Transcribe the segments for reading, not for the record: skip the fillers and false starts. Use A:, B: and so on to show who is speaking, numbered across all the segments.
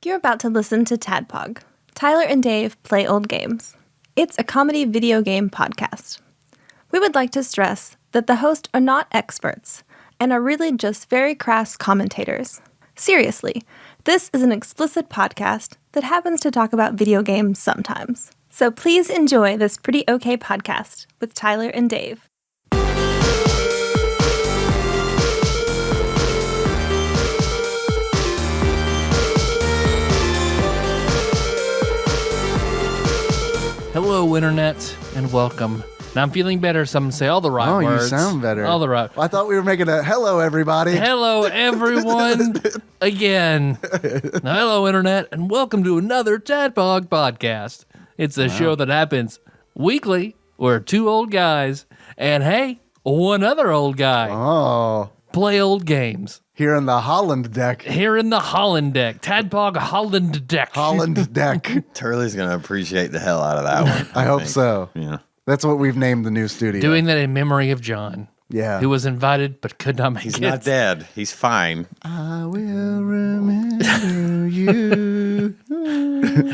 A: You're about to listen to TADPOG, Tyler and Dave Play Old Games. It's a comedy video game podcast. We would like to stress that the hosts are not experts and are really just very crass commentators. Seriously, this is an explicit podcast that happens to talk about video games sometimes. So please enjoy this pretty okay podcast with Tyler and Dave.
B: Hello, Internet, and welcome. Now, I'm feeling better, so I'm going to say all the right words.
C: Oh, you sound better.
B: All the right.
C: Well, I thought we were making a hello, everybody.
B: Hello, everyone, again. Now, hello, Internet, and welcome to another TADPOG podcast. It's a show that happens weekly. We're two old guys, and hey, one other old guy.
C: Oh.
B: Play old games.
C: Here in the Holland deck.
B: Here in the Holland deck. TADPOG Holland deck.
C: Holland deck.
D: Turley's going to appreciate the hell out of that one.
C: I hope
D: think.
C: so.
D: Yeah.
C: That's what we've named the new studio.
B: Doing that in memory of John.
C: Yeah.
B: Who was invited but could not make
D: He's
B: it.
D: not dead. He's fine.
C: I will remember you.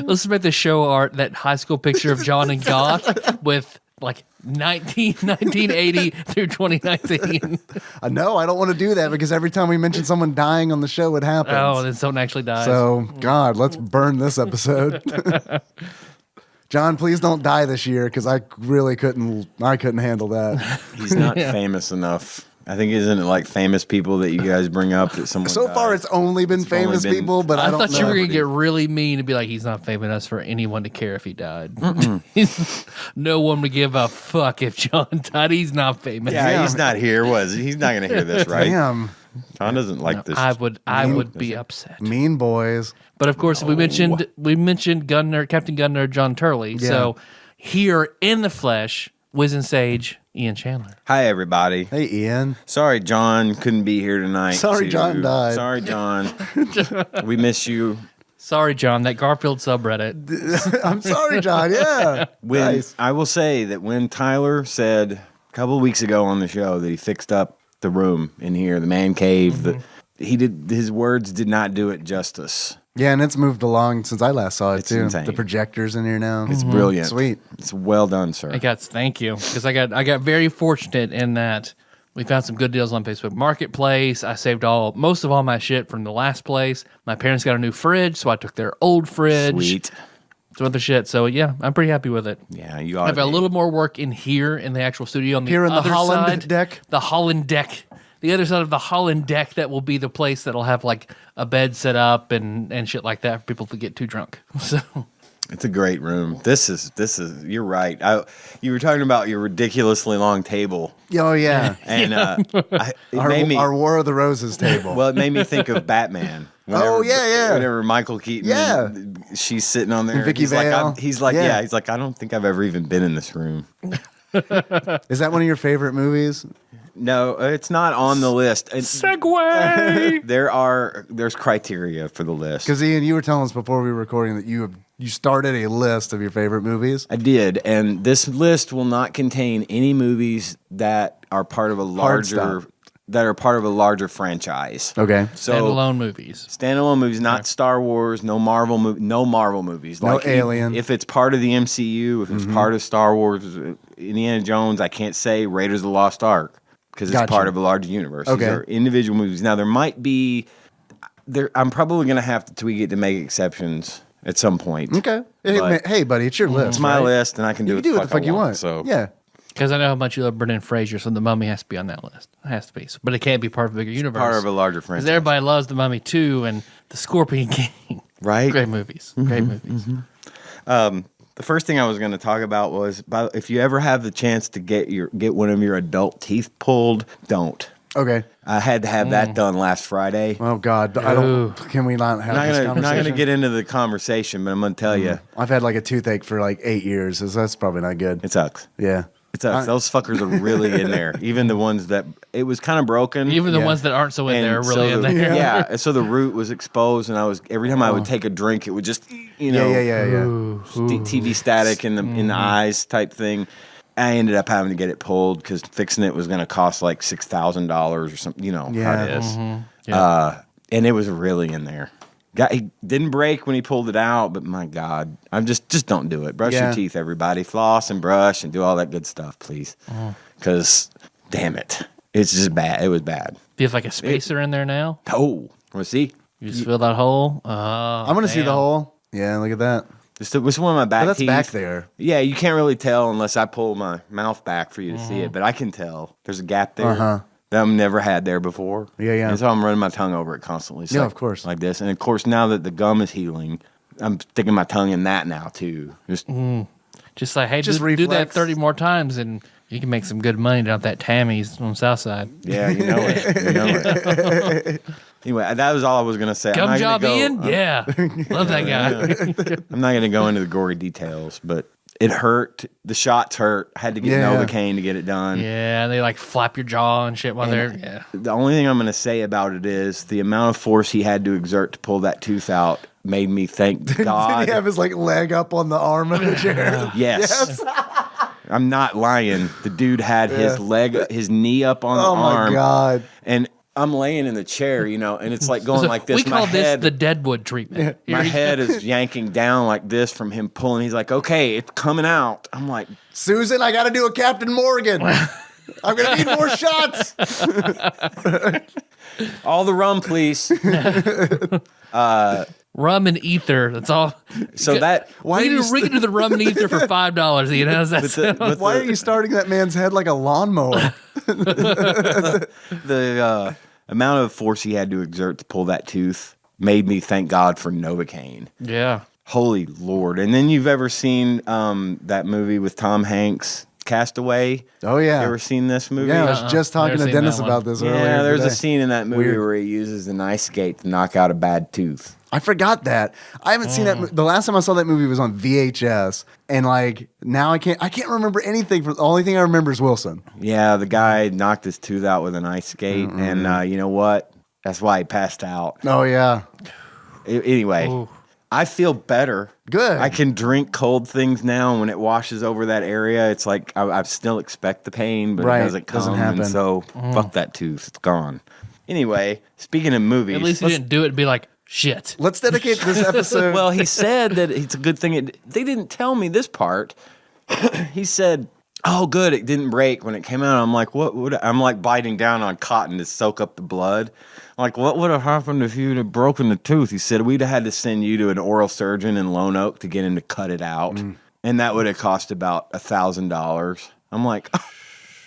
B: Let's make the show art, that high school picture of John and Goth with like 1980 through 2019.
C: No, I don't want to do that because every time we mention someone dying on the show, it happens.
B: Oh, then someone actually dies.
C: So, God, let's burn this episode. John, please don't die this year because I really couldn't handle that.
D: He's not famous enough. I think isn't it like famous people that you guys bring up that someone
C: So far,
D: died?
C: it's only been famous people, but I don't know.
B: I thought you were going to get really mean and be like, he's not famous enough for anyone to care if he died. No one would give a fuck if John died. He's not famous.
D: Yeah, he's not here, was he? He's not going to hear this, right?
C: Damn.
D: John doesn't like this.
B: I would be upset.
C: Mean boys.
B: But of course, we mentioned Captain Gunner, John Turley.
C: Yeah.
B: So here in the flesh, Wizened Sage, Ian Chandler.
D: Hi, everybody.
C: Hey, Ian.
D: Sorry, John couldn't be here tonight.
C: Sorry, John died.
D: Sorry, John. We miss you.
B: Sorry, John, that Garfield subreddit.
C: I'm sorry, John. Yeah. Nice.
D: I will say that when Tyler said a couple of weeks ago on the show that he fixed up the room in here, the man cave, his words did not do it justice.
C: Yeah, and it's moved along since I last saw it,
D: It's
C: too.
D: insane.
C: The projector's in here now.
D: It's brilliant.
C: Sweet.
D: It's well done, sir.
B: Thank you, because I got very fortunate in that we found some good deals on Facebook Marketplace. I saved most of all my shit from the last place. My parents got a new fridge, so I took their old fridge.
D: Sweet.
B: Some other shit. So yeah, I'm pretty happy with it.
D: Yeah, you ought
B: I've
D: to
B: got a
D: be.
B: little more work in here in the actual studio on the
C: Here in the
B: other
C: Holland
B: side.
C: deck?
B: The Holland deck. The other side of the Holland deck, that will be the place that'll have like a bed set up and shit like that for people to get too drunk. So
D: It's a great room. This is. You're right. You were talking about your ridiculously long table,
C: Oh, yeah.
D: and
C: Our War of the Roses table.
D: Well, it made me think of Batman.
C: Oh, yeah.
D: Whenever Michael Keaton,
C: Yeah.
D: she's sitting on there.
C: And Vicky
D: he's like,
C: Vale.
D: he's like,
C: Yeah.
D: he's like, I don't think I've ever even been in this room.
C: Is that one of your favorite movies?
D: No, it's not on the list.
B: Segway.
D: There's criteria for the list.
C: Because, Ian, you were telling us before we were recording that you started a list of your favorite movies.
D: I did, and this list will not contain any movies that are part of a larger franchise.
C: Okay.
D: So
B: Standalone movies.
D: standalone movies, not Star Wars, no Marvel movies.
C: No Alien.
D: If it's part of the MCU, if it's part of Star Wars, Indiana Jones, I can't say Raiders of the Lost Ark because it's
C: Gotcha.
D: part of a larger universe.
C: Okay.
D: These are individual movies. Now there might be, I'm probably going to have to tweak it to make exceptions at some point.
C: Okay.
D: But
C: Hey, buddy, it's your list.
D: it's my
C: right?
D: list, and I can do
C: You
D: what
C: can do
D: the
C: what the fuck you want.
D: So
C: Yeah.
B: Because I know how much you love Brendan Fraser, so the Mummy has to be on that list. It has to be. But it can't be part of a bigger universe.
D: part of a larger
B: Because
D: franchise,
B: everybody loves the Mummy too, and the Scorpion King.
D: right?
B: Great movies. Great movies.
D: The first thing I was going to talk about was if you ever have the chance to get one of your adult teeth pulled, don't.
C: Okay.
D: I had to have that done last Friday.
C: Oh, God. I don't. Can we not have this conversation?
D: Not gonna get into the conversation, but I'm gonna tell you,
C: I've had like a toothache for like 8 years, so that's probably not good.
D: it sucks.
C: Yeah.
D: It sucks. Those fuckers are really in there. Even the ones that it was kind of broken.
B: Even the
C: Yeah.
B: ones that aren't so in
D: And
B: there are really in
D: the,
B: there.
D: Yeah. and so the root was exposed, and every time I would take a drink, it would just
C: Yeah.
D: TV static in the eyes type thing. I ended up having to get it pulled because fixing it was going to cost like $6,000 or something. You know how it is.
B: Yeah.
D: And it was really in there. He didn't break when he pulled it out, but my God, I'm just don't do it. Brush
C: Yeah.
D: your teeth, everybody. Floss and brush and do all that good stuff, please. Because, damn it, it's just bad. It was bad.
B: Do you have like a spacer in there now?
D: Oh, want to see?
B: You just fill that hole?
C: I'm going to see the hole. Yeah, look at that.
D: It was one of my back
C: But that's
D: teeth.
C: back there.
D: Yeah, you can't really tell unless I pull my mouth back for you to see it, but I can tell. There's a gap there that I've never had there before.
C: Yeah.
D: And so I'm running my tongue over it constantly. It's
C: Yeah,
D: like,
C: of course.
D: Like this. And of course, now that the gum is healing, I'm sticking my tongue in that now too.
B: Just like, hey,
C: Just
B: do that
C: reflex.
B: 30 more times and you can make some good money down at that Tammy's on the south side.
D: Yeah, you know it. You know it. Anyway, that was all I was going to say.
B: Gum
D: I'm not
B: job,
D: gonna go,
B: Ian? Yeah. Love that guy.
D: I'm not going to go into the gory details, but it hurt. The shots hurt. I had to get
C: Yeah.
D: Novocaine to get it done.
B: Yeah, they like flap your jaw and shit while they're, yeah.
D: The only thing I'm going to say about it is the amount of force he had to exert to pull that tooth out made me thank
C: Did
D: God.
C: he have his like leg up on the arm of the chair?
D: Yes. I'm not lying. The dude had his leg, his knee up on the
C: Oh
D: arm.
C: my God.
D: And I'm laying in the chair, and it's like going
B: So
D: like this.
B: we call
D: my head,
B: this the Deadwood treatment.
D: my head is yanking down like this from him pulling. He's like, okay, it's coming out. I'm like,
C: Susan, I got to do a Captain Morgan. I'm going to need more shots.
D: all the rum, please.
B: Rum and ether. That's all.
D: So that
B: we can do the rum and ether for $5. Ian, how's that sound?
C: Why are you starting that man's head like a lawnmower?
D: the amount of force he had to exert to pull that tooth made me thank God for Novocaine.
B: Yeah.
D: Holy Lord. And then you've ever seen that movie with Tom Hanks, Castaway?
C: Oh, yeah.
D: You ever seen this movie?
C: Yeah, I was just talking
B: Never
C: to
B: seen
C: Dennis
B: that one.
C: about this earlier.
D: Yeah, there's a
C: today.
D: scene in that movie
C: Weird.
D: where he uses an ice skate to knock out a bad tooth.
C: I forgot that. I haven't seen that. The last time I saw that movie was on VHS, and like now I can't remember anything. The only thing I remember is Wilson.
D: Yeah, the guy knocked his tooth out with an ice skate, and you know what? That's why he passed out.
C: Oh yeah,
D: Anyway,
B: Ooh.
D: I feel better.
C: Good.
D: I can drink cold things now, and when it washes over that area, it's like I still expect the pain, but
C: Right,
D: it doesn't come.
C: doesn't happen.
D: And so, fuck that tooth. It's gone. Anyway, speaking of movies.
B: At least he didn't do it and be like, shit.
C: let's dedicate this episode.
D: Well, he said that it's a good thing. They didn't tell me this part. He said, "Oh, good, it didn't break when it came out." I'm like, "What would?" I'm like biting down on cotton to soak up the blood. I'm like, what would have happened if you'd have broken the tooth? He said, "We'd have had to send you to an oral surgeon in Lone Oak to get him to cut it out, and that would have cost about $1,000." I'm like,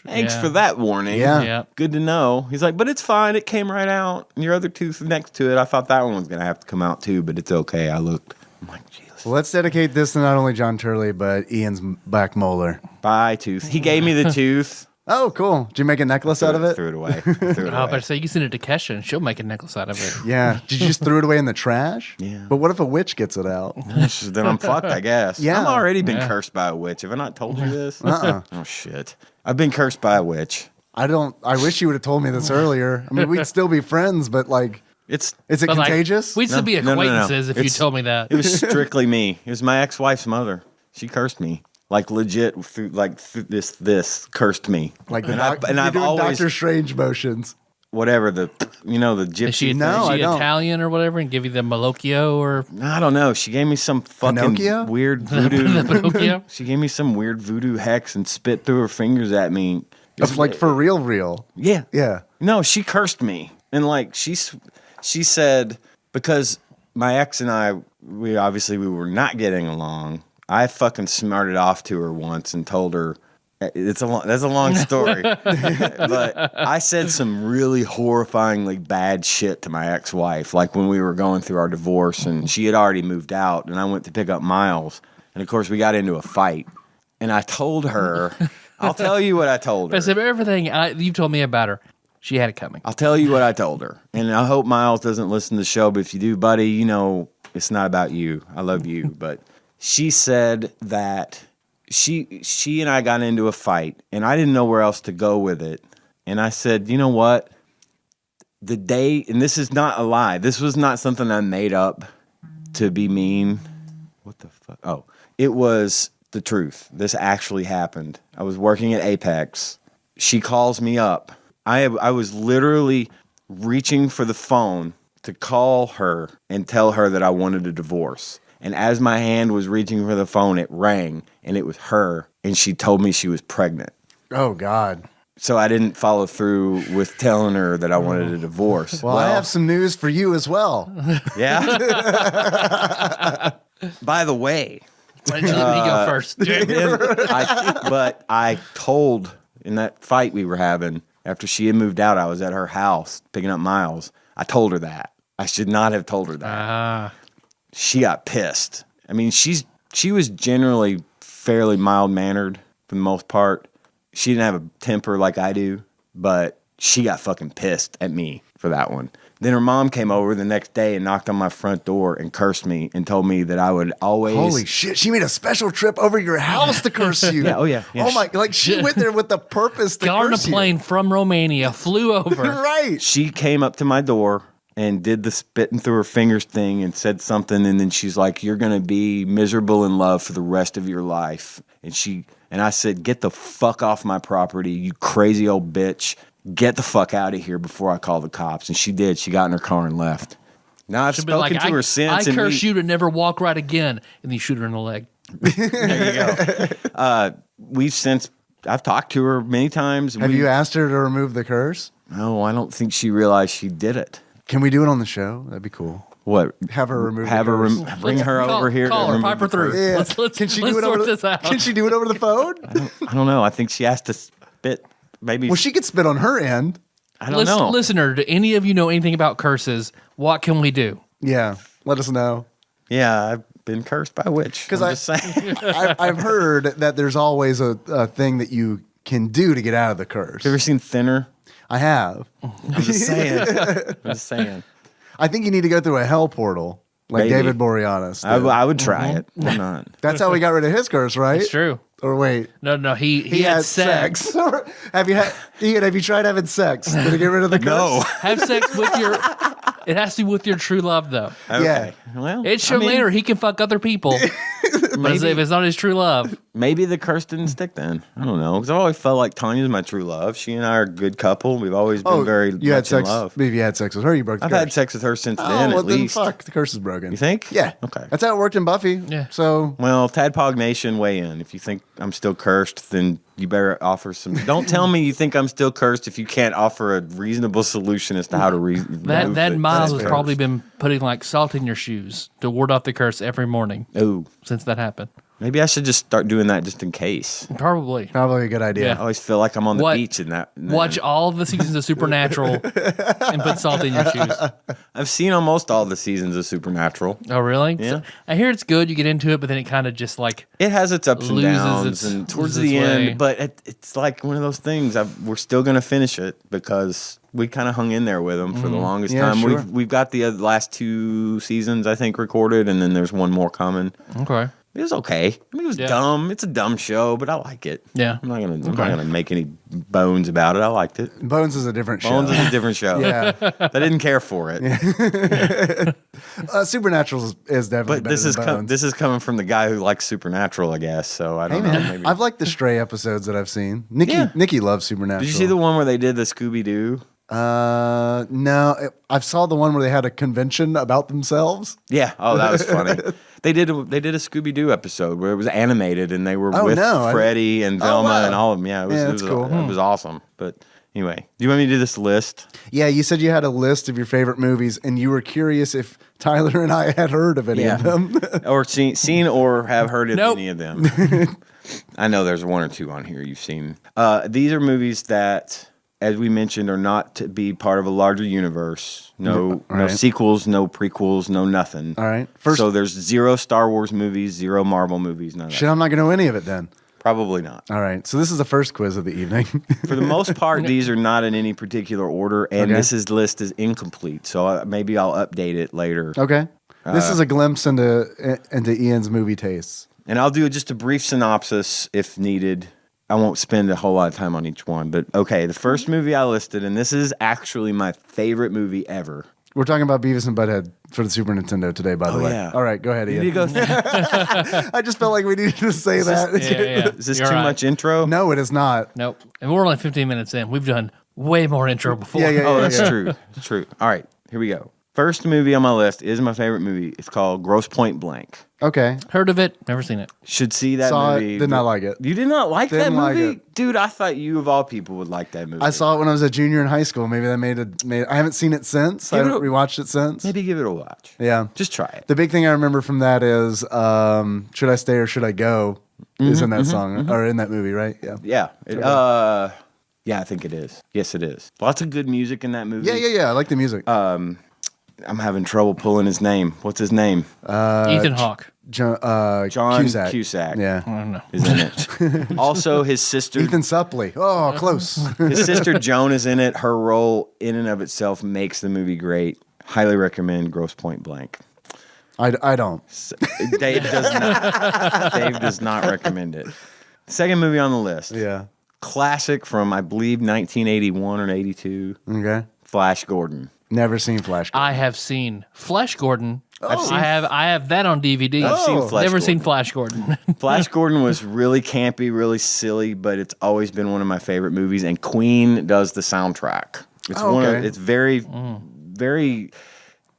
D: "Thanks
B: Yeah.
D: for that warning."
C: Yeah.
B: Yeah.
D: Good to know. He's like, "But it's fine. It came right out. And your other tooth next to it, I thought that one was going to have to come out too, but it's okay. I looked." I'm like, Jesus.
C: Let's dedicate this to not only John Turley but Ian's back molar.
D: Bye, tooth. He gave me the tooth.
C: Oh, cool. Did you make a necklace out of it?
D: Threw it away. Threw it
B: Oh,
D: away.
B: but say you can send it to Kesha and she'll make a necklace out of it.
C: Yeah. Did you just throw it away in the trash?
D: Yeah.
C: But what if a witch gets it out?
D: Then I'm fucked, I guess.
C: Yeah.
D: I've already been
B: Yeah.
D: cursed by a witch. Have I not told you this?
C: Uh-uh.
D: Oh, shit. I've been cursed by a witch.
C: I wish you would have told me this earlier. I mean, we'd still be friends, but like,
D: It's
C: is it
B: But, like,
C: contagious?
B: we'd still be
D: No, no, no.
B: acquaintances if you
D: It's-
B: told me that.
D: It was strictly me. It was my ex-wife's mother. She cursed me. Like legit through this cursed me.
C: Like the
D: and I've
C: doing
D: always
C: Doctor Strange motions.
D: whatever the gypsy.
B: Is she,
C: No, I
B: is she
C: don't.
B: Italian or whatever and give you the Malocchio or
D: I don't know. She gave me some fucking
C: Pinocchio?
D: weird
B: the
D: voodoo.
B: Pinocchio?
D: She gave me some weird voodoo hex and spit through her fingers at me.
C: Of like for real.
D: Yeah.
C: Yeah.
D: No, she cursed me. And like she said, because my ex and I, we were not getting along. I fucking smarted off to her once and told her that's a long story. But I said some really horrifyingly bad shit to my ex-wife, like when we were going through our divorce and she had already moved out and I went to pick up Miles. And of course we got into a fight. And I told her, I'll tell you what I told her.
B: Because of everything you've told me about her, she had it coming.
D: I'll tell you what I told her. And I hope Miles doesn't listen to the show, but if you do, buddy, you know it's not about you. I love you. But she said that she and I got into a fight, and I didn't know where else to go with it. And I said, you know what? The day, and this is not a lie. This was not something I made up to be mean. What the fuck? Oh, it was the truth. This actually happened. I was working at Apex. She calls me up. I was literally reaching for the phone to call her and tell her that I wanted a divorce. And as my hand was reaching for the phone, it rang, and it was her, and she told me she was pregnant.
C: Oh, God.
D: So I didn't follow through with telling her that I wanted a divorce.
C: Well, I have some news for you as well.
D: Yeah? By the way,
B: Why didn't you let me go first?
D: but I told in that fight we were having after she had moved out, I was at her house picking up Miles. I told her that. I should not have told her that. She got pissed. I mean, she was generally fairly mild-mannered for the most part. She didn't have a temper like I do, but she got fucking pissed at me for that one. Then her mom came over the next day and knocked on my front door and cursed me and told me that I would always...
C: Holy shit, she made a special trip over your house to curse you.
D: Yeah, oh yeah.
C: Oh my, like she went there with the purpose to
B: Got on a
C: curse you.
B: plane from Romania, flew over.
C: Right.
D: She came up to my door and did the spitting through her fingers thing and said something, and then she's like, "You're going to be miserable in love for the rest of your life." And I said, "Get the fuck off my property, you crazy old bitch. Get the fuck out of here before I call the cops." And she did. She got in her car and left. Now I've
B: She'll be like,
D: spoken to her since.
B: I
D: and
B: curse you to never walk right again. And then you shoot her in the leg.
D: There you go. I've talked to her many times.
C: Have you asked her to remove the curse?
D: No, I don't think she realized she did it.
C: Can we do it on the show? That'd be cool.
D: What?
C: Have her remove
D: Have
C: the
D: her
C: curse.
D: bring her over here.
B: Call
D: to
B: her,
D: remove
B: pipe her
D: the
B: through.
D: curse.
C: Yeah.
B: Let's
C: Can she
B: let's
C: do it
B: sort
C: over
B: this
C: the,
B: out.
C: Can she do it over the phone?
D: I don't know. I think she has to spit. Maybe.
C: Well, she could spit on her end.
D: I don't know.
B: Listener, do any of you know anything about curses? What can we do?
C: Yeah, let us know.
D: Yeah, I've been cursed by a witch.
C: Because
D: I'm just saying.
C: I've heard that there's always a thing that you can do to get out of the curse.
D: You ever seen Thinner?
C: I have.
D: I'm just saying. I'm just saying.
C: I think you need to go through a hell portal, like
D: Maybe.
C: David Boreanaz did.
D: I would try it. Why not?
C: That's how we got rid of his curse, right?
B: It's true.
C: Or wait,
B: No, he had sex.
C: Have you had Ian? Have you tried having sex? Did it get rid of the curse?
D: No.
B: Have sex with your... It has to be with your true love, though.
D: Okay. Well,
B: It showed later he can fuck other people. But if it's not his true love.
D: maybe the curse didn't stick then. I don't know. Because I've always felt like Tanya's my true love. She and I are a good couple. We've always been very
C: you had
D: much in
C: sex.
D: love.
C: If you had sex with her, you broke the
D: I've
C: curse.
D: had sex with her since
C: Oh,
D: then,
C: well,
D: at least.
C: then fuck, the curse is broken.
D: You think?
C: Yeah.
D: Okay.
C: That's how it worked in Buffy.
B: Yeah.
C: So
D: Well, Tadpog Nation, weigh in. If you think I'm still cursed, then you better offer some. Don't tell me you think I'm still cursed if you can't offer a reasonable solution as to how to
B: That Miles has probably been putting like salt in your shoes to ward off the curse every morning
D: Oh,
B: since that happened.
D: maybe I should just start doing that just in case.
B: Probably.
C: probably a good idea.
B: Yeah.
D: I always feel like I'm on the
B: What?
D: beach in that.
B: Watch all the seasons of Supernatural and put salt in your shoes.
D: I've seen almost all the seasons of Supernatural.
B: Oh, really?
D: Yeah.
B: So, I hear it's good. You get into it, but then it kind of just like
D: It has its ups and
B: Loses
D: downs,
B: its-
D: and towards
B: loses
D: the
B: its
D: end,
B: way.
D: but it's like one of those things. We're still going to finish it because we kind of hung in there with them for the longest
C: Yeah,
D: time.
C: sure.
D: We've got the last 2 seasons, I think, recorded, and then there's one more coming.
B: okay.
D: It was okay. I mean, it was
B: Yeah.
D: dumb. It's a dumb show, but I like it.
B: Yeah.
D: I'm not gonna make any bones about it. I liked it.
C: Bones is a different show.
D: Bones is a different show.
C: Yeah.
D: I didn't care for it.
C: Supernatural is definitely
D: But
C: better
D: this
C: than
D: is
C: Bones.
D: this is coming from the guy who likes Supernatural, I guess. So I
C: Hey
D: don't know.
C: man,
D: Maybe.
C: I've liked the Stray episodes that I've seen.
D: Yeah.
C: Nikki loves Supernatural.
D: Did you see the one where they did the Scooby Doo?
C: No, I saw the one where they had a convention about themselves.
D: Yeah. Oh, that was funny. They did a Scooby Doo episode where it was animated and they were
C: Oh,
D: with
C: no, I-
D: Freddie and
C: Oh,
D: Velma
C: wow.
D: and all of them. Yeah,
C: Yeah,
D: it
C: that's
D: was
C: cool.
D: It was awesome. But anyway, do you want me to do this list?
C: Yeah, you said you had a list of your favorite movies, and you were curious if Tyler and I had heard of any of them.
D: Or seen or have heard of
B: Nope.
D: any of them? I know there's 1 or 2 on here you've seen. These are movies that, as we mentioned, are not to be part of a larger universe. No
C: Right.
D: sequels, no prequels, no nothing.
C: All right. First,
D: So there's 0 Star Wars movies, 0 Marvel movies, none of that.
C: shit, I'm not going to know any of it then.
D: Probably not.
C: All right. So this is the first quiz of the evening.
D: For the most part, these are not in any particular order, and
C: Okay.
D: this list is incomplete. So maybe I'll update it later.
C: Okay. This is a glimpse into Ian's movie tastes.
D: And I'll do just a brief synopsis if needed. I won't spend a whole lot of time on each one. But okay, the first movie I listed, and this is actually my favorite movie ever.
C: We're talking about Beavis and Butt-Head for the Super Nintendo today, by the way.
D: yeah.
C: All right, go ahead,
D: You
C: Ian.
D: need to go.
C: I just felt like we needed to say that.
B: Yeah.
D: Is this
B: You're
D: too
B: right.
D: much intro?
C: No, it is not.
B: Nope. And we're only 15 minutes in. We've done way more intro before.
C: Yeah.
D: Oh, that's true. It's true. All right, here we go. First movie on my list is my favorite movie. It's called Grosse Point Blank.
C: Okay.
B: Heard of it, never seen it.
D: Should see that
C: Saw
D: movie.
C: it, did not like it.
D: You did not like that
C: Didn't like
D: movie?
C: it.
D: Dude, I thought you of all people would like that movie.
C: I saw it when I was a junior in high school. Maybe that made I haven't seen it since. I
D: Give it
C: haven't
D: a-
C: rewatched it since.
D: Maybe give it a watch.
C: Yeah.
D: Just try it.
C: The big thing I remember from that is Should I Stay or Should I Go is in that song or in that movie, right? Yeah.
D: Yeah. Yeah, I think it is. Yes, it is. Lots of good music in that movie.
C: Yeah. I like the music.
D: I'm having trouble pulling his name. What's his name?
B: Ethan Hawke.
D: John Cusack.
C: Yeah.
B: I don't know.
D: Is in it. Also, his sister.
C: Ethan Suplee. Oh, close.
D: His sister Joan is in it. Her role, in and of itself, makes the movie great. Highly recommend Grosse Point Blank.
C: I don't.
D: Dave does not. Dave does not recommend it. Second movie on the list.
C: Yeah.
D: Classic from I believe 1981 or 82.
C: Okay.
D: Flash Gordon.
C: Never seen Flash.
B: I have seen Flash Gordon.
D: seen-
B: I have that on DVD.
D: I've seen Flash
B: Never seen
D: Gordon.
B: Flash Gordon.
D: Flash Gordon was really campy, really silly, but it's always been one of my favorite movies. And Queen does the soundtrack. It's
C: okay.
D: It's very, very.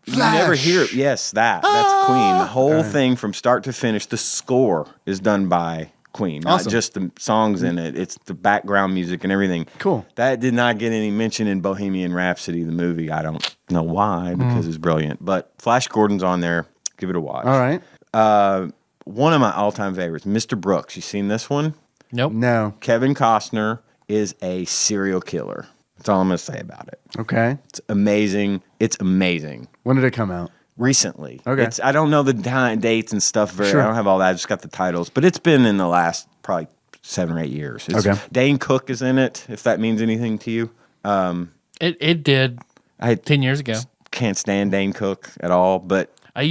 D: You never
C: Flash.
D: hear it. Yes, that's Queen. The whole thing from start to finish. The score is done by Queen, not
C: Awesome.
D: just the songs in it. It's the background music and everything.
C: Cool.
D: That did not get any mention in Bohemian Rhapsody, the movie. I don't know why, because it's brilliant. But Flash Gordon's on there. Give it a watch.
C: All right.
D: One of my all-time favorites, Mr. Brooks. You seen this one?
B: Nope.
C: No.
D: Kevin Costner is a serial killer. That's all I'm going to say about it.
C: Okay.
D: It's amazing. It's amazing.
C: When did it come out?
D: Recently.
C: Okay.
D: I don't know the dates and stuff.
C: Sure.
D: I don't have all that. I just got the titles. But it's been in the last probably 7 or 8 years.
C: Okay.
D: Dane Cook is in it, if that means anything to you.
B: It did
D: I
B: 10 years ago.
D: can't stand Dane Cook at all. But,
B: I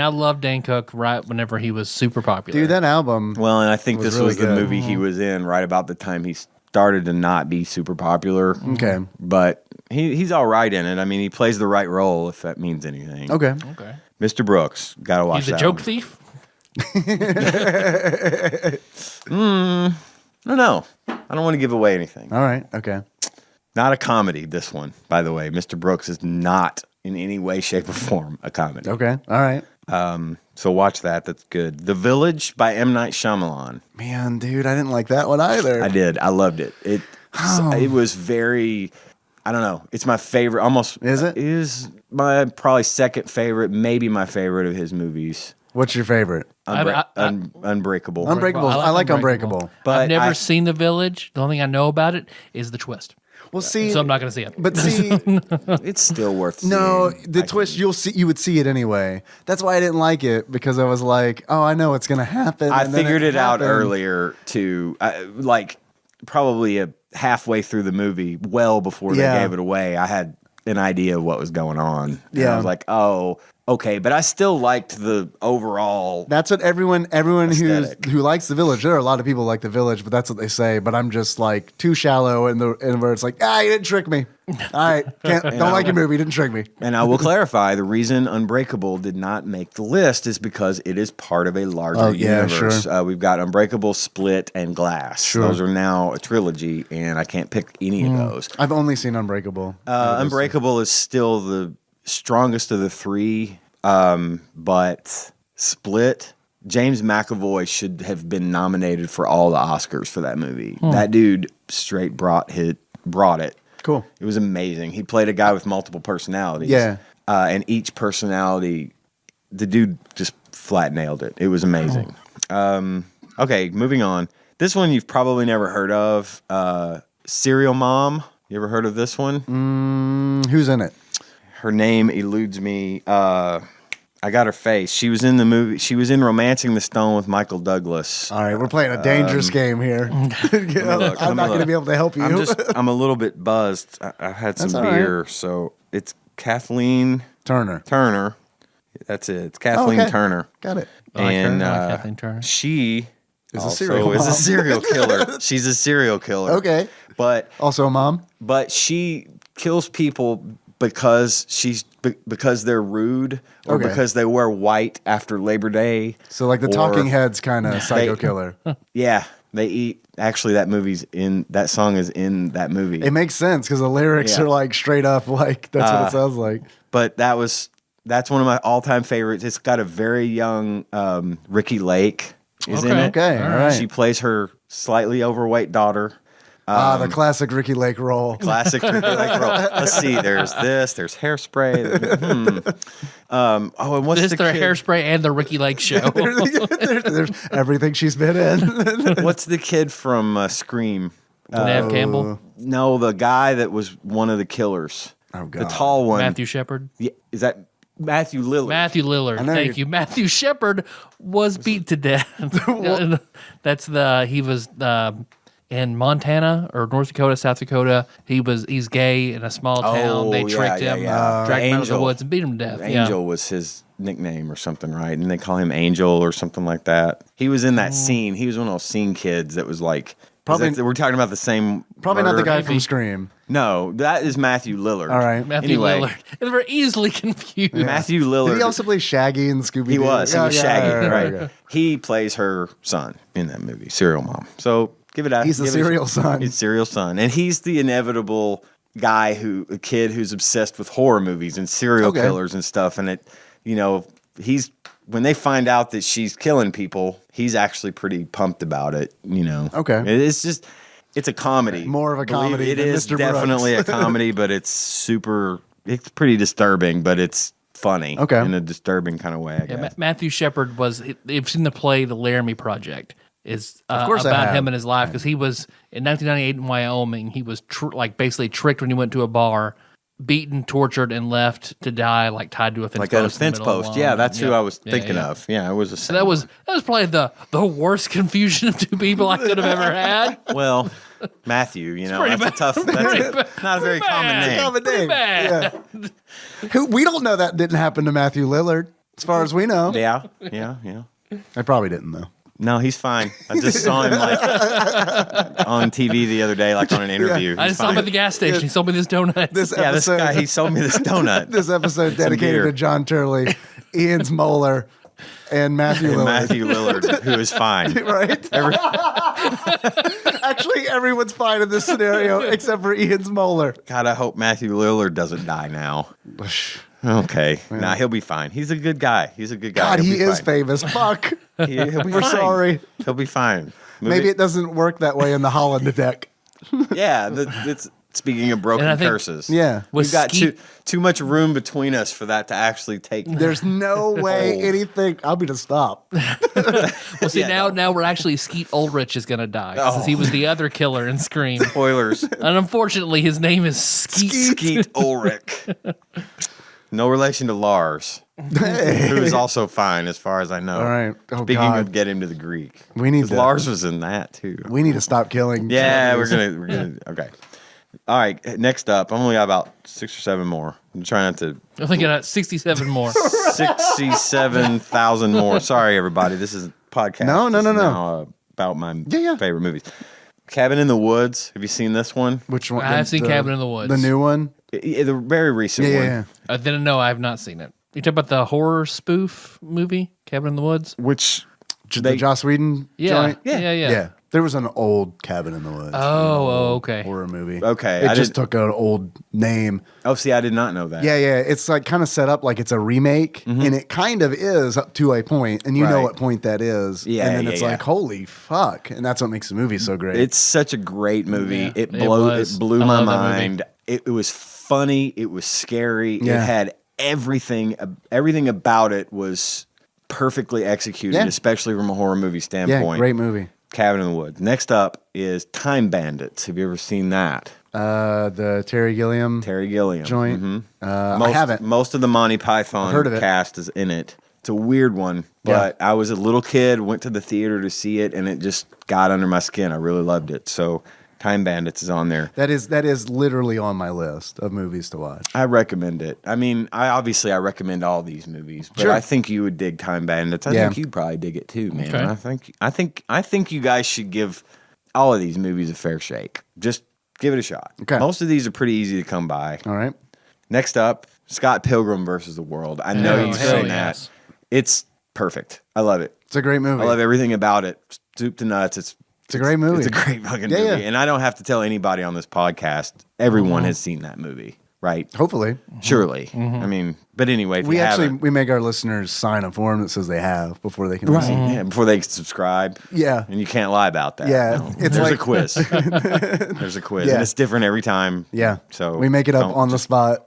B: loved Dane Cook right whenever he was super popular.
C: Dude, that album.
D: well, and I think
C: Was
D: this
C: really
D: was the
C: good.
D: movie he was in right about the time he started to not be super popular.
C: Okay.
D: But he's all right in it. I mean, he plays the right role, if that means anything.
C: Okay.
B: Okay.
D: Mr. Brooks, gotta watch
B: He's a
D: that
B: joke
D: one.
B: thief?
D: I don't know. I don't want to give away anything.
C: All right. Okay.
D: Not a comedy, this one, by the way. Mr. Brooks is not in any way, shape, or form a comedy.
C: Okay. All right.
D: So watch that. That's good. The Village by M. Night Shyamalan.
C: Man, dude, I didn't like that one either.
D: I did. I loved it. It was very, I don't know. It's my favorite. Almost.
C: Is it?
D: It is my probably second favorite, maybe my favorite of his movies.
C: What's your favorite?
D: Unbreakable.
C: Unbreakable. I like Unbreakable.
D: But
B: I've never
D: I-
B: seen The Village. The only thing I know about it is the twist.
C: Well, see,
B: So I'm not going to see it.
C: but see,
D: It's still worth seeing.
C: no, the
D: I
C: twist you would see it anyway. That's why I didn't like it because I was like, oh, I know what's gonna happen.
D: I
C: and then
D: figured it out
C: happened.
D: earlier like probably halfway through the movie, well before they
C: Yeah.
D: gave it away. I had an idea of what was going on. And
C: Yeah.
D: I was like, oh, okay. But I still liked the overall.
C: That's what everyone
D: Aesthetic.
C: who likes The Village. There are a lot of people who like The Village, but that's what they say. But I'm just like too shallow, and where it's like, you didn't trick me. All right, don't like your movie. You didn't trick me.
D: And I will clarify, the reason Unbreakable did not make the list is because it is part of a larger
C: Oh, yeah,
D: universe.
C: sure.
D: We've got Unbreakable, Split, and Glass.
C: Sure.
D: Those are now a trilogy, and I can't pick any of those.
C: I've only seen Unbreakable.
D: Unbreakable is still the strongest of the three, but Split, James McAvoy should have been nominated for all the Oscars for that movie. That dude straight brought it.
C: Cool.
D: It was amazing. He played a guy with multiple personalities.
C: Yeah.
D: And each personality, the dude just flat nailed it. It was amazing. Okay, moving on. This one you've probably never heard of. Serial Mom. You ever heard of this one?
C: Who's in it?
D: Her name eludes me. I got her face. She was in the movie. She was in Romancing the Stone with Michael Douglas.
C: All right, we're playing a dangerous game here.
D: look,
C: I'm not going to be able to help you.
D: I'm a little bit buzzed. I've had some
C: That's all right.
D: beer, so it's Kathleen
C: Turner.
D: Turner. That's it. It's Kathleen
C: okay.
D: Turner.
C: Got it.
B: I like her.
D: And
B: I like Kathleen Turner.
D: she
C: Is a
D: also
C: serial
D: is a
C: mom.
D: serial killer. She's a serial killer.
C: Okay.
D: But
C: Also a mom.
D: she kills people because they're rude or
C: Okay.
D: because they wear white after Labor Day.
C: So like the
D: or-
C: Talking Heads kind of psycho
D: They-
C: killer.
D: Yeah, they eat. Actually, that song is in that movie.
C: It makes sense because the lyrics
D: Yeah.
C: are like straight up like that's what it sounds like.
D: But that's one of my all-time favorites. It's got a very young Ricky Lake is in it.
C: Okay, all right.
D: She plays her slightly overweight daughter.
C: The classic Ricky Lake role.
D: Classic Ricky Lake role. Let's see. There's Hairspray. And what's
B: This
D: the
B: their
D: kid?
B: Hairspray and the Ricky Lake show.
C: There's everything she's been in.
D: What's the kid from Scream?
B: Nev Campbell,
D: No, the guy that was one of the killers.
C: Oh, God.
D: The tall one.
B: Matthew Shepard.
D: Yeah, is that Matthew Lillard?
B: Matthew Lillard.
C: know
B: Thank you. Matthew Shepard was beat to death. He was in Montana or North Dakota, South Dakota. He's gay in a small town. They tricked him, dragged him out of the woods, and beat him to death.
D: Angel was his nickname or something, right? And they call him Angel or something like that. He was in that scene. He was one of those scene kids that was like. We're talking about the same.
C: Probably not the guy
B: Maybe.
C: from Scream.
D: No, that is Matthew Lillard.
C: All right.
B: Matthew
D: Anyway.
B: Lillard. And we're easily confused.
D: Matthew Lillard.
C: Did he also play Shaggy in Scooby-Doo?
D: He was Shaggy, right?
C: Okay.
D: He plays her son in that movie, Serial Mom. So give it out.
C: He's the serial son.
D: He's serial son, and he's the inevitable guy a kid who's obsessed with horror movies and serial killers and stuff. And when they find out that she's killing people, he's actually pretty pumped about it.
C: Okay.
D: It's a comedy.
C: More of a comedy
D: It
C: than
D: is
C: Mr.
D: definitely
C: Brooks.
D: a comedy, but it's pretty disturbing, but it's funny in a disturbing kind of way, I guess.
B: Matthew Shepard you've seen the play The Laramie Project. Is
C: course I
B: about
C: have.
B: him and his life, because he was in 1998 in Wyoming. He was basically tricked when he went to a bar, beaten, tortured, and left to die, tied to a fence
D: Like
B: post.
D: a fence post. Yeah, that's who I was thinking
B: yeah.
D: of. Yeah, it was a
B: So that was probably the worst confusion of two people I could have ever had.
D: Well, Matthew,
B: pretty
D: that's a tough. That's not a very common
B: bad.
D: name.
C: Common
B: Pretty
C: name.
B: bad.
C: Yeah. We don't know that didn't happen to Matthew Lillard, as far as we know.
D: Yeah.
C: I probably didn't, though.
D: No, he's fine. I just saw him on TV the other day, on an interview.
B: I just saw him at the gas station. He sold me this donut.
C: This
D: This guy, he sold me this donut.
C: This episode dedicated
D: beer.
C: to John Turley, Ian's Molar, and Matthew
D: And
C: Lillard.
D: Matthew Lillard, who is fine.
C: Right? Actually, everyone's fine in this scenario except for Ian's Molar.
D: God, I hope Matthew Lillard doesn't die now. Okay. Nah, he'll be fine. He's a good guy.
C: God,
D: He'll
C: he
D: be
C: is
D: fine.
C: famous. Fuck.
D: He'll be
C: We're
D: fine.
C: sorry.
D: He'll be fine.
C: Maybe it doesn't work that way in the Holland deck.
D: Yeah, it's speaking of broken
B: And I think-
D: curses.
C: Yeah.
D: We've got
B: Skeet-
D: too much room between us for that to actually take.
C: There's no way
D: Hold.
C: anything. I'll be to stop.
B: Well, see,
D: Yeah,
B: now we're actually Skeet Ulrich is going to die, since he was the other killer in Scream.
D: Spoilers.
B: And unfortunately, his name is Skeet.
D: Skeet Ulrich. No relation to Lars, who is also fine as far as I know.
C: All right. Oh,
D: Speaking
C: God.
D: of get him to the Greek,
C: We need
D: 'Cause
C: to-
D: Lars was in that too.
C: We need to stop killing.
D: Yeah,
C: zombies.
D: we're gonna okay. All right, next up, I've only got about 6 or 7 more. I'm trying not to
B: I think I got 67 more.
D: 67,000 more. Sorry, everybody. This is a podcast.
C: No.
D: This is now, about my favorite movies. Cabin in the Woods. Have you seen this one?
C: Which one?
B: I've seen Cabin in the Woods.
C: The new one?
D: The very recent one.
C: Yeah.
B: I didn't know. I have not seen it. You talk about the horror spoof movie, Cabin in the Woods?
D: Which
C: The Joss Whedon joint?
B: Yeah.
C: There was an old Cabin in the Woods.
B: Okay.
C: Horror movie.
D: Okay,
C: It
D: I
C: just
D: didn't-
C: took an old name.
D: Oh, see, I did not know that.
C: Yeah. It's kind of set up like it's a remake, and it kind of is up to a point, and you know
D: Right.
C: what point that is.
D: Yeah,
C: And then
D: yeah,
C: it's
D: yeah.
C: like, holy fuck. And that's what makes the movie so great.
D: It's such a great movie.
B: Yeah,
D: it
B: it was.
D: blew
B: I
D: my
B: love that movie.
D: mind. It was funny. It was scary.
C: Yeah.
D: It had everything. Everything about it was perfectly executed,
C: Yeah.
D: especially from a horror movie
C: yeah,
D: standpoint.
C: great movie.
D: Cabin in the Woods. Next up is Time Bandits. Have you ever seen that?
C: The Terry Gilliam
D: Terry Gilliam
C: joint.
D: Mhm.
C: I haven't.
D: Most of the Monty Python
C: heard of it.
D: cast is in it. It's a weird one, but I was a little kid, went to the theater to see it, and it just got under my skin. I really loved it. So Time Bandits is on there.
C: That is literally on my list of movies to watch.
D: I recommend it. I mean, I recommend all these movies, but
C: Sure.
D: I think you would dig Time Bandits. I
C: Yeah.
D: think you'd probably dig it too, man.
B: Okay.
D: I think you guys should give all of these movies a fair shake. Just give it a shot.
C: Okay.
D: Most of these are pretty easy to come by.
C: All right.
D: Next up, Scott Pilgrim versus the World. I know you've
B: hell
D: seen that.
B: yes.
D: It's perfect. I love it.
C: It's a great movie.
D: I love everything about it. Soup to nuts. It's
C: a great movie.
D: It's a great fucking
C: Yeah,
D: movie.
C: yeah.
D: And I don't have to tell anybody on this podcast. Everyone has seen that movie. right?
C: Hopefully.
D: Surely. I mean, but anyway, if
C: We
D: you haven't,
C: we make our listeners sign a form that says they have before they can listen.
D: yeah, before they subscribe.
C: Yeah.
D: And you can't lie about that.
C: Yeah,
D: No.
C: it's
D: There's
C: like-
D: a quiz. There's a quiz.
C: Yeah.
D: And it's different every time.
C: Yeah.
D: So
C: we make it up
D: don't-
C: on the
D: just-
C: spot.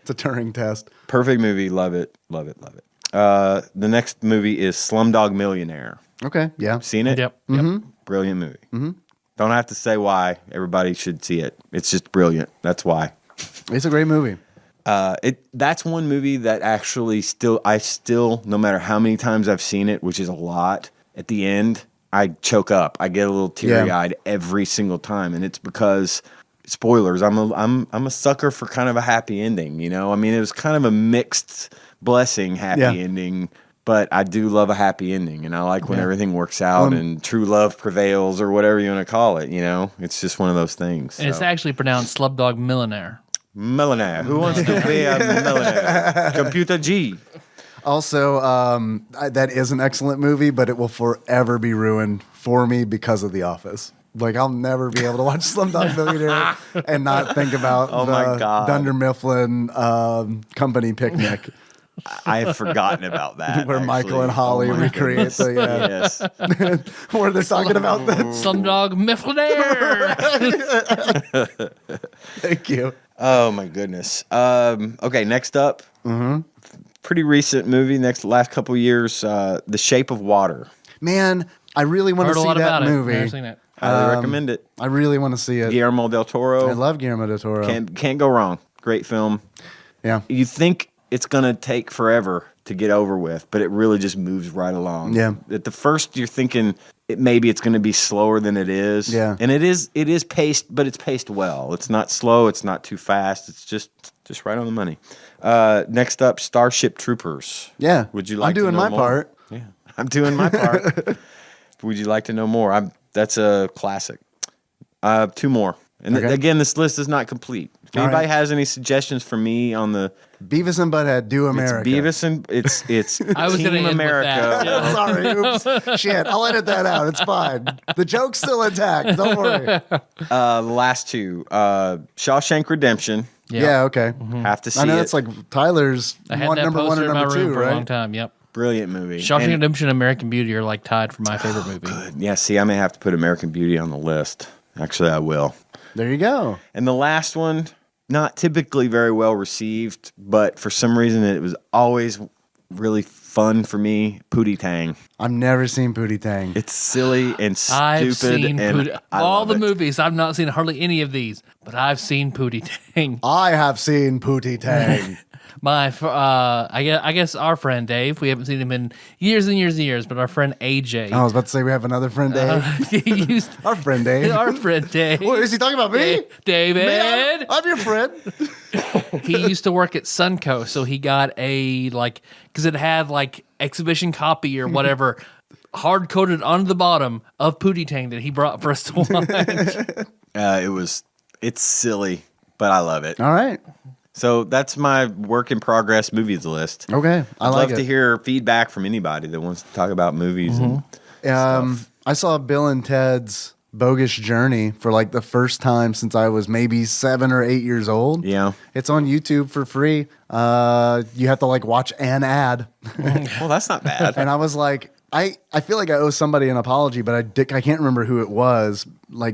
C: It's a Turing test.
D: Perfect movie. Love it. Love it. Love it. The next movie is Slumdog Millionaire.
C: Okay. Yeah.
D: Seen it?
B: Yep.
D: Brilliant movie. Don't have to say why. Everybody should see it. It's just brilliant. That's why.
C: It's a great movie.
D: That's one movie that actually I still, no matter how many times I've seen it, which is a lot, at the end, I choke up. I get a little teary-eyed every single time. And it's because, spoilers, I'm a sucker for kind of a happy ending, you know? I mean, it was kind of a mixed blessing happy ending, but I do love a happy ending, and I like when everything works out and true love prevails, or whatever you want to call it, you know? It's just one of those things.
B: And it's actually pronounced Slumdog Millionaire.
D: Millionaire. Who wants to be a millionaire? Computer G.
C: Also, that is an excellent movie, but it will forever be ruined for me because of The Office. Like, I'll never be able to watch Slumdog Millionaire and not think about
D: my God.
C: Dunder Mifflin company picnic
D: I have forgotten about that.
C: where Michael and Holly recreate the,
D: Yes.
C: where they're talking about the,
B: Slumdog Millionaire.
C: thank you.
D: Oh my goodness. Okay, next up. Pretty recent movie. Last couple years. The Shape of Water.
C: Man, I really want to
B: Heard a
C: see
B: lot
C: that
B: about
C: movie.
B: it. Never seen it.
D: Highly recommend it.
C: I really want to see it.
D: Guillermo del Toro.
C: I love Guillermo del Toro.
D: Can't go wrong. Great film.
C: Yeah.
D: You think it's gonna take forever to get over with, but it really just moves right along.
C: Yeah.
D: At the first, you're thinking maybe it's gonna be slower than it is.
C: Yeah.
D: And it is paced, but it's paced well. It's not slow. It's not too fast. It's just right on the money. Next up, Starship Troopers.
C: Yeah.
D: Would you like?
C: I'm doing
D: to know
C: my
D: more?
C: part.
D: Yeah, I'm doing my part. Would you like to know more? That's a classic. Two more. And
C: Okay.
D: again, this list is not complete. If
C: All
D: anybody
C: right.
D: has any suggestions for me on the
C: Beavis and Butt-Head, Do America.
D: It's Beavis and it's
B: I was gonna
D: Team
B: end with
D: America.
B: that. Yeah.
C: Sorry, oops. Shit, I'll edit that out. It's fine. The joke's still intact. Don't worry.
D: The last two, Shawshank Redemption.
C: Yeah, okay.
D: Have to see
C: I know
D: it.
C: it's like Tyler's
B: I had that
C: number one
B: poster
C: and
B: in my
C: number
B: room
C: two,
B: for a long
C: right?
B: time. Yep.
D: Brilliant movie.
B: Shawshank
D: And-
B: Redemption and American Beauty are like tied for my favorite movie.
D: Yeah, see, I may have to put American Beauty on the list. Actually, I will.
C: There you go.
D: And the last one, not typically very well received, but for some reason it was always really fun for me. Pootie Tang.
C: I've never seen Pootie Tang.
D: It's silly and stupid.
B: I've seen
D: and I
B: all
D: love
B: the
D: it.
B: movies. I've not seen hardly any of these, but I've seen Pootie Tang.
C: I have seen Pootie Tang.
B: I guess our friend Dave. We haven't seen him in years and years and years, but our friend AJ.
C: I was about to say we have another friend, Dave.
B: he used
C: Our friend, Dave.
B: our friend Dave.
C: What, is he talking about me?
B: David.
C: Me? I'm your friend.
B: He used to work at Sunco, so he got a because it had exhibition copy or whatever hard coded onto the bottom of Pootie Tang that he brought for us to watch.
D: It's silly, but I love it.
C: All right.
D: So that's my work in progress movies list.
C: Okay. I
D: I'd
C: like
D: love
C: it.
D: to hear feedback from anybody that wants to talk about movies. And
C: I saw Bill and Ted's Bogus Journey for the first time since I was maybe 7 or 8 years old.
D: Yeah.
C: It's on YouTube for free. You have to watch an ad.
D: well, that's not bad.
C: And I was like, I feel like I owe somebody an apology, but I can't remember who it was.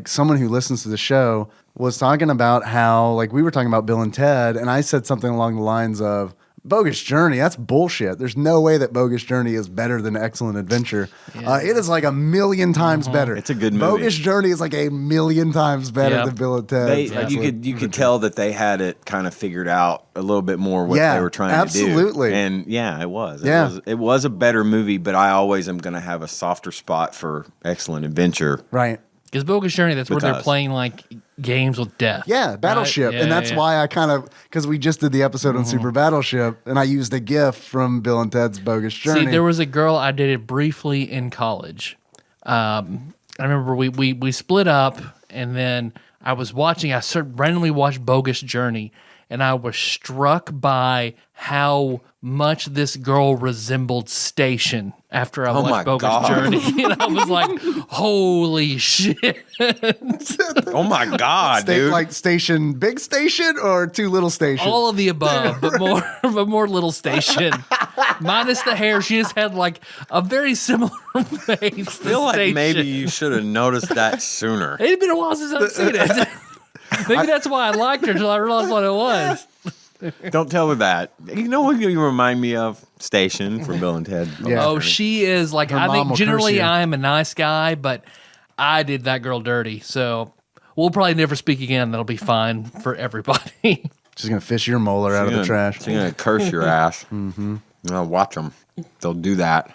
C: Someone who listens to the show was talking about how we were talking about Bill and Ted, and I said something along the lines of Bogus Journey. That's bullshit. There's no way that Bogus Journey is better than Excellent Adventure. It is 1,000,000 times better.
D: It's a good movie.
C: Bogus Journey is 1,000,000 times better
B: Yeah.
C: than Bill and Ted.
D: You could tell that they had it kind of figured out a little bit more what
C: Yeah,
D: they were trying
C: absolutely.
D: to do. And yeah, it was.
C: Yeah.
D: It was a better movie, but I always am going to have a softer spot for Excellent Adventure.
C: Right.
B: Because Bogus Journey, that's where they're
D: Because-
B: playing games with death.
C: Yeah, Battleship.
B: Right?
C: And that's why I because we just did the episode on Super Battleship, and I used a GIF from Bill and Ted's Bogus Journey.
B: See, there was a girl I dated briefly in college. I remember we split up, and then I randomly watched Bogus Journey, and I was struck by how much this girl resembled Station after I watched Bogus
D: God.
B: Journey. And I was like, holy shit.
D: Oh my God, dude.
C: Like station, big station or too little station?
B: All of the above, but more little Station. Minus the hair, she just had like a very similar face.
D: I feel like maybe you should have noticed that sooner.
B: It had been a while since I've seen it. Maybe that's why I liked her until I realized what it was.
D: Don't tell me that. You know what you remind me of? Station from Bill and Ted.
C: Yeah.
B: Oh, she is like,
C: Her
B: I
C: mom
B: think
C: will curse
B: generally
C: you.
B: I am a nice guy, but I did that girl dirty. So we'll probably never speak again. That'll be fine for everybody.
C: She's gonna fish your molar out of the trash.
D: She's going to curse your ass. Mm-hmm. Watch them. They'll do that.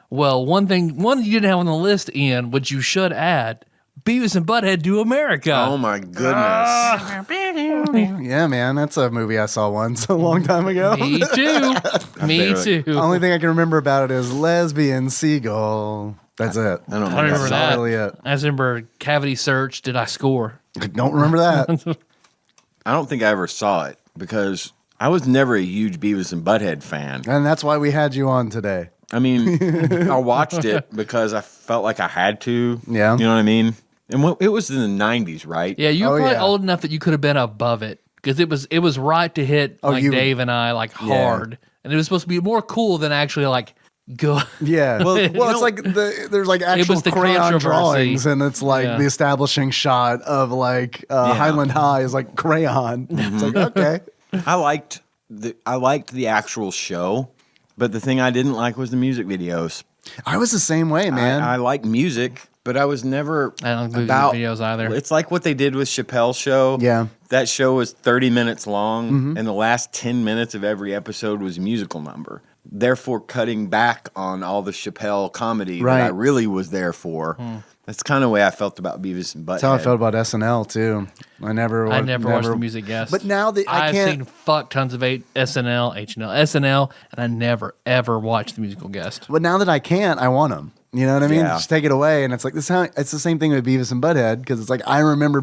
B: Well, one you didn't have on the list, Ian, which you should add, Beavis and Butt-Head Do America.
D: Oh, my goodness.
C: Yeah, man, that's a movie I saw once a long time ago.
B: Me too. Me
D: favorite.
B: too.
C: The only thing I can remember about it is lesbian seagull. That's it.
D: I don't
B: I don't remember
C: That's
B: that.
C: really it.
B: I just remember Cavity Search. Did I score?
C: I don't remember that.
D: I don't think I ever saw it because I was never a huge Beavis and Butt-Head fan.
C: And that's why we had you on today.
D: I mean, I watched it because I felt like I had to.
C: Yeah.
D: You know what I mean? And it was in the 90s, right?
B: Yeah, you were
C: Oh,
B: probably
C: yeah.
B: old enough that you could have been above it because it was right to hit like
C: you-
B: Dave and I like hard, and it was supposed to be more cool than actually like good.
C: Yeah. Well, it's like there's like actual
B: was the
C: crayon
B: controversy.
C: drawings, and it's like
B: Yeah.
C: the establishing shot of like Highland High is like crayon. It's like, okay.
D: I liked the actual show, but the thing I didn't like was the music videos.
C: I was the same way, man.
D: I like music, but I was never
B: I don't do
D: about
B: videos either.
D: It's like what they did with Chappelle's show.
C: Yeah.
D: That show was 30 minutes long, and the last 10 minutes of every episode was a musical number. Therefore, cutting back on all the Chappelle comedy that I
C: Right.
D: really was there for. That's kind of the way I felt about Beavis and Butt-Head.
C: That's how I felt about SNL too. I never
B: I never watched the music guest.
C: But now that I
B: I've
C: can't,
B: seen fuck tons of SNL, and I never ever watched the musical guest.
C: but now that I can't, I want them. You know what I mean?
D: Yeah.
C: Just take it away, and it's like this. It's the same thing with Beavis and Butt-Head because it's like I remember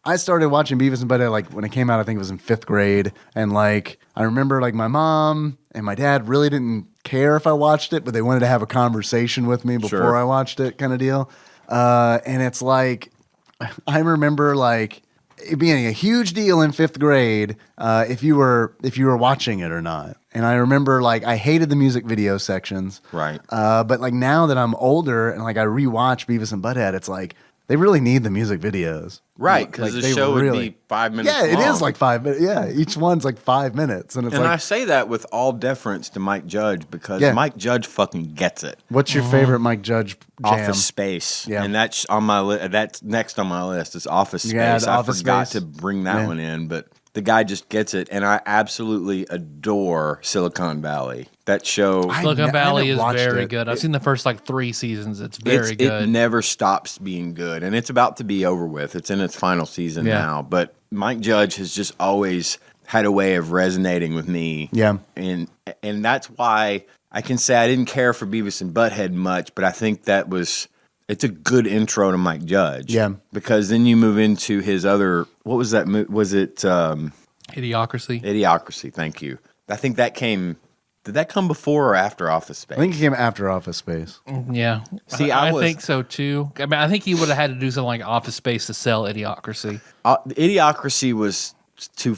C: I started watching Beavis and Butt-Head like when it came out. I think it was in 5th grade, and like I remember like my mom and my dad really didn't care if I watched it, but they wanted to have a conversation with me before
D: Sure.
C: I watched it, kind of deal. And it's like I remember like it being a huge deal in 5th grade if you were watching it or not. And I remember like I hated the music video sections.
D: Right.
C: But like now that I'm older and like I rewatch Beavis and Butt-Head, it's like they really need the music videos.
D: Right, because
C: Like,
D: the
C: they
D: show would
C: really-
D: be 5 minutes
C: Yeah, it
D: long.
C: is like 5 minutes. Yeah, each one's like 5 minutes. And it's
D: And I
C: like,
D: say that with all deference to Mike Judge because
C: Yeah.
D: Mike Judge fucking gets it.
C: what's your favorite Mike Judge jam?
D: Office Space,
C: Yeah.
D: and that's on my list. That's next on my list. Is Office Space.
C: Yeah, the
D: I
C: Office
D: forgot
C: Space.
D: to bring that
C: Yeah.
D: one in, but the guy just gets it, and I absolutely adore Silicon Valley. That show,
B: Silicon
C: I
B: Valley
C: haven't
B: is
C: watched
B: very
C: it.
B: good. I've seen the first like 3 seasons. It's very good.
D: it never stops being good, and it's about to be over with. It's in its final season
B: Yeah.
D: now, but Mike Judge has just always had a way of resonating with me.
C: Yeah.
D: and that's why I can say I didn't care for Beavis and Butt-Head much, but I think it's a good intro to Mike Judge.
C: Yeah.
D: Because then you move into his other, what was that? Was it
B: Idiocracy.
D: Idiocracy? Thank you. I think did that come before or after Office Space?
C: I think it came after Office Space.
B: Yeah.
D: See,
B: I
D: I was-
B: think so too. I mean, I think he would have had to do something like Office Space to sell Idiocracy.
D: Idiocracy was too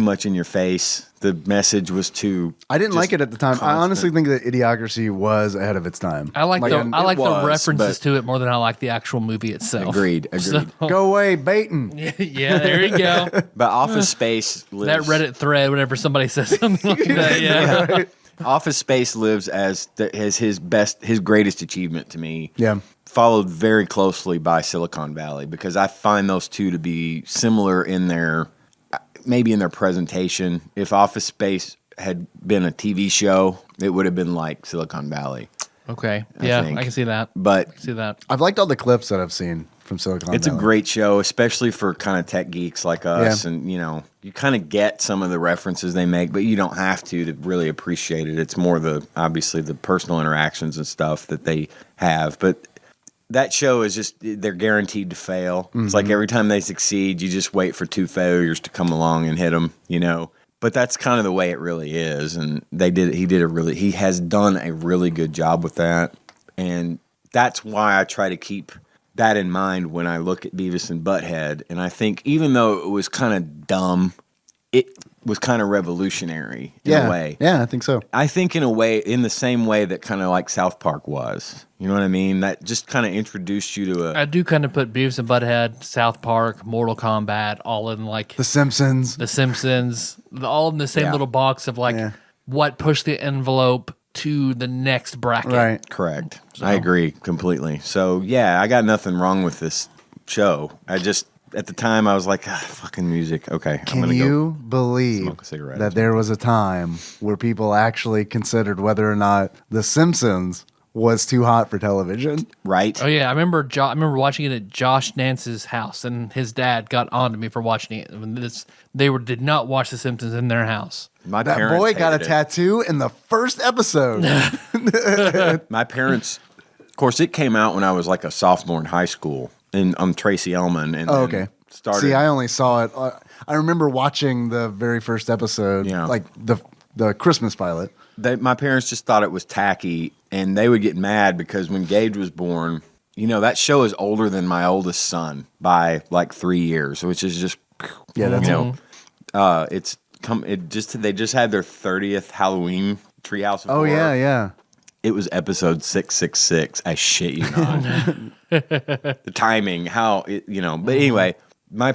D: much in your face. The message was too.
C: I didn't
D: just
C: like it at the time. I
D: constant.
C: honestly think that Idiocracy was ahead of its time.
B: I like the
C: and-
B: I like
D: was,
B: the references
D: but-
B: to it more than I like the actual movie itself.
D: Agreed.
B: So-
C: Go away, Baton.
B: yeah, there you go.
D: But Office Space lives.
B: That Reddit thread, whenever somebody says something like that, yeah.
D: Office Space lives as his greatest achievement to me.
C: Yeah.
D: Followed very closely by Silicon Valley because I find those two to be similar in their maybe in their presentation. If Office Space had been a TV show, it would have been like Silicon Valley.
B: Okay. Yeah,
D: think.
B: I can see that.
D: But
B: See that.
C: I've liked all the clips that I've seen from Silicon
D: it's a
C: Valley.
D: great show, especially for kind of tech geeks like us.
C: Yeah.
D: And, you kind of get some of the references they make, but you don't have to really appreciate it. It's more obviously the personal interactions and stuff that they have. But that show is just, they're guaranteed to fail. It's like every time they succeed, you just wait for 2 failures to come along and hit them, you know. But that's kind of the way it really is, and he has done a really good job with that, and that's why I try to keep that in mind when I look at Beavis and Butt-Head. And I think even though it was kind of dumb, it was kind of revolutionary in a way.
C: Yeah, I think so.
D: I think in the same way that kind of like South Park was. You know what I mean? That just kind of introduced you to
B: I do kind of put Beavis and Butt-Head, South Park, Mortal Kombat, all in like
C: The Simpsons.
B: The Simpsons, all in the same little box of like what pushed the envelope to the next bracket.
C: Right.
D: Correct. So. I agree completely. So yeah, I got nothing wrong with this show. I just, at the time, I was like, fucking music. Okay, I'm
C: Can
D: gonna
C: you
D: go
C: believe
D: smoke a cigarette.
C: that there was a time where people actually considered whether or not The Simpsons was too hot for television?
D: Right?
B: Oh yeah, I remember watching it at Josh Nance's house, and his dad got on to me for watching it. Did not watch The Simpsons in their house.
C: That boy got a tattoo in the first episode.
D: My parents, of course, it came out when I was like a sophomore in high school, and I'm Tracy Ullman. And
C: Okay.
D: started.
C: See, I only saw it. I remember watching the very first episode, like the Christmas pilot.
D: My parents just thought it was tacky, and they would get mad because when Gage was born, you know, that show is older than my oldest son by like 3 years, which is just,
C: that's
D: they just had their 30th Halloween Treehouse of
C: Oh
D: Horror.
C: yeah.
D: It was episode 666. I shit you not. The timing, but anyway, my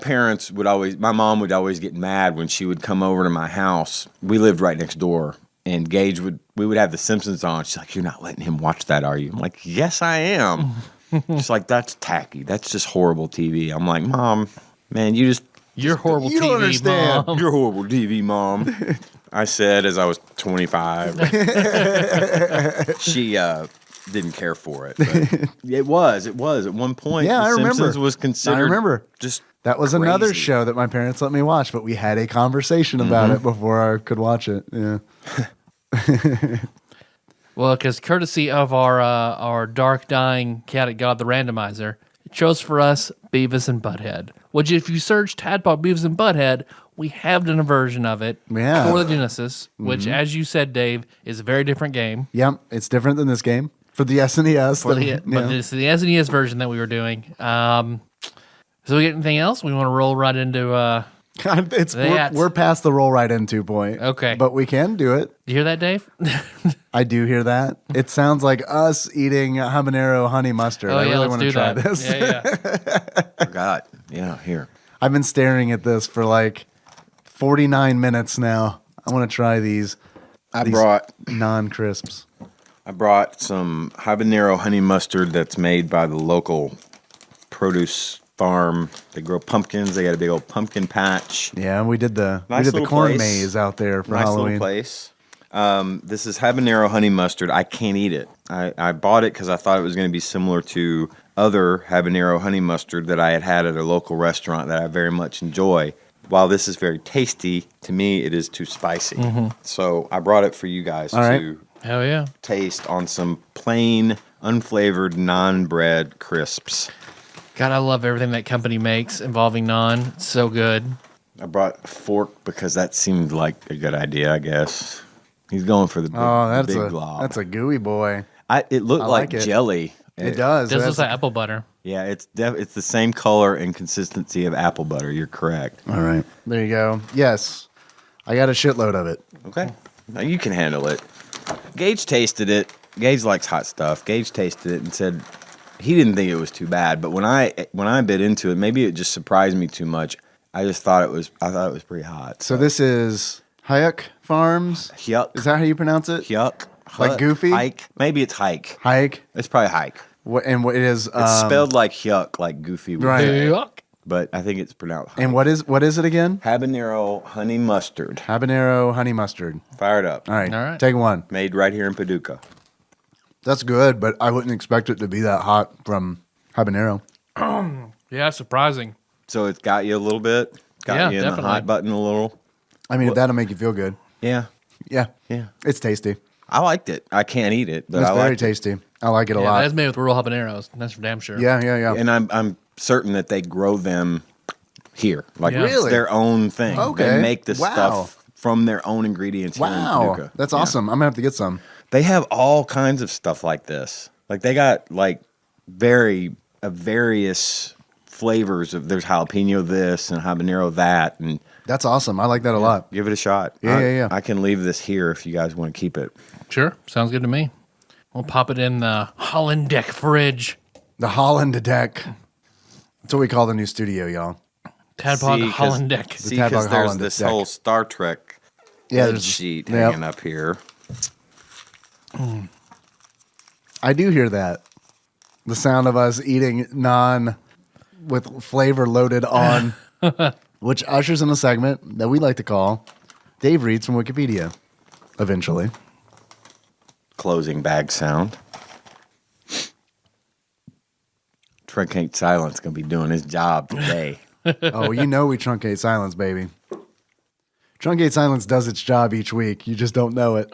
D: mom would always get mad when she would come over to my house. We lived right next door, and we would have The Simpsons on. She's like, "You're not letting him watch that, are you?" I'm like, "Yes, I am." She's like, "That's tacky. That's just horrible TV." I'm like, "Mom, man,
B: You're horrible
C: you
B: TV,
C: don't understand.
B: Mom.
D: You're horrible TV, Mom." I said as I was 25. She didn't care for it. But it was at one point.
C: Yeah,
D: The
C: I remember.
D: Simpsons was considered.
C: I remember.
D: Just
C: That was another
D: crazy.
C: show that my parents let me watch, but we had a conversation about it before I could watch it. Yeah.
B: Well, because courtesy of our dark dying chaotic god, the Randomizer, it chose for us Beavis and Butt-Head. Which, if you search Tadpog Beavis and Butt-Head, we have done a version of it for the Genesis, which, as you said, Dave, is a very different game.
C: Yep, it's different than this game for the SNES.
B: But it's the SNES version that we were doing. So we get anything else? We want to roll right into.
C: We're past the roll right into point.
B: Okay.
C: But we can do it.
B: You hear that, Dave?
C: I do hear that. It sounds like us eating habanero honey mustard. I really want to try this.
B: Yeah.
D: forgot. Yeah, here.
C: I've been staring at this for like 49 minutes now. I want to try these
D: brought
C: non-crisps.
D: I brought some habanero honey mustard that's made by the local produce farm. They grow pumpkins. They got a big old pumpkin patch.
C: Yeah, we did the
D: Nice
C: corn
D: place.
C: maze out there for
D: Nice
C: Halloween.
D: little place. This is habanero honey mustard. I can't eat it. I bought it because I thought it was going to be similar to other habanero honey mustard that I had at a local restaurant that I very much enjoy. While this is very tasty, to me it is too spicy. So I brought it for you guys to
B: Hell yeah.
D: taste on some plain, unflavored, non-bread crisps.
B: God, I love everything that company makes involving naan. It's so good.
D: I brought a fork because that seemed like a good idea, I guess. He's going for the big glob.
C: That's a gooey boy.
D: It looked like
C: it.
D: jelly.
C: It does.
B: This looks like apple butter.
D: Yeah, it's the same color and consistency of apple butter. You're correct.
C: All right. There you go. Yes. I got a shitload of it.
D: Okay. Now you can handle it. Gage tasted it. Gage likes hot stuff. Gage tasted it and said he didn't think it was too bad. But when I bit into it, maybe it just surprised me too much. I thought it was pretty hot.
C: So this is Hayek Farms.
D: Hyuk.
C: Is that how you pronounce it?
D: Hyuk.
C: Like Goofy?
D: Hike. Maybe it's hike.
C: Hayek.
D: It's probably hike.
C: What it is?
D: It's spelled like Hyuk, like Goofy. would
C: Right.
D: say,
B: Yuck.
D: But I think it's pronounced hike.
C: And what is it again?
D: Habanero honey mustard.
C: Habanero honey mustard.
D: Fire it up.
C: All right.
B: All right.
C: Take one.
D: Made right here in Paducah.
C: That's good, but I wouldn't expect it to be that hot from habanero.
B: Yeah, surprising.
D: So it's got you a little bit. Got you in
B: definitely.
D: the hot button a little.
C: I mean, if that'll make you feel good.
D: Yeah.
C: Yeah.
D: Yeah.
C: It's tasty.
D: I liked it. I can't eat it, but
C: It's
D: I
C: very
D: liked it.
C: tasty. I like it a
B: Yeah,
C: lot.
B: that's made with real habaneros. That's for damn sure.
C: Yeah.
D: And I'm certain that they grow them here. Like
B: Yeah.
D: it's
C: Really?
D: their own thing.
C: Okay.
D: They make the
C: Wow.
D: stuff from their own ingredients here in
C: Wow,
D: Paducah.
C: that's
D: Yeah.
C: awesome. I'm gonna have to get some.
D: They have all kinds of stuff like this. Like they got like various flavors of there's jalapeno this and habanero that, and
C: That's awesome. I like that a lot.
D: give it a shot.
C: Yeah.
D: I can leave this here if you guys want to keep it.
B: Sure. Sounds good to me. We'll pop it in the Holland Deck fridge.
C: The Holland deck. That's what we call the new studio, y'all.
B: Tadpog Holland Deck.
D: See,
C: Tadpog
D: because there's
C: Holland
D: this
C: deck.
D: whole Star Trek
C: Yeah,
D: bed
C: there's-
D: sheet
C: yep.
D: hanging up here.
C: I do hear that. The sound of us eating naan with flavor loaded on, which ushers in a segment that we like to call Dave Reads from Wikipedia. Eventually.
D: Closing bag sound. Truncate Silence going to be doing his job today.
C: Oh, you know we truncate silence, baby. Truncate silence does its job each week. You just don't know it.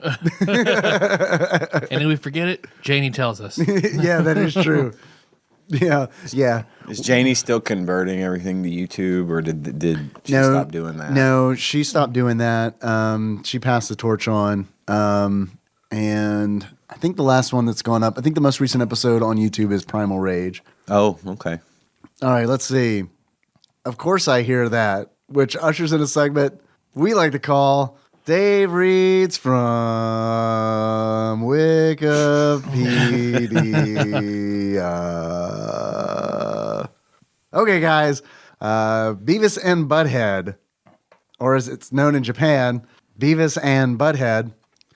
B: And if we forget it, Janie tells us.
C: Yeah, that is true. Yeah.
D: Is Janie still converting everything to YouTube, or did she stop doing that?
C: No, she stopped doing that. She passed the torch on. And I think the last one that's gone up, I think the most recent episode on YouTube is Primal Rage.
D: Oh, okay.
C: All right, let's see. Of course I hear that, which ushers in a segment we like to call Dave Reads from Wikipedia. Okay, guys. Beavis and Butt-Head, or as it's known in Japan, Beavis and Butt-Head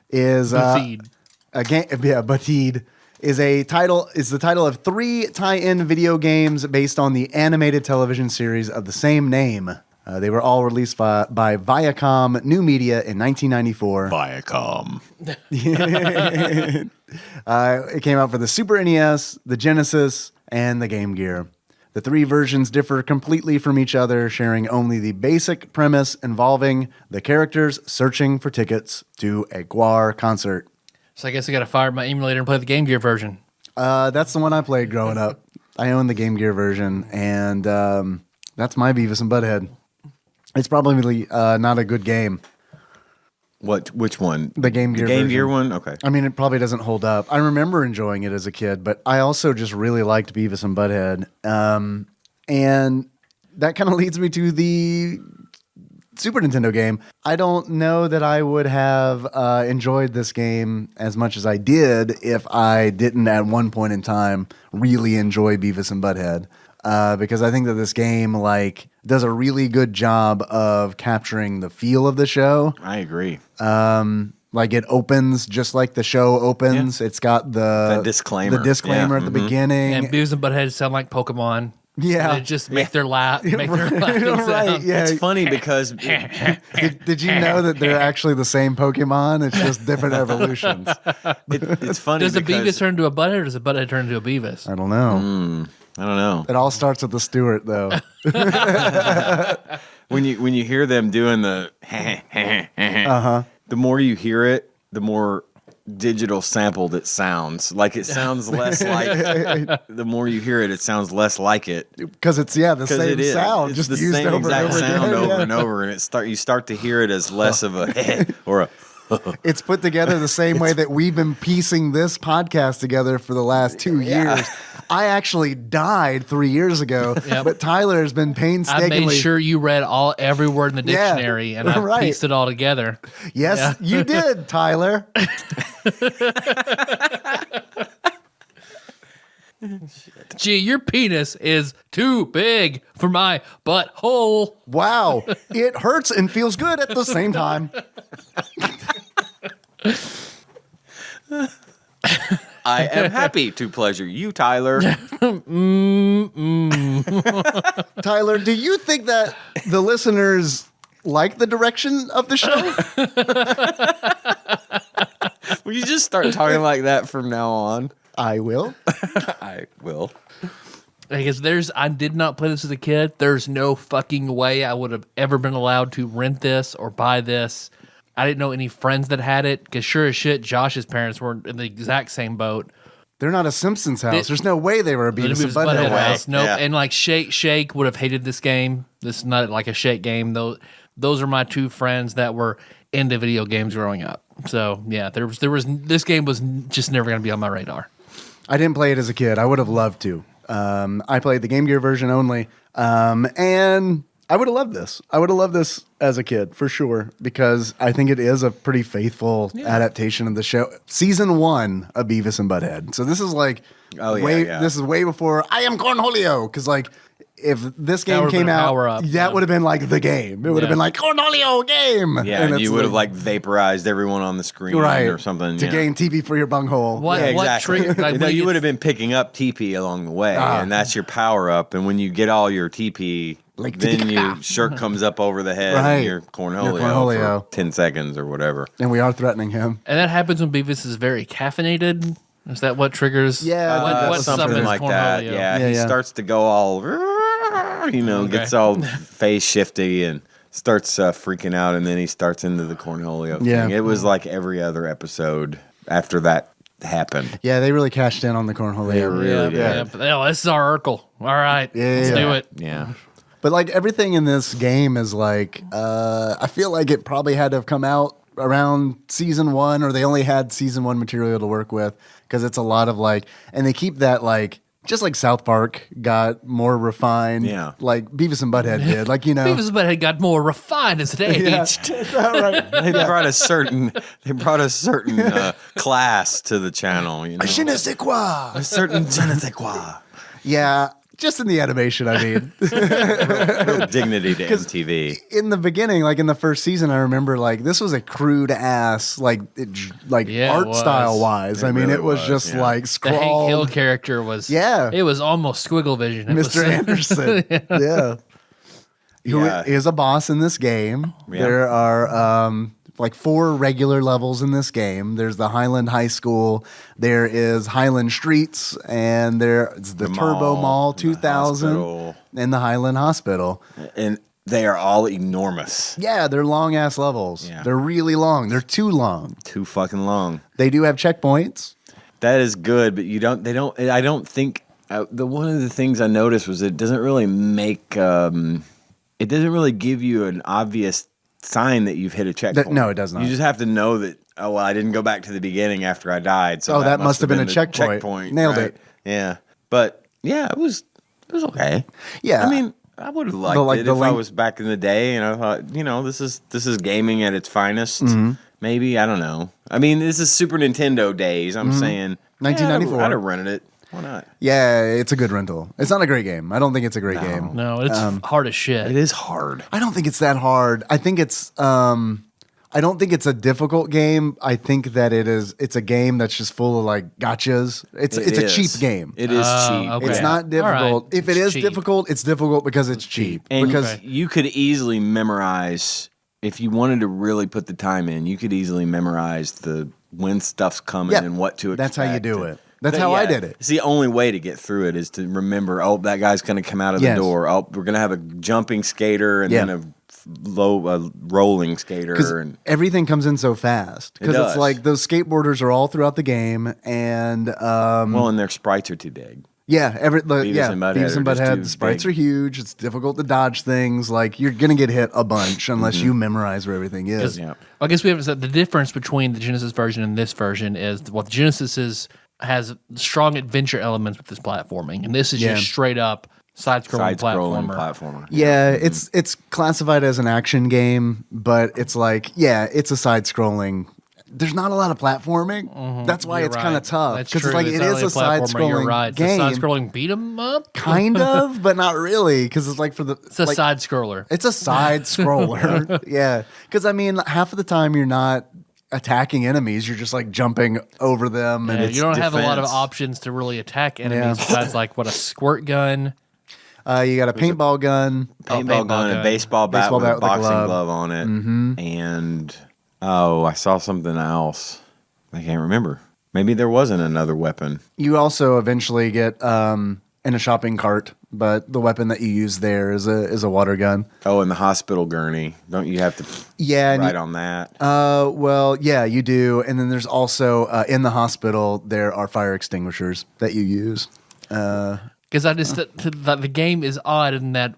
C: is
B: Feed.
C: a game. Yeah, Butt-Head is the title of 3 tie-in video games based on the animated television series of the same name. They were all released by Viacom New Media in 1994.
D: Viacom.
C: It came out for the Super NES, the Genesis, and the Game Gear. The 3 versions differ completely from each other, sharing only the basic premise involving the characters searching for tickets to a Guar concert.
B: So I guess I got to fire up my emulator and play the Game Gear version.
C: That's the one I played growing up. I own the Game Gear version, and that's my Beavis and Butt-Head. It's probably not a good game.
D: Which one?
C: The Game Gear
D: The Game
C: version.
D: Gear one? Okay.
C: I mean, it probably doesn't hold up. I remember enjoying it as a kid, but I also just really liked Beavis and Butt-Head. And that kind of leads me to the Super Nintendo game. I don't know that I would have enjoyed this game as much as I did if I didn't at one point in time really enjoy Beavis and Butt-Head. Because I think that this game does a really good job of capturing the feel of the show.
D: I agree.
C: It opens just like the show opens.
D: Yeah.
C: It's got the
D: disclaimer.
C: at the beginning.
B: And Beavis and Butt-Head sound like Pokemon.
C: Yeah.
B: They just make their laughing
C: right,
B: sound.
C: yeah.
D: It's funny because
C: Did you know that they're actually the same Pokemon? It's just different evolutions.
D: it's funny
B: Does a
D: because
B: Beavis turn into a Butthead, or does a Butthead turn into a Beavis?
C: I don't know.
D: I don't know.
C: It all starts with the Stewart, though.
D: When you hear them doing the the more you hear it, the more digital sampled it sounds. Like it sounds less like the more you hear it, it sounds less like it.
C: Because it's the same
D: It is.
C: sound,
D: It's
C: just
D: the
C: used
D: same
C: over
D: exact
C: and over
D: sound
C: again.
D: over
C: Yeah.
D: and over, and you start to hear it as less of a or a.
C: It's put together the same way that we've been piecing this podcast together for the last 2 years. I actually died 3 years ago,
B: Yep.
C: but Tyler has been
B: I
C: painstakingly.
B: made sure you read every word in the
C: Yeah,
B: dictionary, and I
C: right.
B: pieced it all together.
C: Yes, you did, Tyler.
B: Gee, your penis is too big for my butthole.
C: Wow, it hurts and feels good at the same time.
D: I am happy to pleasure you, Tyler.
C: Tyler, do you think that the listeners like the direction of the show?
D: Will you just start talking like that from now on?
C: I will.
D: I will.
B: Because I did not play this as a kid. There's no fucking way I would have ever been allowed to rent this or buy this. I didn't know any friends that had it because sure as shit, Josh's parents were in the exact same boat.
C: They're not a Simpsons house. There's no way they were a Beavis and Butt-Head
B: Butthead
C: house.
B: house. Nope.
D: Yeah.
B: And like Shake would have hated this game. This is not like a Shake game. Those are my two friends that were into video games growing up. So yeah, there was this game was just never going to be on my radar.
C: I didn't play it as a kid. I would have loved to. I played the Game Gear version only, and I would have loved this. I would have loved this as a kid for sure because I think it is a pretty faithful adaptation of the show. Season 1 of Beavis and Butt-Head. So this is like, this is way before I Am Cornholio because like. If this game came out, that would have been like the game. It would have been like Cornholio game.
D: Yeah, and you would have like vaporized everyone on the screen or something.
C: To gain TP for your bunghole.
B: What
D: exactly.
B: triggered? Like,
D: you would have been picking up TP along the way, and that's your power up. And when you get all your TP, then your shirt comes up over the head and you're Cornholio for 10 seconds or whatever.
C: And we are threatening him.
B: And that happens when Beavis is very caffeinated. Is that what triggers?
C: Yeah,
B: what
D: something like that. Yeah, he starts to go all, gets all face shifty and starts freaking out, and then he starts into the Cornholio thing. It was like every other episode after that happened.
C: Yeah, they really cashed in on the Cornholio.
D: They really did.
B: Yeah, this is our Urkel. All right, let's do it.
D: Yeah.
C: But like everything in this game is like, I feel like it probably had to have come out around season 1, or they only had season 1 material to work with because it's a lot of like, and they keep that like, just like South Park got more refined, like Beavis and Butthead did. Like,
B: Beavis and Butthead got more refined as it aged.
C: Right.
D: They brought a certain class to the channel.
C: Je ne sais quoi.
D: A certain je ne sais quoi.
C: Yeah. Just in the animation, I mean.
D: Real dignity to MTV.
C: In the beginning, like in the first season, I remember like this was a crude ass, art style wise. It was just like scrawled.
B: The Hank Hill character was, it was almost squiggle vision.
C: Mr. Anderson. Who is a boss in this game. Yeah. There are like 4 regular levels in this game. There's the Highland High School, there is Highland Streets, and there's the Turbo Mall 2000 and the Highland Hospital.
D: And they are all enormous.
C: Yeah, they're long ass levels. Yeah. They're really long. They're too long.
D: Too fucking long.
C: They do have checkpoints.
D: That is good, but I don't think one of the things I noticed was it doesn't really make it doesn't really give you an obvious sign that you've hit a checkpoint.
C: No, it does not.
D: You just have to know that, I didn't go back to the beginning after I died. So
C: that must have been a checkpoint. Nailed it.
D: Yeah. But yeah, it was okay.
C: Yeah.
D: I mean, I would have liked it if I was back in the day and I thought, this is gaming at its finest. Mm-hmm. Maybe, I don't know. I mean, this is Super Nintendo days. I'm saying
C: 1994.
D: I'd have rented it. Why not?
C: Yeah, it's a good rental. It's not a great game. I don't think it's a great game.
B: No, it's hard as shit.
D: It is hard.
C: I don't think it's that hard. I think it's I don't think it's a difficult game. I think that it's a game that's just full of like gotchas. It's a cheap game.
D: It is cheap.
C: Okay. It's not difficult. Right. If it is difficult, it's difficult because it's cheap.
D: And
C: because
D: you could easily memorize, if you wanted to really put the time in, you could easily memorize when stuff's coming and what to expect.
C: That's how you do it. That's how I did it.
D: It's the only way to get through it is to remember, that guy's going to come out of the door. Oh, we're going to have a jumping skater and then a rolling skater. And
C: everything comes in so fast. Because it's like those skateboarders are all throughout the game. And
D: and their sprites are too big.
C: Yeah,
D: Beavis
C: and Butt-Head. The sprites are huge. It's difficult to dodge things. Like you're gonna get hit a bunch unless you memorize where everything is.
B: Yeah. I guess we haven't said the difference between the Genesis version and this version is the Genesis has strong adventure elements with this platforming, and this is just straight up side-scrolling platformer.
C: Yeah, it's classified as an action game, but it's like it's a side-scrolling. There's not a lot of platforming. Mm-hmm. That's why it's kind of tough. Because it's like it is a side-scrolling game.
B: It's a side-scrolling beat 'em up?
C: Kind of, but not really. Because it's like
B: it's a side-scroller.
C: It's a side-scroller. Yeah. Because I mean, half of the time you're not attacking enemies, you're just like jumping over them, and
B: you don't have a lot of options to really attack enemies besides like a squirt gun.
C: You got a paintball gun,
D: a baseball bat with a boxing glove on it, and I saw something else. I can't remember. Maybe there wasn't another weapon.
C: You also eventually get an in a shopping cart, but the weapon that you use there is a water gun.
D: Oh, and the hospital gurney. Don't you have to ride on that?
C: Well, yeah, you do. And then there's also in the hospital there are fire extinguishers that you use.
B: Because the game is odd in that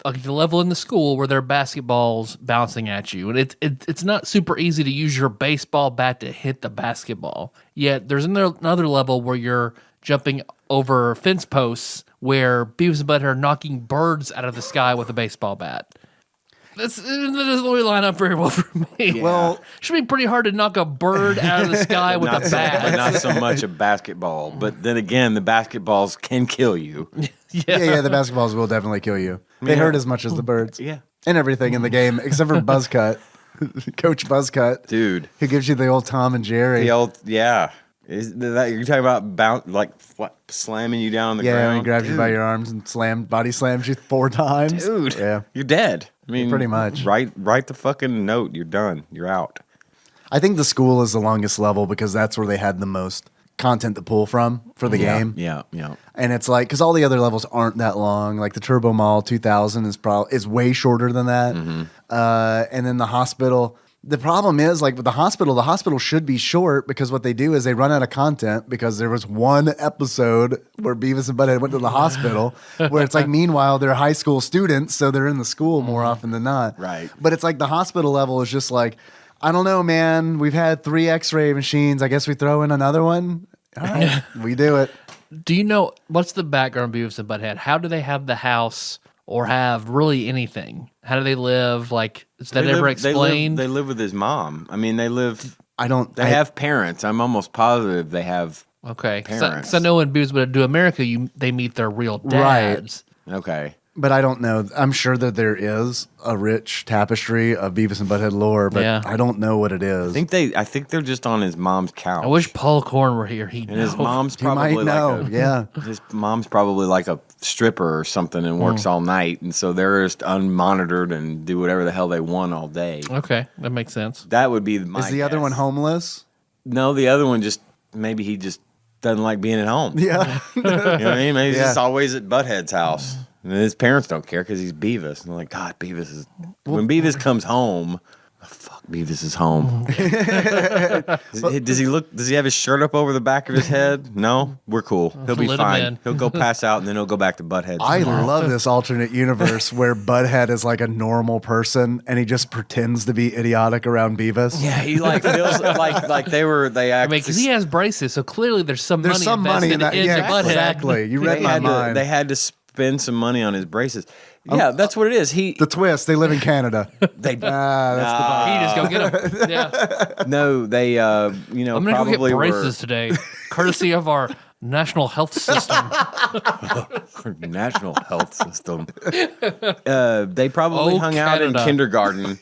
B: like the level in the school where there are basketballs bouncing at you, and it's not super easy to use your baseball bat to hit the basketball. Yet there's another level where you're jumping over fence posts where Beavis and Butt-Head are knocking birds out of the sky with a baseball bat. That doesn't really line up very well for me.
D: Yeah.
C: Well,
B: It should be pretty hard to knock a bird out of the sky with a
D: But
B: bat.
D: not so much a basketball. But then again, the basketballs can kill you.
C: yeah, the basketballs will definitely kill you. They hurt as much as the birds.
D: Yeah.
C: And everything in the game, except for Buzzcut. Coach Buzzcut.
D: Dude.
C: Who gives you the old Tom and Jerry.
D: The old, yeah. Is that you're talking about slamming you down on the ground?
C: Yeah, he grabs you by your arms and body slams you 4 times.
D: Dude,
C: Yeah.
D: you're dead. I mean,
C: Pretty much.
D: Write the fucking note. You're done. You're out.
C: I think the school is the longest level because that's where they had the most content to pull from for the game.
D: Yeah.
C: And it's like, because all the other levels aren't that long. Like the Turbo Mall 2000 is way shorter than that. And then the hospital. The problem is, like with the hospital should be short because what they do is they run out of content because there was one episode where Beavis and Butt-Head went to the hospital where it's like, meanwhile, they're high school students, so they're in the school more often than not.
D: Right.
C: But it's like the hospital level is just like, I don't know, man. We've had 3 X-ray machines. I guess we throw in another one. All right, we do it.
B: Do you know what's the background of Beavis and Butt-Head? How do they have the house or have really anything? How do they live? Like, is that ever explained?
D: They live with his mom. I mean, they have parents. I'm almost positive they have
B: Okay.
D: parents.
B: Because I know in Beavis and Butt-Head Do America, they meet their real dads.
D: Okay.
C: But I don't know. I'm sure that there is a rich tapestry of Beavis and Butt-Head lore, but
B: Yeah.
C: I don't know what it is.
D: I think they're just on his mom's couch.
B: I wish Paul Korn were here. He'd
D: And his
B: know.
D: mom's
C: You might
D: probably
C: know.
D: like
C: Yeah.
D: his mom's probably like a stripper or something and works all night, and so they're just unmonitored and do whatever the hell they want all day.
B: Okay, that makes sense.
D: That would be my
C: Is the other
D: guess.
C: one homeless?
D: No, the other one maybe he just doesn't like being at home.
C: Yeah.
D: You know what I mean? Maybe he's
C: Yeah.
D: just always at Butthead's house. And his parents don't care because he's Beavis. And they're like, God, Beavis is... When Beavis comes home... Oh, fuck, Beavis is home. Does he have his shirt up over the back of his head? No? We're cool. He'll be
B: Let him
D: fine.
B: in.
D: He'll go pass out and then he'll go back to Butthead.
C: I love this alternate universe where Butthead is like a normal person and he just pretends to be idiotic around Beavis.
D: Yeah, he like feels like they
B: I
D: act...
B: mean, because he has braces, so clearly there's some
C: There's
B: money
C: some money in
B: invested
C: that. Yeah,
B: into Butthead.
C: exactly. You read my mind.
D: They had to spend some money on his braces. Yeah, that's what it is.
C: The twist, they live in Canada.
D: They
B: He just go get him. Yeah,
D: no, they
B: I'm gonna go
D: probably
B: get
D: were
B: braces today, courtesy of our national health system.
D: national health system. They probably hung out in
B: Canada.
D: kindergarten.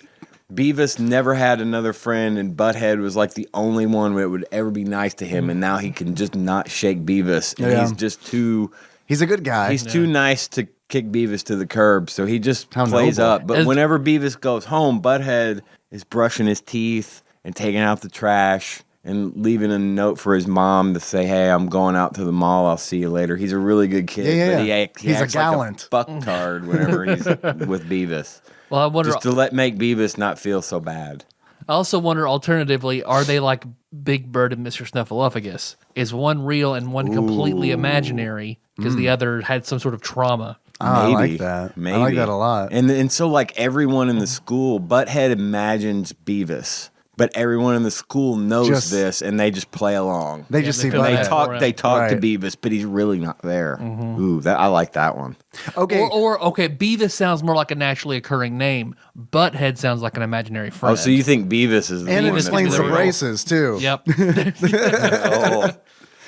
D: Beavis never had another friend, and Butthead was like the only one that would ever be nice to him. And now he can just not shake Beavis, and
C: Yeah.
D: he's just too.
C: He's a good guy.
D: He's too nice to kick Beavis to the curb, so he just
C: How
D: plays
C: noble.
D: up. But
B: As-
D: whenever Beavis goes home, Butthead is brushing his teeth and taking out the trash and leaving a note for his mom to say, "Hey, I'm going out to the mall. I'll see you later." He's a really good kid.
C: Yeah,
D: But
C: yeah.
D: he
C: He's a
D: acts
C: gallant.
D: like a fucktard whenever he's with Beavis.
B: Well, I wonder.
D: Just to make Beavis not feel so bad.
B: I also wonder, alternatively, are they like Big Bird and Mr. Snuffleupagus? Is one real and one completely imaginary because the other had some sort of trauma?
C: Oh, I like
D: Maybe.
C: that.
D: Maybe.
C: I like that a lot.
D: And so like everyone in the school, Butthead imagines Beavis, but everyone in the school knows
C: Just-
D: this, and they just play along.
C: They just
B: they
C: see
B: feel
D: They
B: bad.
C: Butthead.
B: talk-
D: talk to
C: Right.
D: Beavis, but he's really not there. Ooh, I like that one.
C: Okay.
B: Or okay, Beavis sounds more like a naturally occurring name. Butthead sounds like an imaginary friend.
D: Oh, so you think Beavis is the
C: and it
D: one that's
C: explains the
D: real?
C: braces, too.
B: Yep.
D: Oh,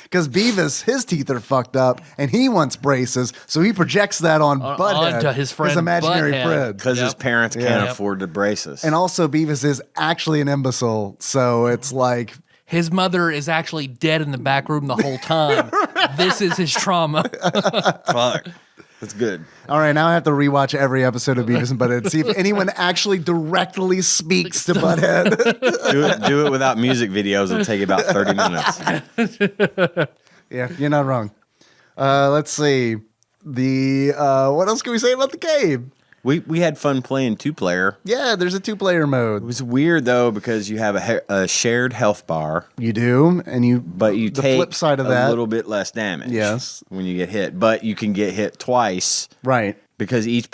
C: Because Beavis, his teeth are fucked up, and he wants braces, so he projects that on Butthead,
B: onto his friend
C: imaginary
B: Butthead.
C: friend.
D: because his
B: Yep.
D: parents can't
B: Yep.
D: afford the braces.
C: And also, Beavis is actually an imbecile, so it's like,
B: His mother is actually dead in the back room the whole time. This is his trauma.
D: Fuck, that's good.
C: all right, now I have to rewatch every episode of Beavis and Butthead, see if anyone actually directly speaks to Butthead.
D: Do it without music videos. It'll take about 30 minutes.
C: Yeah, you're not wrong. Let's see. What else can we say about the game?
D: We had fun playing 2-player.
C: Yeah, there's a 2-player
D: It
C: mode.
D: was weird though because you have a shared health bar,
C: You do, and
D: but you
C: the
D: take
C: flip side of
D: a
C: that.
D: little bit less damage.
C: Yes.
D: when you get hit, but you can get hit twice
C: Right.
D: because each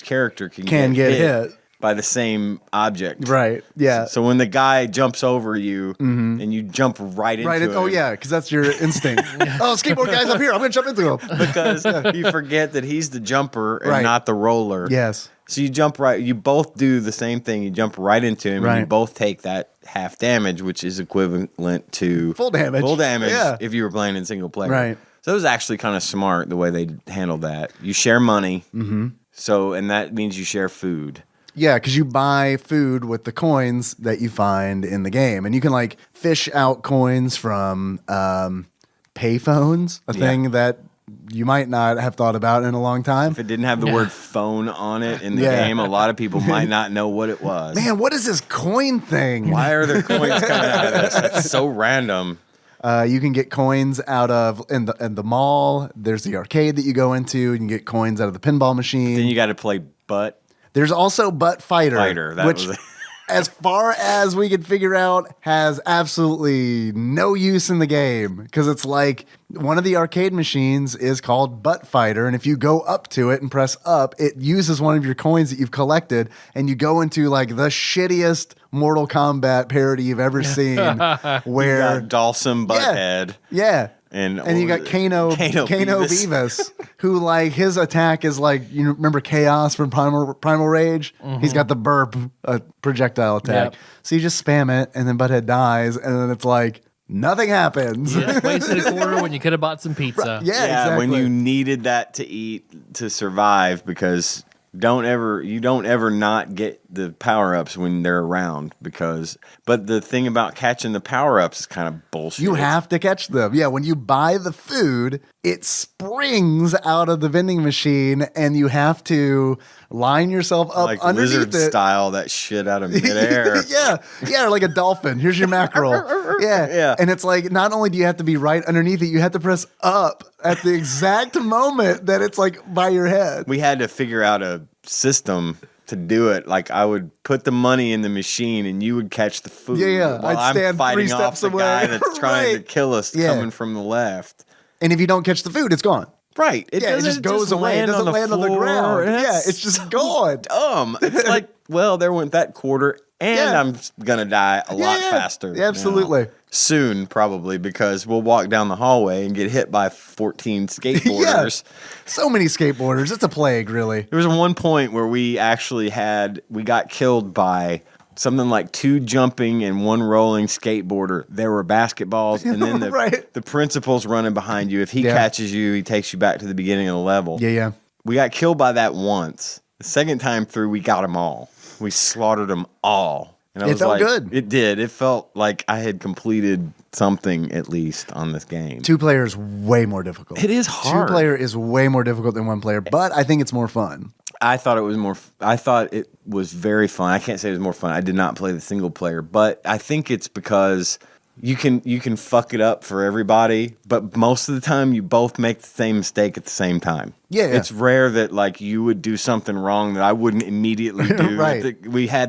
D: character can
C: Get hit.
D: by the same object.
C: Right. Yeah.
D: So when the guy jumps over you and you jump right into
C: Right.
D: him,
C: Oh yeah, because that's your instinct. Oh, skateboard guy's up here. I'm gonna jump into him.
D: because you forget that he's the jumper and
C: Right.
D: not the roller.
C: Yes.
D: So you jump right. You both do the same thing. You jump right into him, and you
C: Right.
D: both take that half damage, which is equivalent to
C: Full damage.
D: Full damage.
C: Yeah.
D: If you were playing in single player.
C: Right.
D: So it was actually kind of smart the way they handled that. You share money. Mm-hmm. So and that means you share food.
C: Yeah, because you buy food with the coins that you find in the game, and you can like fish out coins from payphones, a thing that you might not have thought about in a long time.
D: If it didn't have the word phone on it in the
C: Yeah.
D: game, a lot of people might not know what it was.
C: Man, what is this coin thing?
D: Why are there coins coming out of this? It's so random.
C: You can get coins out of in the mall. There's the arcade that you go into. You can get coins out of the pinball machine.
D: Then you got to play butt
C: There's also Butt Fighter,
D: That
C: which,
D: was
C: as far as we could figure out, has absolutely no use in the game because it's like one of the arcade machines is called Butt Fighter, and if you go up to it and press up, it uses one of your coins that you've collected, and you go into like the shittiest Mortal Kombat parody you've ever seen, where
D: Dawson Butt-Head.
C: yeah.
D: And
C: you got Kano
D: Beavis.
C: Beavis, who like his attack is like, you remember Chaos from Primal Rage? He's got the burp projectile attack.
B: Yep.
C: So you just spam it, and then Butthead dies, and then it's like nothing happens.
B: You just wasted a quarter when you could have bought some pizza.
C: Yeah, exactly.
D: when you needed that to eat to survive, because you don't ever not get the power-ups when they're around, but the thing about catching the power-ups is kind of bullshit.
C: You have to catch them. Yeah, when you buy the food, it springs out of the vending machine, and you have to line yourself up
D: like
C: underneath
D: lizard
C: it.
D: style that shit out of midair.
C: yeah, like a dolphin. Here's your mackerel. Yeah. And it's like, not only do you have to be right underneath it, you have to press up at the exact moment that it's like by your head.
D: We had to figure out a system to do it. Like I would put the money in the machine and you would catch the food.
C: Yeah.
D: While
C: I'd stand
D: I'm fighting
C: 3
D: off
C: steps
D: the
C: away.
D: guy that's trying to
C: Right.
D: kill us
C: Yeah.
D: coming from the left.
C: And if you don't catch the food, it's gone.
D: Right.
C: It just goes away. It doesn't land on the
D: floor.
C: ground. Yeah,
D: That's
C: it's just gone.
D: dumb. It's like, well, there went that quarter, and
C: Yeah.
D: I'm gonna die a lot
C: Yeah.
D: faster.
C: Yeah, absolutely.
D: now. Soon, probably, because we'll walk down the hallway and get hit by 14 skateboarders.
C: So many skateboarders. It's a plague, really.
D: There was one point where we got killed by something like 2 jumping and 1 rolling skateboarder. There were basketballs, and then
C: Right.
D: the principal's running behind you. If he
C: Yeah.
D: catches you, he takes you back to the beginning of the level.
C: Yeah.
D: We got killed by that once. The second time through, we got them all. We slaughtered them all. And I
C: It
D: was
C: felt
D: like,
C: good.
D: It did. It felt like I had completed something at least on this game.
C: 2-player is way more difficult.
D: It is hard.
C: 2-player is way more difficult than 1-player, but I think it's more fun.
D: I thought it was very fun. I can't say it was more fun. I did not play the single player, but I think it's because you can fuck it up for everybody, but most of the time you both make the same mistake at the same time.
C: Yeah.
D: It's rare that like you would do something wrong that I wouldn't immediately do.
C: Right.
D: We
C: Yeah,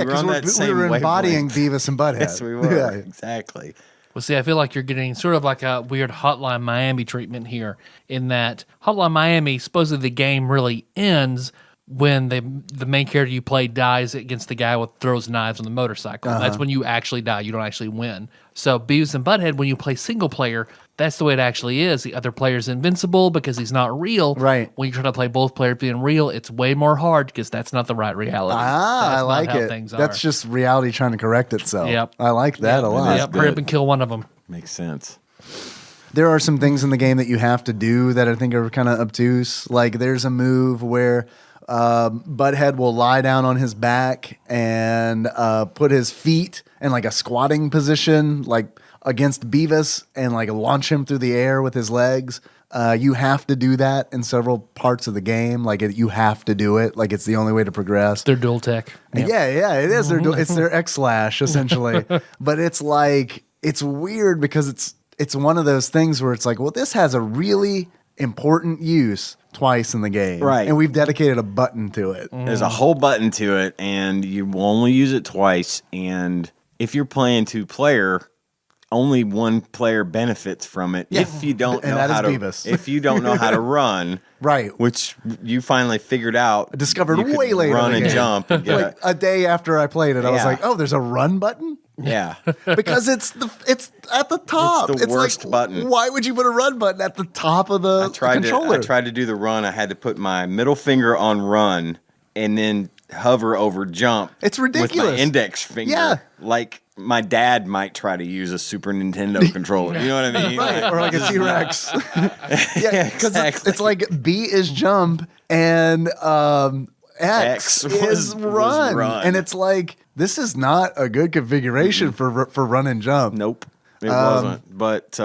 D: were on that
C: we
D: same
C: were embodying
D: wavelength.
C: Beavis and Butt-Head.
D: Yes, we were.
C: Yeah.
D: Exactly.
B: Well, see, I feel like you're getting sort of like a weird Hotline Miami treatment here, in that Hotline Miami, supposedly the game really ends when the main character you play dies against the guy with throws knives on the motorcycle. That's when you actually die. You don't actually win. So Beavis and Butt-Head, when you play single player, that's the way it actually is. The other player's invincible because he's not real.
C: Right.
B: When you try to play both players being real, it's way more hard because that's not the right reality.
C: I
B: That's
C: like
B: not how
C: it.
B: things
C: That's
B: are.
C: just reality trying to correct itself.
B: Yep.
C: I like that a lot.
B: Yep, hurry up and kill one of them.
D: Makes sense.
C: There are some things in the game that you have to do that I think are kind of obtuse. Like there's a move where Butthead will lie down on his back and put his feet in like a squatting position, like against Beavis, and like launch him through the air with his legs. You have to do that in several parts of the game. Like you have to do it. Like it's the only way to progress.
B: They're dual tech.
C: Yeah, it is. It's their X-Slash essentially. But it's like it's weird because it's one of those things where it's like, well, this has a really important use twice in the game.
D: Right.
C: And we've dedicated a button to it.
D: There's a whole button to it, and you will only use it twice. And if you're playing 2-player, only one player benefits from it. If you don't
C: And
D: know
C: that
D: how
C: is
D: to,
C: Beavis.
D: if you don't know how to run,
C: Right.
D: which you finally figured out,
C: Discovered
D: you could
C: way later in
D: run
C: the
D: and
C: game.
D: jump and get
C: Like a day after I played it, I was
D: Yeah.
C: like, oh, there's a run button?
D: yeah.
C: Because it's at the top.
D: It's the worst
C: like,
D: button.
C: Why would you put a run button at the top of the controller?
D: I tried to do the run. I had to put my middle finger on run and then hover over jump.
C: It's
D: with
C: ridiculous.
D: my index finger.
C: Yeah.
D: Like my dad might try to use a Super Nintendo controller. You know what I mean?
C: Right, or like a T-Rex. Yeah, because
D: Exactly.
C: it's like B is jump and X is
D: was
C: run.
D: run.
C: And it's like, this is not a good configuration for run and jump.
D: Nope, it wasn't. But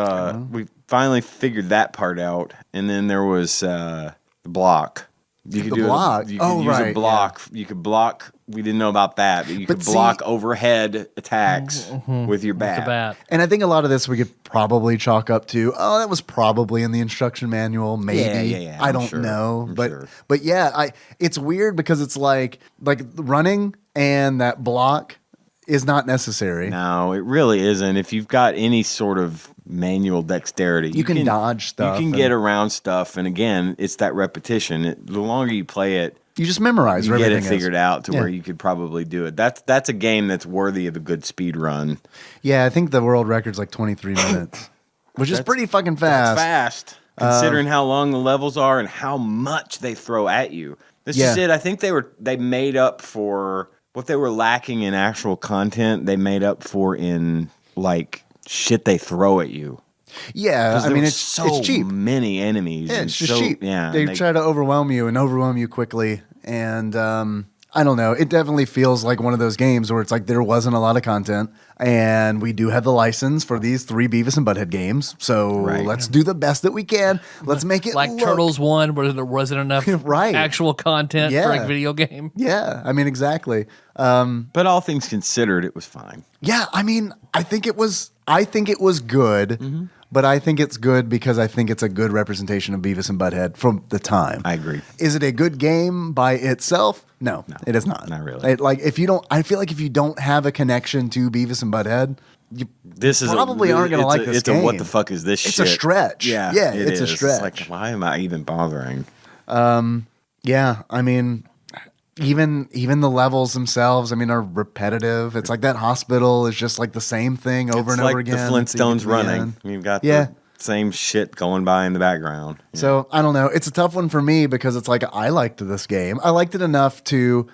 D: we finally figured that part out, and then there was the block. You could
C: The
D: do
C: block?
D: You could
C: Oh,
D: use
C: right,
D: a block. You could block. We didn't know about that, but you
C: But
D: could
C: see-
D: block overhead attacks with your bat.
B: The bat.
C: And I think a lot of this we could probably chalk up to, oh, that was probably in the instruction manual, maybe.
D: Yeah,
C: I
D: I'm
C: don't
D: sure.
C: know.
D: I'm
C: But
D: sure.
C: but yeah, it's weird because it's like running and that block is not necessary.
D: No, it really isn't. If you've got any sort of manual dexterity,
C: You can dodge stuff
D: You can
C: and-
D: get around stuff, and again, it's that repetition. The longer you play it,
C: You just memorize
D: you
C: where
D: get it
C: everything
D: figured
C: is.
D: out to
C: Yeah.
D: where you could probably do it. That's a game that's worthy of a good speed run.
C: Yeah, I think the world record's like 23 minutes, which is pretty fucking fast.
D: That's fast, considering how long the levels are and how much they throw at you. This
C: Yeah.
D: is it. I think they made up for what they were lacking in actual content. They made up for in like shit they throw at you.
C: Yeah,
D: 'Cause
C: I
D: there
C: mean
D: were
C: it's
D: so
C: cheap.
D: many enemies.
C: Yeah,
D: and
C: it's just
D: so-
C: cheap.
D: Yeah,
C: they try to overwhelm you quickly, and I don't know. It definitely feels like one of those games where it's like there wasn't a lot of content, and we do have the license for these 3 Beavis and Butt-Head games, so
D: Right.
C: let's do the best that we can. Let's make it
B: Like
C: look-
B: Turtles 1, where there wasn't enough
C: Right.
B: actual content for a video game.
C: Yeah, I mean exactly.
D: But all things considered, it was fine.
C: Yeah, I mean, I think it was good,
D: Mm-hmm.
C: but I think it's good because I think it's a good representation of Beavis and Butt-Head from the time.
D: I agree.
C: Is it a good game by itself? No, it is not.
D: Not really.
C: I feel like if you don't have a connection to Beavis and Butt-Head, you
D: This is
C: probably aren't going to like this
D: it's
C: game.
D: a what the fuck is this
C: It's
D: shit?
C: a stretch.
D: Yeah,
C: Yeah,
D: it
C: it's a
D: is.
C: stretch.
D: It's like, why am I even bothering?
C: Yeah, I mean, even the levels themselves, I mean, are repetitive. It's like that hospital is just like the same thing over
D: It's
C: and
D: like
C: over again.
D: the
C: until you get to
D: Flintstones
C: the
D: running.
C: end.
D: You've got
C: Yeah.
D: the same shit going by in the background.
C: So I don't know. It's a tough one for me because it's like I liked this game. I liked it enough to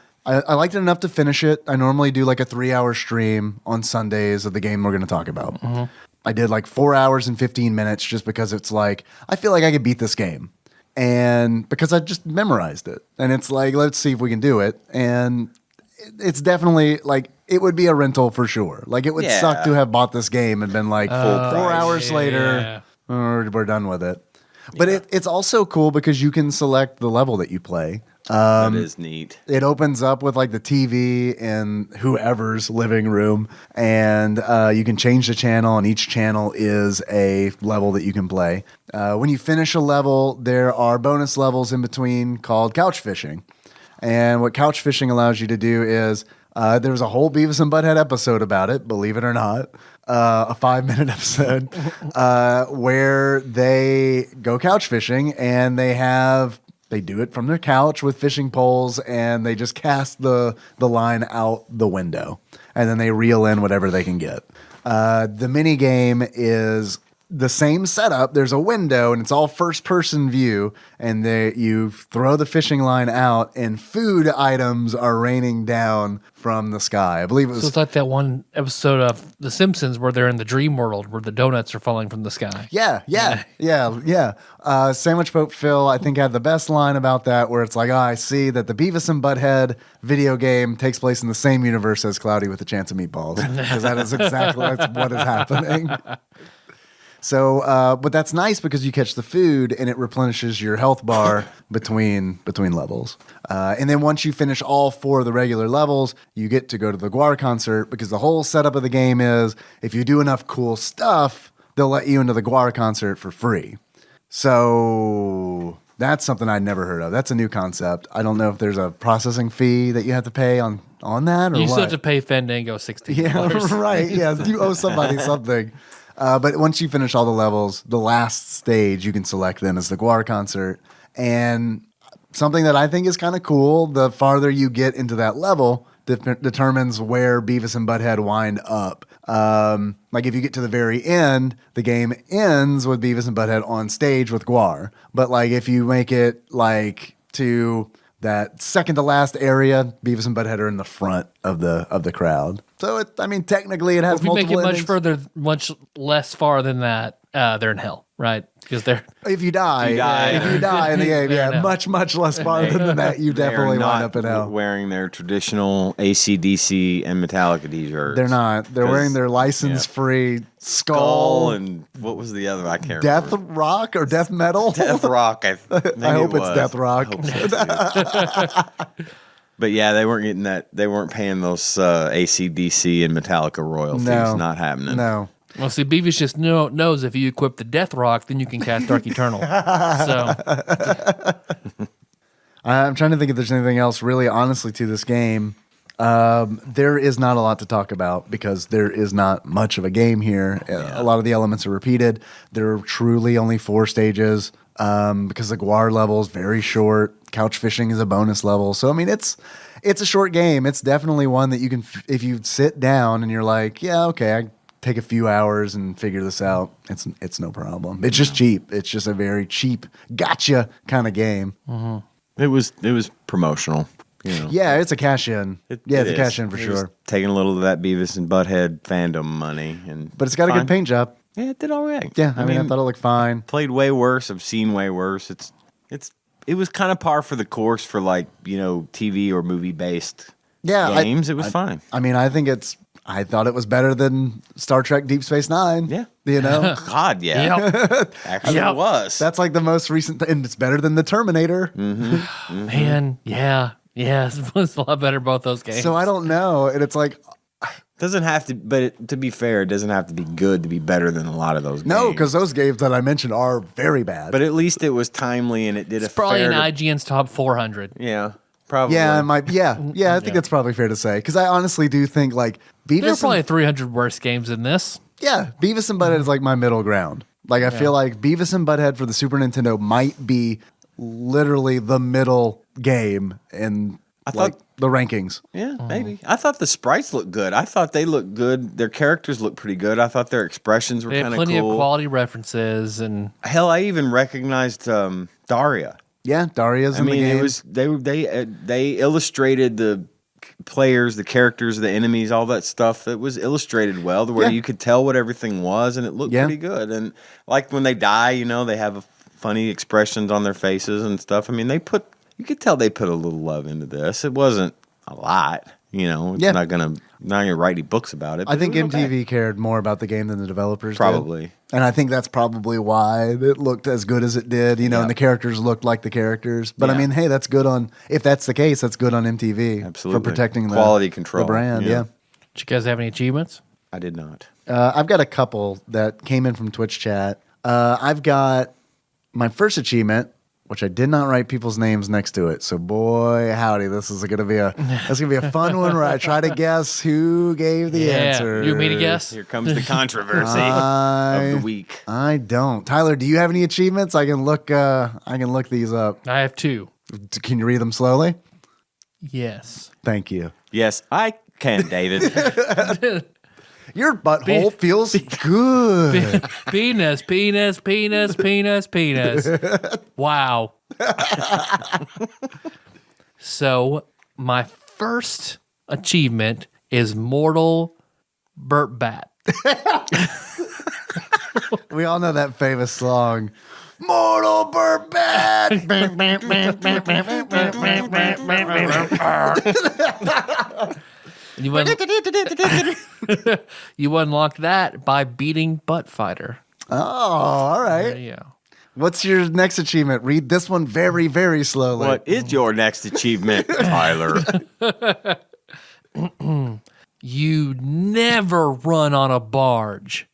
C: finish it. I normally do like a 3-hour stream on Sundays of the game we're going to talk about. I did like 4 hours and 15 minutes just because it's like I feel like I could beat this game. And because I just memorized it. And it's like, let's see if we can do it. And it's definitely like, it would be a rental for sure. Like, it would
D: Yeah.
C: suck to have bought this game and been like, 4
D: price.
C: hours later, we're done with it. But it's also cool because you can select the level that you play.
D: That is neat.
C: It opens up with like the TV in whoever's living room, and you can change the channel, and each channel is a level that you can play. When you finish a level, there are bonus levels in between called couch fishing. And what couch fishing allows you to do is there was a whole Beavis and Butt-Head episode about it, believe it or not, a 5-minute episode where they go couch fishing, and they do it from their couch with fishing poles, and they just cast the line out the window, and then they reel in whatever they can get. The mini game is the same setup. There's a window, and it's all first-person view, and you throw the fishing line out, and food items are raining down from the sky. I believe it was
B: So it's like that one episode of The Simpsons where they're in the dream world where the donuts are falling from the sky.
C: Yeah. Sandwich Pope Phil, I think, had the best line about that, where it's like, I see that the Beavis and Butt-Head video game takes place in the same universe as Cloudy with a Chance of Meatballs, because that is exactly what is happening. So, but that's nice because you catch the food and it replenishes your health bar between levels. And then once you finish all 4 of the regular levels, you get to go to the Guar Concert, because the whole setup of the game is if you do enough cool stuff, they'll let you into the Guar Concert for free. So that's something I'd never heard of. That's a new concept. I don't know if there's a processing fee that you have to pay on that or
B: You
C: what.
B: still have to pay Fandango $16.
C: Yeah, right. Yeah, you owe somebody something. But once you finish all the levels, the last stage you can select then is the Guar Concert. And something that I think is kind of cool, the farther you get into that level, determines where Beavis and Butt-Head wind up. Like if you get to the very end, the game ends with Beavis and Butt-Head on stage with Guar. But like if you make it like to that second to last area, Beavis and Butt-Head are in the front of the crowd. So technically it has
B: If you make
C: multiple
B: it
C: endings.
B: much less far than that, they're in hell, right? Because they're
C: If you die in the game,
B: They're in hell.
C: much less farther than that, you
D: They are
C: definitely wind
D: not
C: up in hell.
D: wearing their traditional AC/DC and Metallica t-shirts.
C: They're not. They're
D: 'Cause,
C: wearing their license-free
D: Skull and what was the other? I can't
C: Death
D: remember.
C: Rock or Death Metal.
D: Death Rock. I
C: hope it's Death Rock.
D: But yeah, they weren't getting that. They weren't paying those AC/DC and Metallica royalties.
C: No.
D: Not happening.
C: No.
B: well. See, Beavis just knows if you equip the Death Rock, then you can cast Dark Eternal. So
C: I'm trying to think if there's anything else really honestly to this game. There is not a lot to talk about because there is not much of a game here. A lot of the elements are repeated. There are truly only 4 stages because the Guar level is very short. Couch fishing is a bonus level. So, it's a short game. It's definitely one that you can, if you sit down and you're like, yeah, okay, I take a few hours and figure this out. It's no problem. It's just cheap. It's just a very cheap gotcha kind of game.
D: It was promotional.
C: Yeah, it's a cash in. It's a cash in for sure.
D: Taking a little of that Beavis and Butt-Head fandom money, but
C: it's got a good paint job.
D: Yeah, it did all right.
C: Yeah, I thought it looked fine.
D: Played way worse. I've seen way worse. It was kind of par for the course for TV or movie based games. It was fine.
C: I thought it was better than Star Trek Deep Space Nine.
D: Yeah.
C: God,
D: yeah.
B: Yep.
D: Actually, it was.
C: That's like the most recent, and it's better than the Terminator.
B: man, yeah, it was a lot better both those games.
C: So I don't know, and it's like,
D: Doesn't have to, but to be fair, it doesn't have to be good to be better than a lot of those games.
C: no, because those games that I mentioned are very bad.
D: But at least it was timely and it did
B: it's
D: a
B: probably
D: fair
B: in IGN's top 400.
D: Yeah, probably.
C: yeah, I think that's probably fair to say because I honestly do think like
B: There are
C: Beavis.
B: probably 300 worse games than this.
C: Beavis and Butthead is like my middle ground. Like I feel like Beavis and Butthead for the Super Nintendo might be literally the middle game in the rankings.
D: Yeah, maybe. I thought the sprites looked good. I thought they looked good. Their characters looked pretty good. I thought their expressions were
B: They
D: kind
B: had
D: of cool.
B: plenty of quality references and
D: Hell, I even recognized Daria.
C: Yeah, Daria's in the game.
D: It was they illustrated the players, the characters, the enemies, all that stuff. It was illustrated well, to where you could tell what everything was, and it looked pretty good. And like when they die, they have funny expressions on their faces and stuff. You could tell they put a little love into this. It wasn't a lot, It's not gonna write any books about it.
C: I think
D: it was
C: MTV
D: okay.
C: cared more about the game than the developers
D: Probably.
C: did. And I think that's probably why it looked as good as it did, and the characters looked like the characters. But
D: Yeah.
C: hey, that's good if that's the case, that's good on MTV.
D: Absolutely.
C: For protecting
D: Quality control.
C: the brand.
D: Yeah.
B: did you guys have any achievements?
D: I did not.
C: I've got a couple that came in from Twitch chat. I've got my first achievement, which I did not write people's names next to it. So boy, howdy, this is gonna be a fun one where I try to guess who gave the answer.
B: You want me to guess?
D: Here comes the controversy of the week.
C: I don't. Tyler, do you have any achievements? I can look these up.
B: I have 2.
C: Can you read them slowly?
B: Yes.
C: Thank you.
D: Yes, I can, David.
C: Your butthole feels good.
B: Penis. Wow. So, my first achievement is Mortal Burt Bat.
C: We all know that famous song. Mortal Burbot.
B: You unlock that by beating Butt Fighter.
C: Oh, all right.
B: There you go.
C: What's your next achievement? Read this one very, very slowly.
D: What is your next achievement, Tyler?
B: You never run on a barge.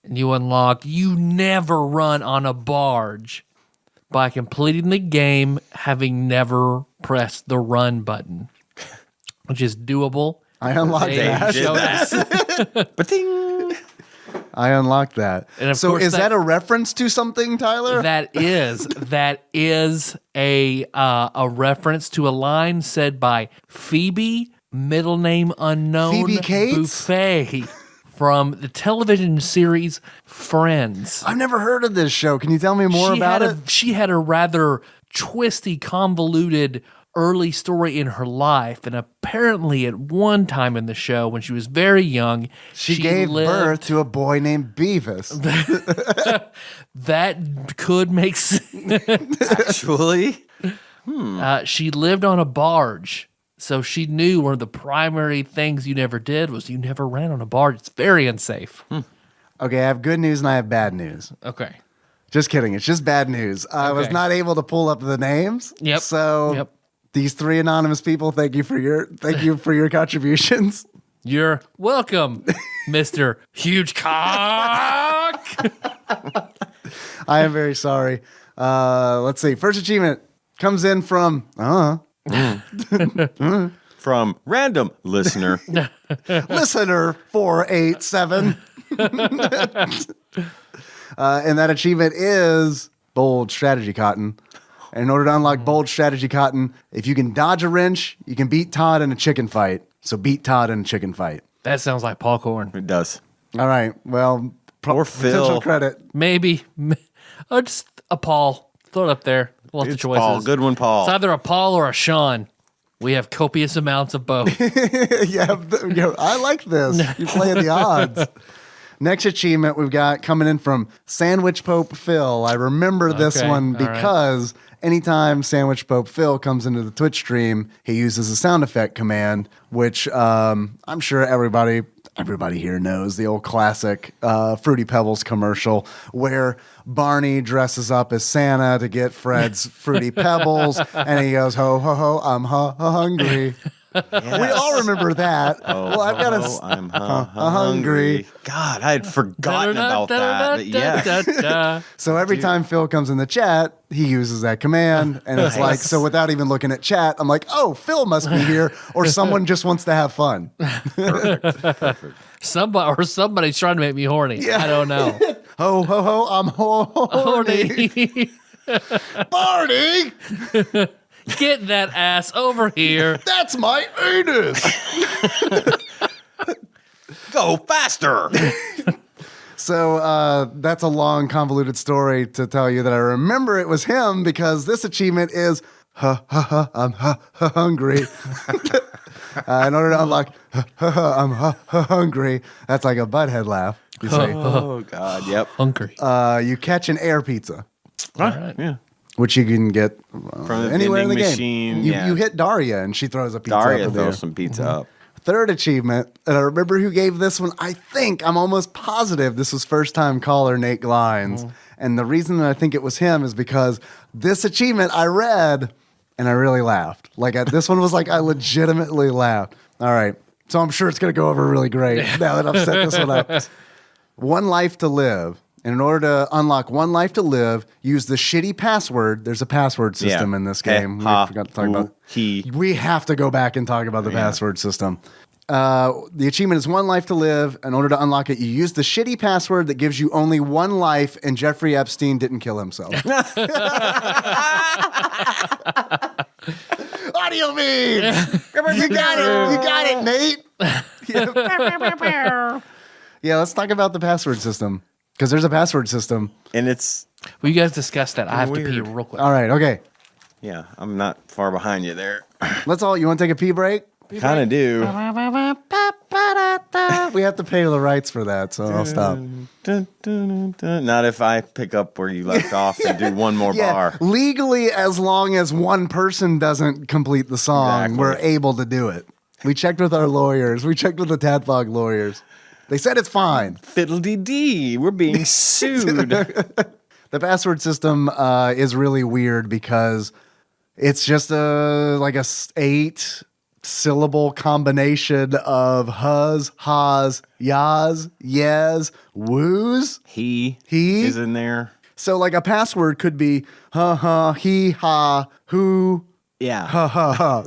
B: And you unlock, you never run on a barge. by completing the game having never pressed the run button, which is doable.
C: I unlocked
B: They
C: that.
B: showed us.
D: Ba-ting!
C: I unlocked that.
B: And of
C: so
B: course
C: is
B: that-
C: that a reference to something, Tyler?
B: That is a reference to a line said by Phoebe, middle name unknown,
C: Phoebe Cates?
B: Buffet from the television series Friends.
C: I've never heard of this show. Can you tell me more about it?
B: She had a rather twisty, convoluted early story in her life, and apparently at one time in the show when she was very young,
C: She gave birth to a boy named Beavis.
B: That could make sense.
D: Actually,
B: She lived on a barge, so she knew one of the primary things you never did was you never ran on a barge. It's very unsafe.
C: Okay, I have good news and I have bad news.
B: Okay.
C: Just kidding. It's just bad news. I was
B: Okay.
C: not able to pull up the names.
B: Yep.
C: So
B: Yep.
C: these 3 anonymous people, thank you for your contributions.
B: You're welcome, Mr. Huge Cock.
C: I am very sorry. Let's see. First achievement comes in from
D: from random listener.
C: listener 487. And that achievement is Bold Strategy Cotton. And in order to unlock Bold Strategy Cotton, if you can dodge a wrench, you can beat Todd in a chicken fight. So beat Todd in a chicken fight.
B: That sounds like Paul Corn.
D: It does.
C: All right. Well,
D: Or
C: potential
D: Phil.
C: credit.
B: Maybe. Or just a Paul. Throw it up there. Lots of
D: It's
B: choices.
D: Paul. Good one, Paul.
B: It's either a Paul or a Sean. We have copious amounts of both.
C: Yeah, I like this. You're playing the odds. Next achievement we've got coming in from Sandwich Pope Phil. I remember this
B: Okay,
C: one
B: all right.
C: because anytime Sandwich Pope Phil comes into the Twitch stream, he uses a sound effect command, which I'm sure everybody here knows, the old classic Fruity Pebbles commercial where Barney dresses up as Santa to get Fred's Fruity Pebbles, and he goes, ho, ho, ho, I'm hungry. We all remember that. Well, I've got
D: I'm
C: hungry.
D: God, I had forgotten about that. But yeah.
C: So every time Phil comes in the chat, he uses that command, and it's like, so without even looking at chat, I'm like, oh, Phil must be here, or someone just wants to have fun.
D: Perfect.
B: Somebody's trying to make me horny. I don't know.
C: Ho, ho, ho, I'm horny.
B: Horny.
C: Barney,
B: Get that ass over here.
C: that's my anus.
D: Go faster.
C: So that's a long, convoluted story to tell you that I remember it was him because this achievement is I'm hungry. In order to unlock I'm hungry, that's like a butthead laugh. You say,
D: Oh, God. Yep.
B: Hungry.
C: you catch an air pizza,
B: right.
D: Yeah.
C: which you can get
D: From the
C: anywhere in the
D: vending
C: game.
D: machine,
C: You,
D: yeah.
C: you hit Daria and she throws a pizza
D: Daria
C: up in there.
D: throws some pizza up.
C: Third achievement, and I remember who gave this one. I'm almost positive this was first time caller Nate Glines. And the reason that I think it was him is because this achievement I read and I really laughed. This one was like, I legitimately laughed. All right. So I'm sure it's going to go over really great now that I've set this one up. One life to live. And in order to unlock one life to live, use the shitty password. There's a password system in this game. We forgot to talk about
D: He.
C: We have to go back and talk about the password system. The achievement is one life to live. In order to unlock it, you use the shitty password that gives you only one life, and Jeffrey Epstein didn't kill himself. Audio meme! You got it, Nate! Yeah, let's talk about the password system. Because there's a password system.
D: And it's.
B: Will you guys discuss that? I have to pee
D: Weird.
B: real quick.
C: All right, okay.
D: Yeah, I'm not far behind you there.
C: You want to take a pee break?
D: Kind of do.
C: We have to pay the rights for that, so I'll stop.
D: Not if I pick up where you left off and do one more bar.
C: Legally, as long as one person doesn't complete the song,
D: Exactly.
C: we're able to do it. We checked with our lawyers. We checked with the TADPOG lawyers. They said it's fine.
D: Fiddle-dee-dee. We're being sued.
C: The password system is really weird because it's just a 8-syllable combination of huz, ha's, yas, yes, woos.
D: He
C: He?
D: is in there.
C: So like a password could be ha ha, he, ha, who,
D: Yeah.
C: ha ha ha.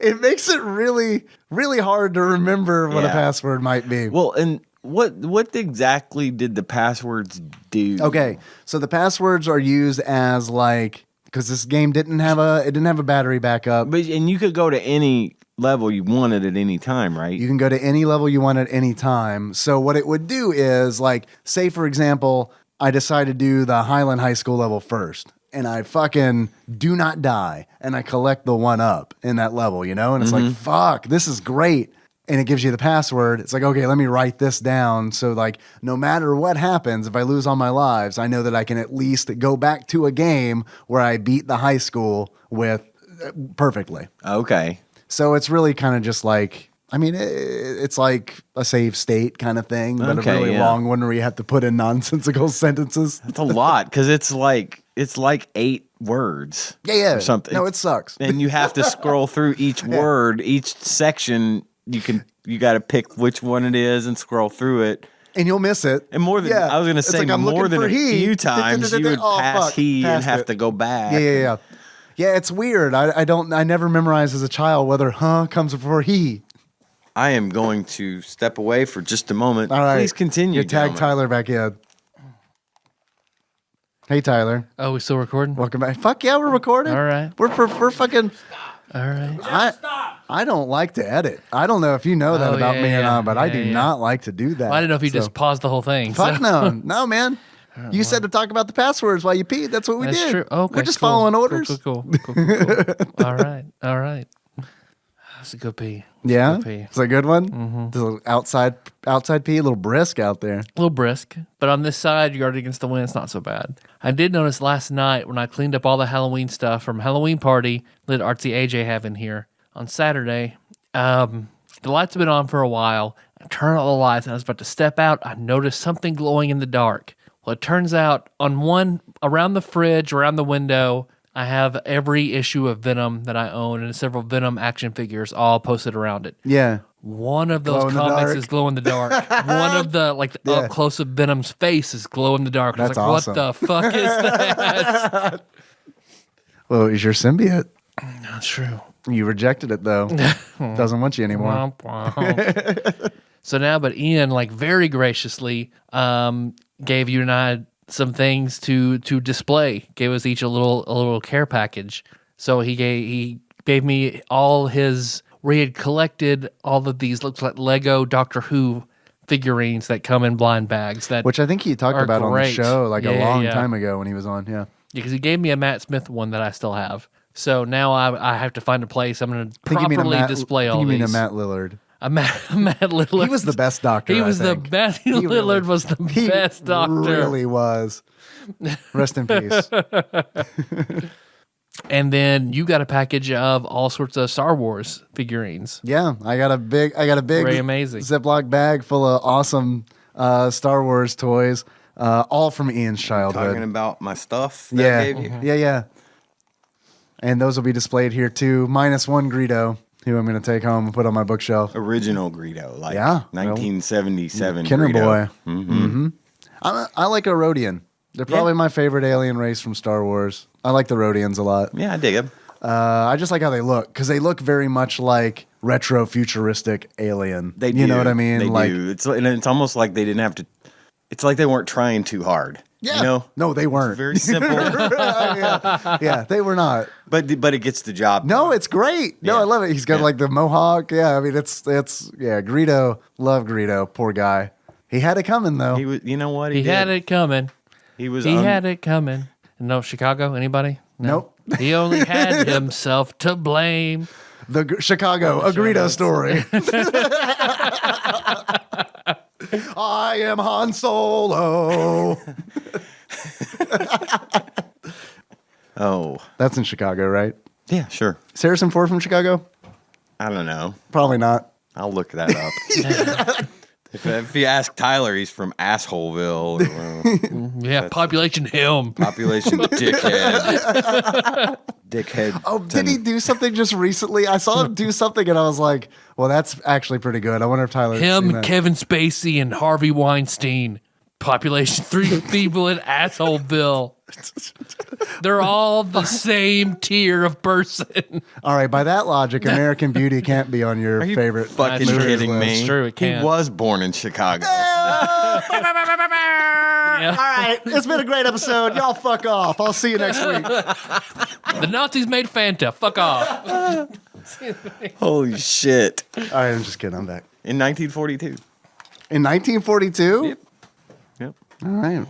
C: It makes it really, really hard to remember what a
D: Yeah.
C: password might be.
D: Well, and what exactly did the passwords do?
C: Okay, so the passwords are used as like because this game didn't have a battery backup.
D: And you could go to any level you wanted at any time, right?
C: You can go to any level you want at any time. So what it would do is like, say for example, I decide to do the Highland High School level first, and I fucking do not die, and I collect the 1-up in that level, you know? And it's like, fuck, this is great. And it gives you the password. It's like, okay, let me write this down. So like, no matter what happens, if I lose all my lives, I know that I can at least go back to a game where I beat the high school with perfectly.
D: Okay.
C: So it's really kind of just like, I mean, it's like a save state kind of thing, but
D: Okay,
C: a really
D: yeah.
C: long one where you have to put in nonsensical sentences.
D: That's a lot because it's like 8 words.
C: Yeah.
D: Or something.
C: No, it sucks.
D: And you have to scroll through each word, each section. You got to pick which one it is and scroll through it.
C: And you'll miss it.
D: And more than I was going to
C: It's
D: say,
C: like, I'm
D: more
C: looking
D: than
C: for
D: a
C: he.
D: few times you would
C: Oh,
D: pass
C: fuck,
D: he and
C: passed
D: have
C: it.
D: to go back.
C: Yeah. Yeah, it's weird. I never memorized as a child whether comes before he.
D: I am going to step away for just a moment.
C: All right.
D: Please continue.
C: You tag
D: gentlemen.
C: Tyler back in. Hey, Tyler.
B: Oh, we still recording?
C: Welcome back. Fuck yeah, we're recording.
B: All right.
C: We're fucking.
B: All right.
C: I don't like to edit. I don't know if you know that
B: Oh,
C: about
B: yeah,
C: me or
B: yeah.
C: not, but I
B: Yeah,
C: do
B: yeah.
C: not like to do that.
B: Well, I didn't know if you
C: So-
B: just paused the whole thing.
C: Fuck
B: so-
C: no. No, man. You said to talk about the passwords while you peed. That's what we
B: That's
C: did.
B: true. Okay,
C: We're just
B: cool.
C: following
B: Cool,
C: orders.
B: Cool. All right. That's a good pee.
C: Yeah.
B: Good pee.
C: It's a good one. Mm-hmm. A little outside pee, a little brisk out there.
B: A little brisk, but on this side, you're already against the wind. It's not so bad. I did notice last night when I cleaned up all the Halloween stuff from Halloween party that Artsy AJ have in here on Saturday. The lights have been on for a while. I turned all the lights and I was about to step out. I noticed something glowing in the dark. Well, it turns out on one around the fridge, around the window, I have every issue of Venom that I own and several Venom action figures all posted around it.
C: Yeah.
B: One of those
C: Glow in the
B: comics
C: dark.
B: is glow in the dark. One of the up close of Venom's face is glow in the dark. I was
C: That's
B: like,
C: awesome.
B: what the fuck is that?
C: Well, it's your symbiote.
B: That's true.
C: You rejected it though. Doesn't want you anymore.
B: Womp womp. So now, but Ian, like very graciously, gave you and I some things to display. Gave us each a little care package. So he gave me all his where he had collected all of these looks like Lego Doctor Who figurines that come in blind bags. That
C: Which I think he talked
B: are
C: about on the
B: great.
C: show like a
B: Yeah,
C: long
B: yeah.
C: time ago when he was on. Yeah.
B: because he gave me a Matt Smith one that I still have. So now I have to find a place. I'm going to
C: I think you mean a
B: properly
C: Matt-
B: display
C: I think
B: all
C: you mean
B: these.
C: a Matt Lillard.
B: A Matt Lillard.
C: He was the best doctor.
B: He
C: I
B: was the
C: think.
B: best.
C: He
B: Lillard
C: really-
B: was the
C: He
B: best doctor.
C: really was. Rest in peace.
B: And then you got a package of all sorts of Star Wars figurines.
C: Yeah, I got a big
B: Very amazing.
C: Ziploc bag full of awesome Star Wars toys, all from Ian's childhood.
D: Talking about my stuff that I gave you.
C: Yeah. And those will be displayed here too, minus one Greedo, who I'm going to take home and put on my bookshelf.
D: Original Greedo, like
C: Yeah.
D: 1977
C: Kinder
D: Greedo.
C: Boy. Mm-hmm. I like a Rhodian. They're probably my favorite alien race from Star Wars. I like the Rhodians a lot.
D: Yeah, I dig him.
C: I just like how they look because they look very much like retro futuristic alien.
D: They do.
C: You know what I mean?
D: They
C: like,
D: do. It's almost like they didn't have to. It's like they weren't trying too hard.
C: Yeah.
D: You know?
C: No, they weren't.
D: Very simple,
C: Yeah, they were not.
D: but it gets the job.
C: No,
D: done.
C: it's great. No,
D: Yeah.
C: I love it. He's got
D: Yeah.
C: like the mohawk. Yeah, I mean it's Greedo. Love Greedo. Poor guy. He had it coming though.
D: He was. You know what?
B: He had it coming.
D: He was.
B: He had it coming. No, Chicago? Anybody? No.
C: Nope.
B: He only had himself to blame.
C: The Chicago, a Greedo story. I am Han Solo.
D: Oh,
C: That's in Chicago, right?
D: yeah, sure.
C: Is Harrison Ford from Chicago?
D: I don't know.
C: Probably not.
D: I'll look that up. If you ask Tyler, he's from Assholeville. Or,
B: Yeah, population him.
D: population dickhead. Dickhead.
C: Oh, did he do something just recently? I saw him do something and I was like, well, that's actually pretty good. I wonder if Tyler's seen
B: Him,
C: that.
B: Kevin Spacey, and Harvey Weinstein. Population 3 people in Asshole-ville. They're all the same tier of person.
C: All right, by that logic, American Beauty can't be on your favorite.
D: Fucking
B: That's true.
D: kidding me?
B: That's true, it
D: He
B: can't.
D: was born in Chicago.
C: All right, it's been a great episode. Y'all fuck off. I'll see you next week.
B: The Nazis made Fanta. Fuck off.
D: Holy shit!
C: All right, I'm just kidding. I'm back.
D: In 1942.
C: In 1942?
D: Yep. Yep.
C: All right.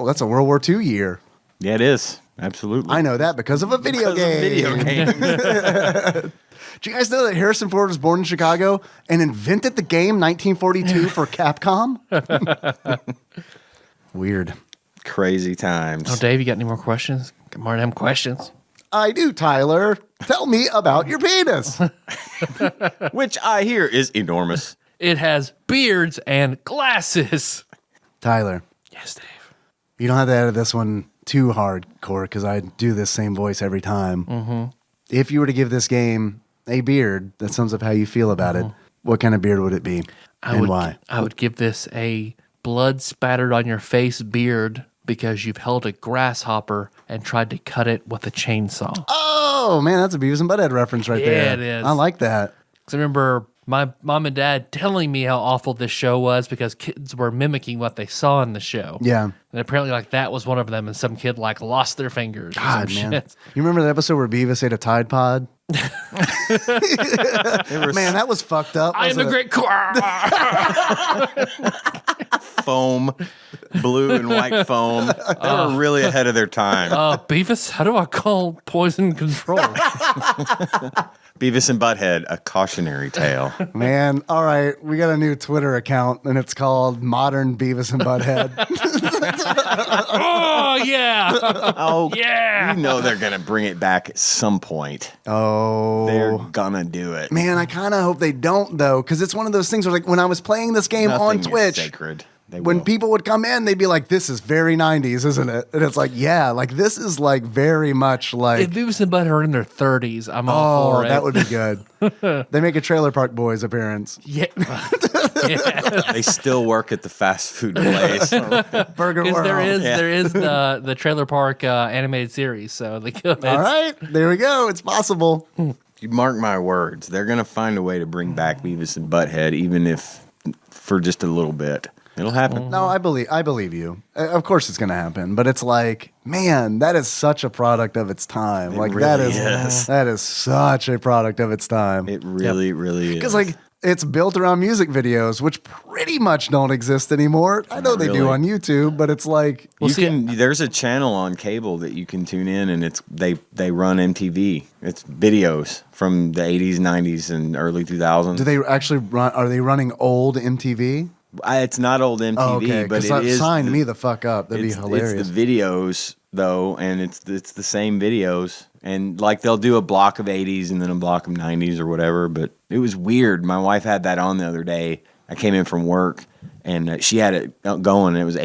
C: That's a World War II year.
D: Yeah, it is. Absolutely.
C: I know that because of a video game.
D: Video game.
C: Do you guys know that Harrison Ford was born in Chicago and invented the game 1942 for Capcom? Weird.
D: Crazy times.
B: Oh, Dave, you got any more questions? Got more damn questions?
C: I do, Tyler. Tell me about your penis.
D: Which I hear is enormous.
B: It has beards and glasses.
C: Tyler,
B: Yes, Dave.
C: you don't have to edit this one too hardcore because I do this same voice every time. Mm-hmm. If you were to give this game a beard that sums up how you feel about it, what kind of beard would it be and why?
B: I would give this a blood spattered on your face beard because you've held a grasshopper and tried to cut it with a chainsaw.
C: Oh, man, that's a Beavis and Butt-Head reference right there.
B: Yeah, it is.
C: I like that.
B: Because I remember my mom and dad telling me how awful this show was because kids were mimicking what they saw in the show.
C: Yeah.
B: And apparently, like, that was one of them, and some kid, like, lost their fingers.
C: God,
B: or some
C: man.
B: shit.
C: You remember the episode where Beavis ate a Tide Pod? Man, that was fucked up.
B: I am the
C: wasn't it?
B: great.
D: Foam, blue and white foam. They were really ahead of their time.
B: Beavis, how do I call poison control?
D: Beavis and Butt-Head, a cautionary tale.
C: Man, all right. We got a new Twitter account, and it's called Modern Beavis and Butt-Head.
B: Oh, yeah.
D: Oh,
B: Yeah.
D: You know they're going to bring it back at some point.
C: Oh.
D: They're going to do it.
C: Man, I kind of hope they don't, though, because it's one of those things where, like, when I was playing this game on
D: Nothing is
C: Twitch,
D: sacred. They
C: when
D: will.
C: people would come in, they'd be like, this is very 90s, isn't it? And it's like, yeah, like, this is, like, very much like,
B: If Beavis and Butt-Head are in their 30s, I'm all
C: oh,
B: for it.
C: that would be good. They make a Trailer Park Boys appearance.
B: Yeah. Yeah.
D: They still work at the fast food place.
C: Burger
B: Because
C: World.
B: there is the Trailer Park animated series, so they could.
C: All right, there we go. It's possible.
D: You mark my words. They're going to find a way to bring back Beavis and Butt-Head, even if for just a little bit. It'll happen.
C: No, I believe you. Of course it's going to happen, but it's like, man, that is such a product of its time.
D: It
C: Like
D: really is.
C: that is such a product of its time.
D: It really, really is.
C: Because like it's built around music videos, which pretty much don't exist anymore. I know they do
D: really.
C: on YouTube, but it's like
D: There's a channel on cable that you can tune in, and they run MTV. It's videos from the 80s, 90s, and early 2000s.
C: do they actually run? Are they running old MTV?
D: It's not old MTV,
C: Oh, okay,
D: but
C: because
D: it is.
C: sign me the fuck up. That'd be hilarious.
D: It's the videos though, and it's the same videos, and like they'll do a block of 80s and then a block of 90s or whatever. But it was weird. My wife had that on the other day. I came in from work, and she had it going. And it was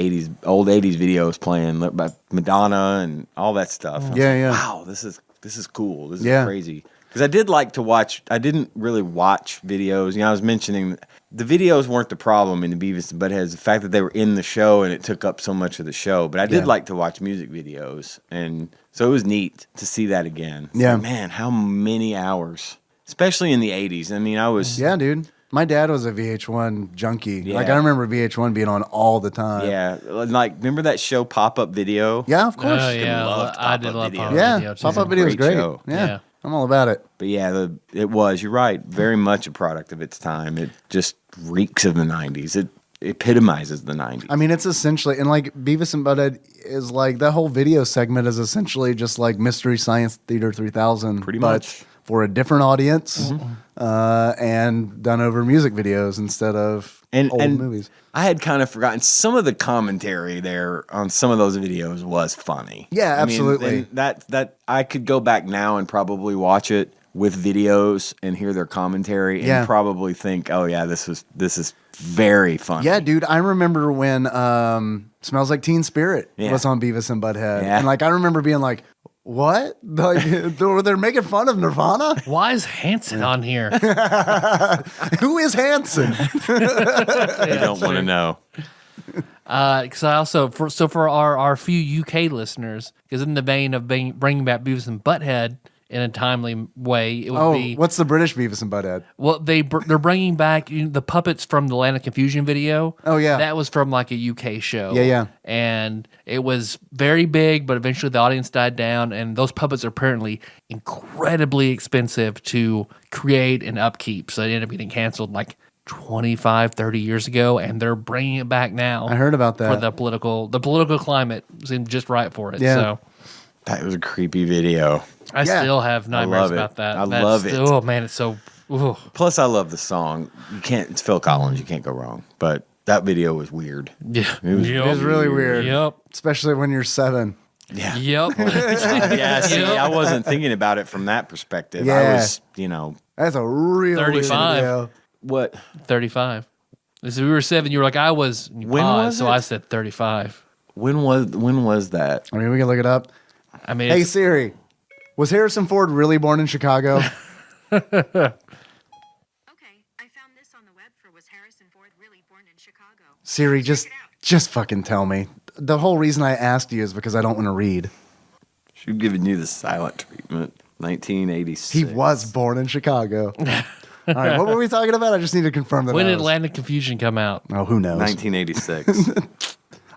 D: old 80s videos playing by Madonna and all that stuff. And I was
C: Yeah,
D: like,
C: yeah.
D: Wow, this is cool. This is
C: Yeah.
D: crazy. Because I did like to watch. I didn't really watch videos. You know, I was mentioning the videos weren't the problem in the Beavis and Butt-Head. It's the fact that they were in the show and it took up so much of the show. But I did
C: Yeah.
D: like to watch music videos, and so it was neat to see that again. It's
C: Yeah.
D: like, man, how many hours, especially in the 80s. I mean, I was
C: Yeah, dude. My dad was a VH1 junkie.
D: Yeah.
C: Like I remember VH1 being on all the time.
D: yeah, like remember that show Pop Up Video?
C: Yeah, of course.
B: Oh, yeah.
D: loved
B: I did
D: pop-up
B: love
D: video.
B: pop-up
C: Yeah,
B: video, too.
C: pop-up video was
D: Great
C: great.
D: show.
C: Yeah.
B: Yeah.
C: I'm all about it.
D: But yeah, it was. You're right. Very much a product of its time. It just reeks of the 90s. It epitomizes the 90s.
C: I mean, it's essentially, and like Beavis and Butt-Head is like, that whole video segment is essentially just like Mystery Science Theater 3000.
D: Pretty
C: but
D: much.
C: for a different audience and done over music videos instead of old movies.
D: I had kind of forgotten some of the commentary there on some of those videos was funny.
C: Yeah,
D: I mean,
C: absolutely.
D: and that I could go back now and probably watch it with videos and hear their commentary and
C: Yeah.
D: probably think, oh yeah, this is very funny.
C: Yeah, dude, I remember when Smells Like Teen Spirit
D: Yeah.
C: was on Beavis and Butt-Head.
D: Yeah.
C: And like, I remember being like, what? Like, they're making fun of Nirvana?
B: Why is Hanson on here?
C: Who is Hanson?
D: You don't want to know.
B: Because I also for our few UK listeners, because in the vein of bringing back Beavis and Butt-Head in a timely way, it would be
C: what's the British Beavis and Butt-Head?
B: well they're bringing back the puppets from the Land of Confusion video.
C: Oh, yeah.
B: that was from like a UK show.
C: Yeah.
B: And it was very big, but eventually the audience died down, and those puppets are apparently incredibly expensive to create and upkeep, so they ended up getting canceled like 25, 30 years ago, and they're bringing it back now.
C: I heard about that.
B: For the political climate seemed just right for it.
C: Yeah.
B: So
D: That was a creepy video.
B: I
C: Yeah.
B: still have nightmares
D: love it.
B: about that.
D: I love it.
B: Oh man, it's so. Ooh.
D: Plus, I love the song. It's Phil Collins. You can't go wrong. But that video was weird.
B: Yeah,
C: It was really weird.
B: Yep.
C: Especially when you're 7.
D: Yeah.
B: Yep.
D: Yeah, see,
B: Yep.
D: I wasn't thinking about it from that perspective.
C: Yeah.
D: I was,
C: That's a real
B: 35.
C: video.
D: what?
B: 35. So we were 7. You were like, I was. You
D: When
B: paused,
D: was
B: so
D: it?
B: I said 35.
D: When was that?
C: I mean, we can look it up.
B: I mean,
C: Hey,
B: it's,
C: Siri, was Harrison Ford really born in Chicago?
E: Okay, I found this on the web for was Harrison Ford really born in Chicago?
C: Siri,
E: Check it out.
C: just fucking tell me. The whole reason I asked you is because I don't want to read.
D: She's giving you the silent treatment. 1986.
C: He was born in Chicago. All right, what were we talking about? I just need to confirm that.
B: when
C: I
B: did
C: was-
B: Land of Confusion come out?
C: Oh, who knows?
D: 1986.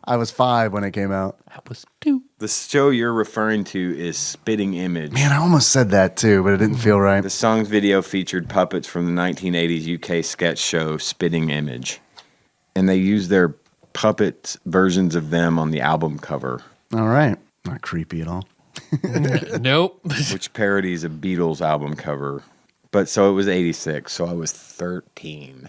C: I was 5 when it came out.
B: I was 2.
D: The show you're referring to is Spitting Image.
C: Man, I almost said that too, but it didn't feel right.
D: The song's video featured puppets from the 1980s UK sketch show Spitting Image. And they used their puppet versions of them on the album cover,
C: All right. Not creepy at all.
B: Nope.
D: which parodies a Beatles album cover. But so it was 86, so I was 13.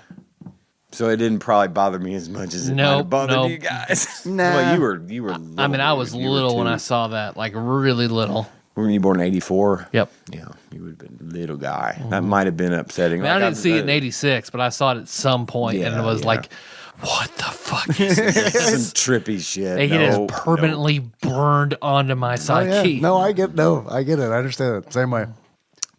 D: So it didn't probably bother me as much as it might have bothered you guys.
C: Nah.
D: Well, you were little.
B: I mean, I was
D: You were
B: little when
D: 2.
B: I saw that, like really little.
D: Were you born in 84?
B: Yep.
D: Yeah, you would have been a little guy. That might have been upsetting.
B: I mean, I didn't see it in 86, but I saw it at some point, and it
D: Yeah,
B: was
D: yeah.
B: like, what the fuck is this?
D: Some trippy shit.
B: It is
D: No,
B: permanently burned onto my
C: Oh, yeah.
B: psyche.
C: No, I get it. I understand it. Same way.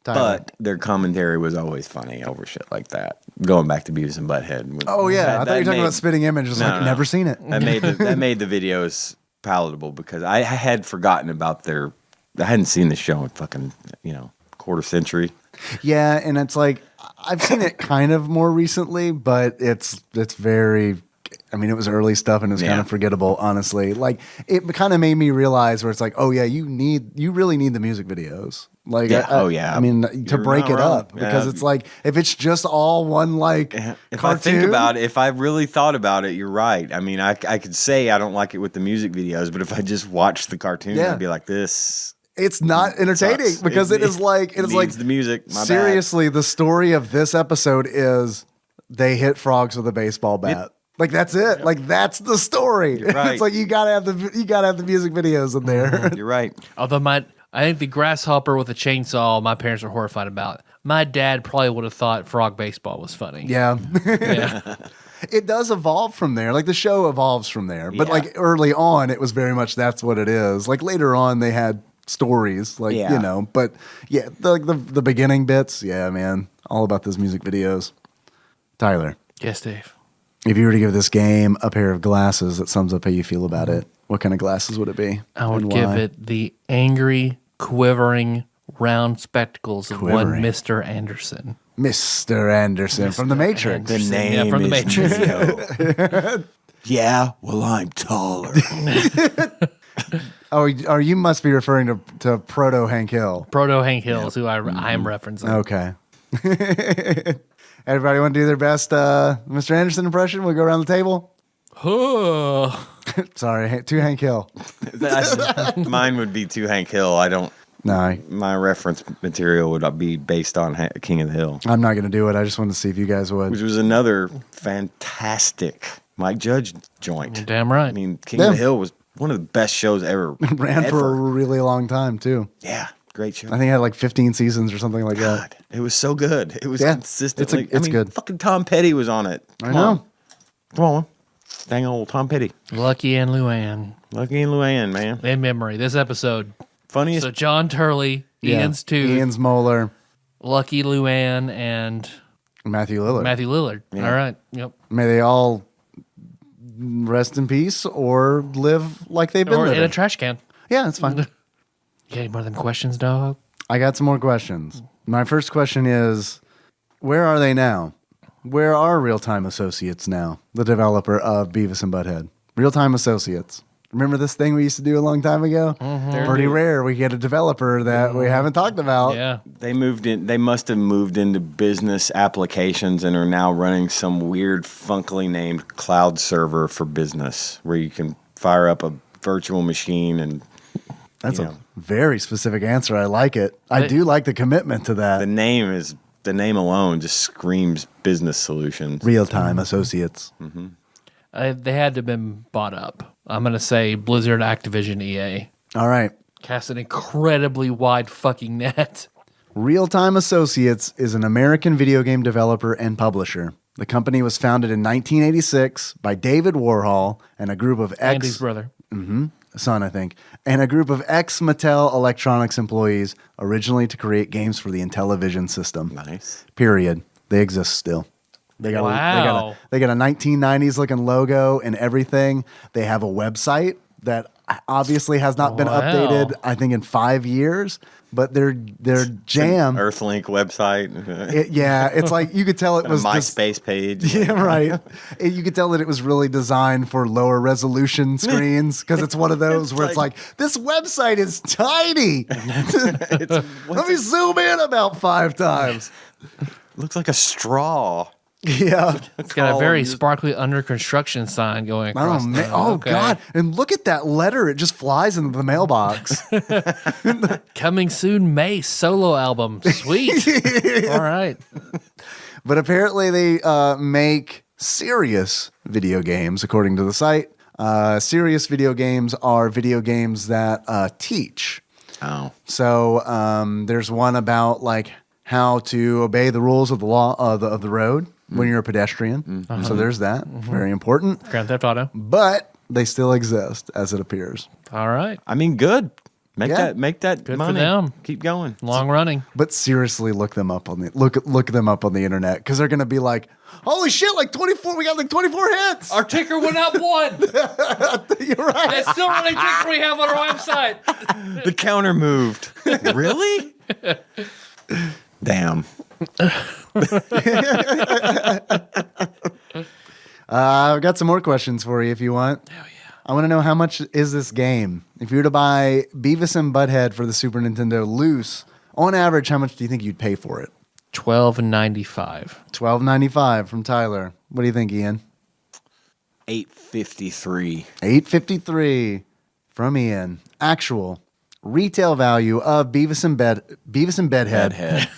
C: Tyler.
D: But their commentary was always funny over shit like that. Going back to Beavis and Butt-Head.
C: Oh yeah, I thought you were talking about Spitting Image. I was like,
D: No.
C: never seen it.
D: That made the videos palatable because I had forgotten about I hadn't seen the show in fucking quarter century.
C: Yeah, and it's like I've seen it kind of more recently, but it's very. I mean, it was early stuff and it was kind
D: Yeah.
C: of forgettable, honestly. Like it kind of made me realize where it's like, oh yeah, you really need the music videos. Like,
D: Yeah. Oh, yeah.
C: I mean, to
D: You're
C: break
D: not
C: it
D: wrong.
C: up because
D: Yeah.
C: it's like if it's just all one like
D: If
C: cartoon,
D: I think about it, if I really thought about it, you're right. I mean, I could say I don't like it with the music videos, but if I just watched the cartoon,
C: Yeah.
D: I'd be like, this
C: it's not entertaining
D: sucks.
C: because it is like
D: needs the music. My bad.
C: seriously, the story of this episode is they hit frogs with a baseball bat. Like that's it. Like that's the story.
D: right.
C: It's like you gotta have the music videos in there.
D: You're right.
B: Although I think the grasshopper with a chainsaw, my parents were horrified about. My dad probably would have thought frog baseball was funny.
C: Yeah.
B: Yeah.
C: It does evolve from there. Like the show evolves from there. But
D: Yeah.
C: like early on, it was very much that's what it is. Like later on, they had stories, like
D: Yeah.
C: But yeah, the beginning bits, yeah, man, all about those music videos. Tyler,
B: Yes, Dave.
C: if you were to give this game a pair of glasses that sums up how you feel about it, what kind of glasses would it be?
B: I would
C: and
B: give
C: why?
B: it the angry, quivering, round spectacles of one
C: Quivering.
B: Mr. Anderson.
C: Mr. Anderson from The Matrix.
D: The name
B: Yeah, from The
D: is
B: Matrix.
D: Neo. Yeah, well, I'm taller.
C: Oh, you must be referring to Proto Hank Hill.
B: Proto Hank Hill is who I am referencing.
C: Okay. Everybody want to do their best Mr. Anderson impression? We'll go around the table.
B: Oh.
C: Sorry, to Hank Hill.
D: Mine would be to Hank Hill. I don't.
C: No,
D: My reference material would be based on King of the Hill,
C: I'm not going to do it. I just wanted to see if you guys would.
D: which was another fantastic Mike Judge joint.
B: Damn right.
D: I mean, King of
C: Yeah.
D: the Hill was one of the best shows ever.
C: Ran for a
D: ever.
C: really long time, too.
D: Yeah, great show.
C: I think it had like 15 seasons or something like that.
D: God, it was so good. It was
C: Yeah,
D: consistently.
C: it's good.
D: Fucking Tom Petty was on it.
C: I know.
D: Come on. Dang old Tom Petty.
B: Lucky and Luann.
D: Lucky and Luann, man.
B: In memory. This episode.
D: Funniest.
B: So John Turley,
C: Yeah.
B: Ian's tooth,
C: Ian's Molar,
B: Lucky Luann, and
C: Matthew Lillard.
B: Matthew Lillard.
D: Yeah.
B: All right. Yep.
C: May they all rest in peace or live like they've been
B: Or in
C: living.
B: a trash can.
C: Yeah, it's fine.
B: You got any more of them questions, dog?
C: I got some more questions. My first question is, where are they now? Where are Real-Time Associates now? The developer of Beavis and Butt-Head. Real-Time Associates. Remember this thing we used to do a long time ago? Pretty rare. We get a developer that we haven't talked about.
B: Yeah.
D: They moved in. They must have moved into business applications and are now running some weird, funkily named cloud server for business, where you can fire up a virtual machine and.
C: That's a very specific answer. I like it. I do like the commitment to that.
D: The name alone just screams business solutions.
C: Real-Time Associates.
B: They had to have been bought up. I'm going to say Blizzard, Activision, EA.
C: All right.
B: Cast an incredibly wide fucking net.
C: Real-Time Associates is an American video game developer and publisher. The company was founded in 1986 by David Warhol and a group of
B: Andy's brother.
C: son, I think, and a group of ex-Mattel Electronics employees, originally to create games for the Intellivision system.
D: Nice.
C: Period. They exist still. They got
B: Wow.
C: they got a 1990s looking logo and everything. They have a website that obviously has not been
B: Wow.
C: updated, I think, in 5 years. But their jam,
D: Earthlink website.
C: it's like you could tell it
D: A
C: was
D: MySpace page.
C: Yeah, right. You could tell that it was really designed for lower resolution screens because it's one of those where it's like, this website is tiny. Let me zoom in about 5 times.
D: Looks like a straw.
C: Yeah.
B: It's got a very sparkly under construction sign going across. Okay.
C: God. And look at that letter. It just flies into the mailbox.
B: Coming soon, May solo album. Sweet. All right.
C: But apparently they make serious video games, according to the site. Serious video games are video games that teach.
D: Oh.
C: So there's one about like how to obey the rules of the law of the road when you're a pedestrian. So there's that. Very important.
B: Grand Theft Auto.
C: But they still exist as it appears.
B: All right.
D: I mean, good. Make
C: Yeah.
D: that
B: Good for
D: money.
B: them.
D: Keep going.
B: Long running.
C: But seriously, look them up on the look them up on the internet because they're gonna be like, holy shit, like 24, we got like 24 hits.
B: Our ticker went up 1.
C: You're right.
B: That's still the only ticker we have on our website.
D: The counter moved. Really? Damn.
C: I've got some more questions for you if you want. Oh, yeah. I want to know how much is this game? If you were to buy Beavis and Butt-Head for the Super Nintendo loose, on average, how much do you think you'd pay for it?
B: $12.95.
C: $12.95 from Tyler. What do you think, Ian?
D: $8.53.
C: $8.53 from Ian. Actual retail value of Beavis and Butt-Head.
D: Head.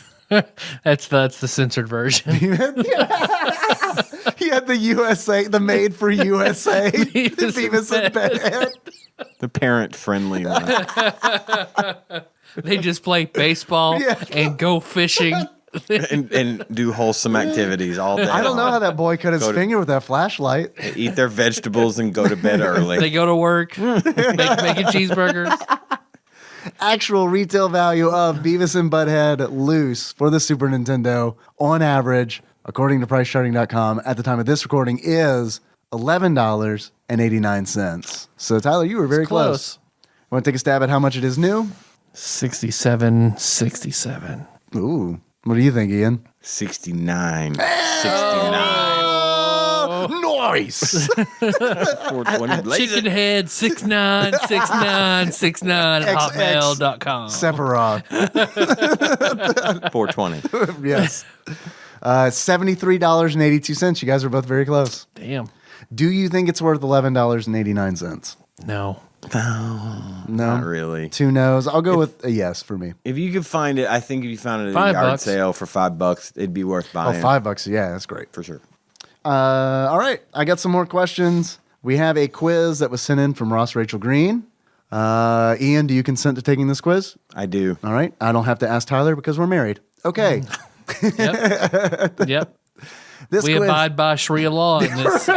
B: That's the censored version.
C: He had the USA, the made for USA Beavis and Butt-Head.
D: The parent-friendly one.
B: They just play baseball and go fishing.
D: and do wholesome activities all day.
C: I don't know
D: long.
C: how that boy cut his
D: Go to-
C: finger with that flashlight.
D: They eat their vegetables and go to bed early.
B: They go to work, making cheeseburgers.
C: Actual retail value of Beavis and Butt-Head loose for the Super Nintendo on average, according to PriceCharting.com, at the time of this recording is $11.89. So Tyler, you were very close. Want to take a stab at how much it is new?
B: $67.67.
C: Ooh. What do you think, Ian?
D: 69. 69.
C: Nice.
D: 420 blaze
B: Chicken
D: it.
B: head 696969 at hotmail.com.
C: Sephiroth.
D: 420.
C: Yes. $73.82. You guys are both very close.
B: Damn.
C: Do you think it's worth $11.89?
B: No.
C: No.
D: Not really.
C: 2 no's. I'll go with a yes for me.
D: If you could find it, I think if you found it at a yard
B: $5.
D: sale for $5, it'd be worth
C: Oh,
D: buying.
C: $5. Yeah, that's great.
D: For sure.
C: All right. I got some more questions. We have a quiz that was sent in from Ross Rachel Green. Ian, do you consent to taking this quiz?
D: I do.
C: All right. I don't have to ask Tyler because we're married. Okay.
B: Yep.
C: This
B: We
C: quiz.
B: abide by Sharia law in this.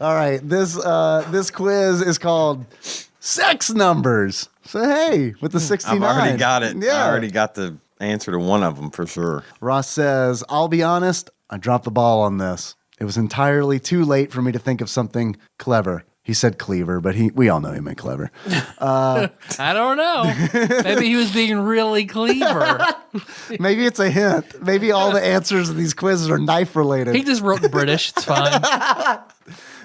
C: All right. This quiz is called Sex Numbers. So, hey, with the 69.
D: I've already got it.
C: Yeah.
D: I already got the answer to one of them for sure.
C: Ross says, I'll be honest, I dropped the ball on this. It was entirely too late for me to think of something clever. He said cleaver, but we all know he meant clever.
B: I don't know. Maybe he was being really clever.
C: Maybe it's a hint. Maybe all the answers in these quizzes are knife related.
B: He just wrote in British. It's fine.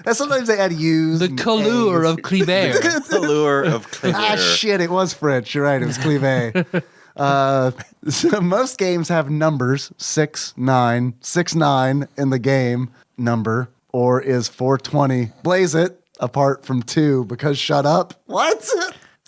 C: And sometimes they add U's.
B: The
C: and
B: colure
C: A's.
B: of cleaver.
D: The lure of clear.
C: Ah, shit, it was French. You're right. It was Cleave. So most games have numbers 6, 9, 6, 9 in the game number, or is 420. Blaze it apart from 2 because shut up. What?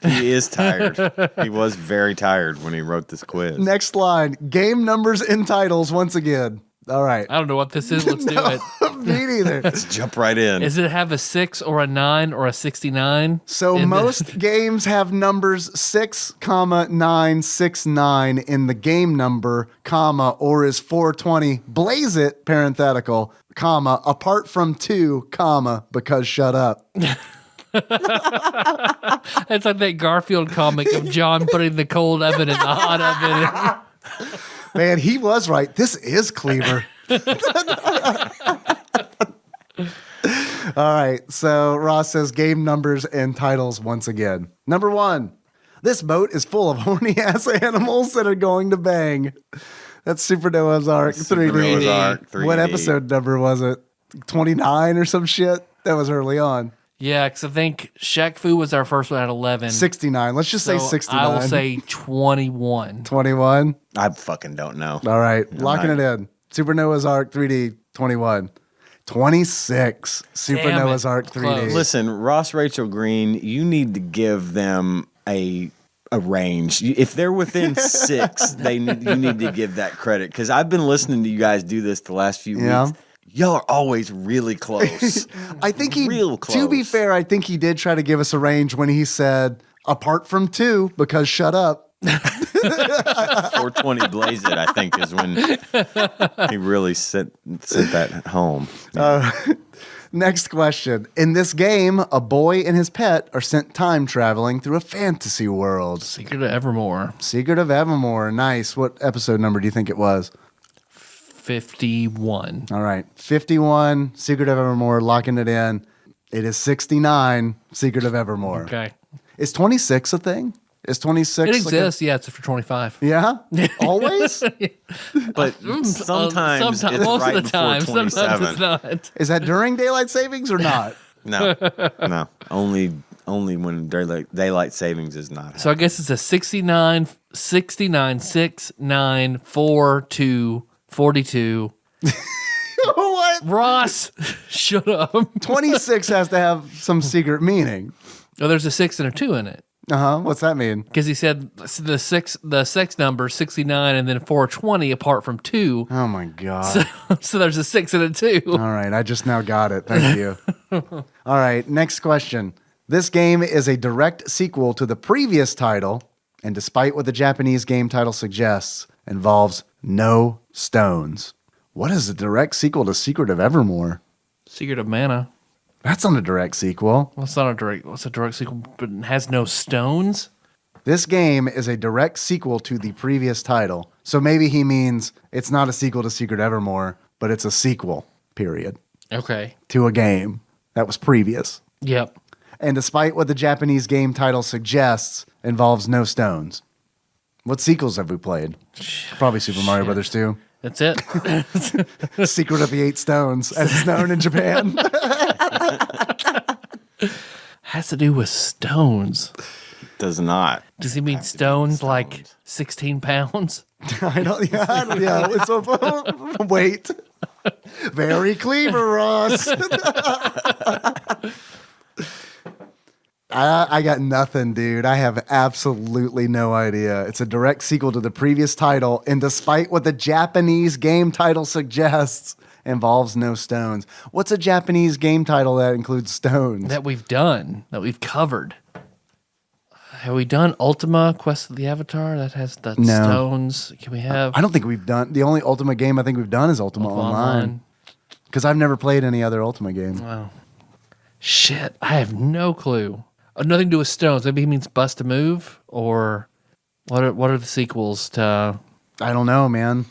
D: He is tired. He was very tired when he wrote this quiz.
C: Next line. Game numbers in titles once again. All right.
B: I don't know what this is. Let's do it.
C: Me neither.
D: Let's jump right in.
B: Does it have a 6 or a 9 or a 69?
C: So
B: in
C: most games have numbers 6, 9, 6, 9 in the game number, comma, or is 420. Blaze it, parenthetical, comma, apart from 2, comma, because shut up.
B: It's like that Garfield comic of John putting the cold oven in the hot oven.
C: Man, he was right. This is Cleaver. All right. So Ross says game numbers and titles once again. Number 1. This boat is full of horny ass animals that are going to bang. That's Super Noah's Ark 3D.
D: Super Noah's Ark 3D.
C: What episode number was it? 29 or some shit? That was early on.
B: Yeah, because I think Shaq Fu was our first one at 11.
C: 69. Let's just say
B: So
C: 69.
B: I will say 21.
C: 21.
D: I fucking don't know.
C: All right. Locking
D: not-
C: it in. Super Noah's Ark 3D 21. 26. Super
B: Damn
C: Noah's
B: it.
C: Ark 3D.
B: Close.
D: Listen, Ross Rachel Green, you need to give them a range. If they're within 6, you need to give that credit, because I've been listening to you guys do this the last few
C: Yeah.
D: weeks. Y'all are always really close.
C: I think he,
D: Real
C: to be
D: close.
C: fair, I think he did try to give us a range when he said, apart from 2, because shut up.
D: 420 Blaze It, I think, is when he really sent that home.
C: Next question. In this game, a boy and his pet are sent time traveling through a fantasy world.
B: Secret of Evermore.
C: Secret of Evermore. Nice. What episode number do you think it was?
B: 51.
C: All right. 51, Secret of Evermore, locking it in. It is 69, Secret of Evermore.
B: Okay.
C: Is 26 a thing? Is 26
B: It exists. Yeah, it's for 25.
C: Yeah? Always?
D: But sometimes it's
B: most
D: right
B: of the time.
D: before
B: Sometimes
D: 27.
B: it's not.
C: Is that during daylight savings or not?
D: No. Only when daylight savings is not.
B: So I guess it's a 69, 6, 9, 4, 2, 42.
C: What?
B: Ross, shut up.
C: 26 has to have some secret meaning.
B: Oh, there's a 6 and a 2 in it.
C: What's that mean?
B: Because he said the sex number 69 and then 420 apart from 2.
C: Oh my God.
B: So there's a 6 and a 2.
C: All right. I just now got it. Thank you. All right. Next question. This game is a direct sequel to the previous title, and despite what the Japanese game title suggests, involves no stones. What is a direct sequel to Secret of Evermore?
B: Secret of Mana.
C: That's not a direct sequel.
B: Well, it's not a direct. What's a direct sequel? But it has no stones.
C: This game is a direct sequel to the previous title. So maybe he means it's not a sequel to Secret Evermore, but it's a sequel, period,
B: Okay.
C: to a game that was previous.
B: Yep.
C: And despite what the Japanese game title suggests, involves no stones. What sequels have we played? Probably Super Mario Brothers 2.
B: That's it.
C: Secret of the 8 Stones, as it's known in Japan.
B: Has to do with stones.
D: Does not.
B: Does he mean stones like 16 pounds?
C: Yeah, it's a wait. Very clever, Ross. I got nothing, dude. I have absolutely no idea. It's a direct sequel to the previous title, and despite what the Japanese game title suggests, involves no stones. What's a Japanese game title that includes stones?
B: That we've done, that we've covered. Have we done Ultima Quest of the Avatar? That has the
C: No.
B: stones. Can we have
C: I don't think we've done. The only Ultima game I think we've done is Ultima Online. Because I've never played any other Ultima game.
B: Wow. Shit, I have no clue. Nothing to do with stones. Maybe he means Bust a Move, or what are the sequels to?
C: I don't know, man.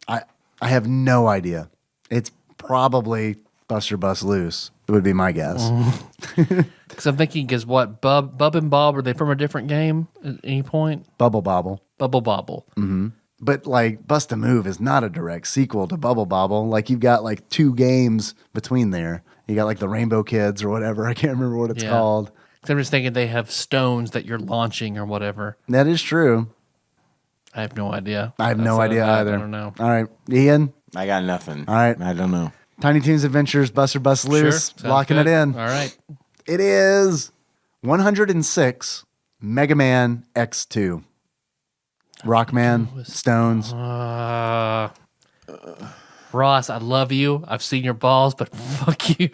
C: I have no idea. It's probably Buster Bust Loose. It would be my guess.
B: Because I'm thinking, because what, Bub and Bob, are they from a different game at any point?
C: Bubble Bobble.
B: Bubble Bobble.
C: But like Bust a Move is not a direct sequel to Bubble Bobble. Like you've got like 2 games between there. You got like the Rainbow Kids or whatever. I can't remember what it's called.
B: 'Cause I'm just thinking they have stones that you're launching or whatever.
C: That is true.
B: I have no idea.
C: I have no idea either.
B: I don't know.
C: All right, Ian.
D: I got nothing.
C: All right.
D: I don't know.
C: Tiny Toons Adventures, Buster Bust Loose.
B: Sounds
C: Locking
B: good.
C: it in.
B: All right.
C: It is 106 Mega Man X2. Rockman, Stones.
B: Ross, I love you. I've seen your balls, but fuck you.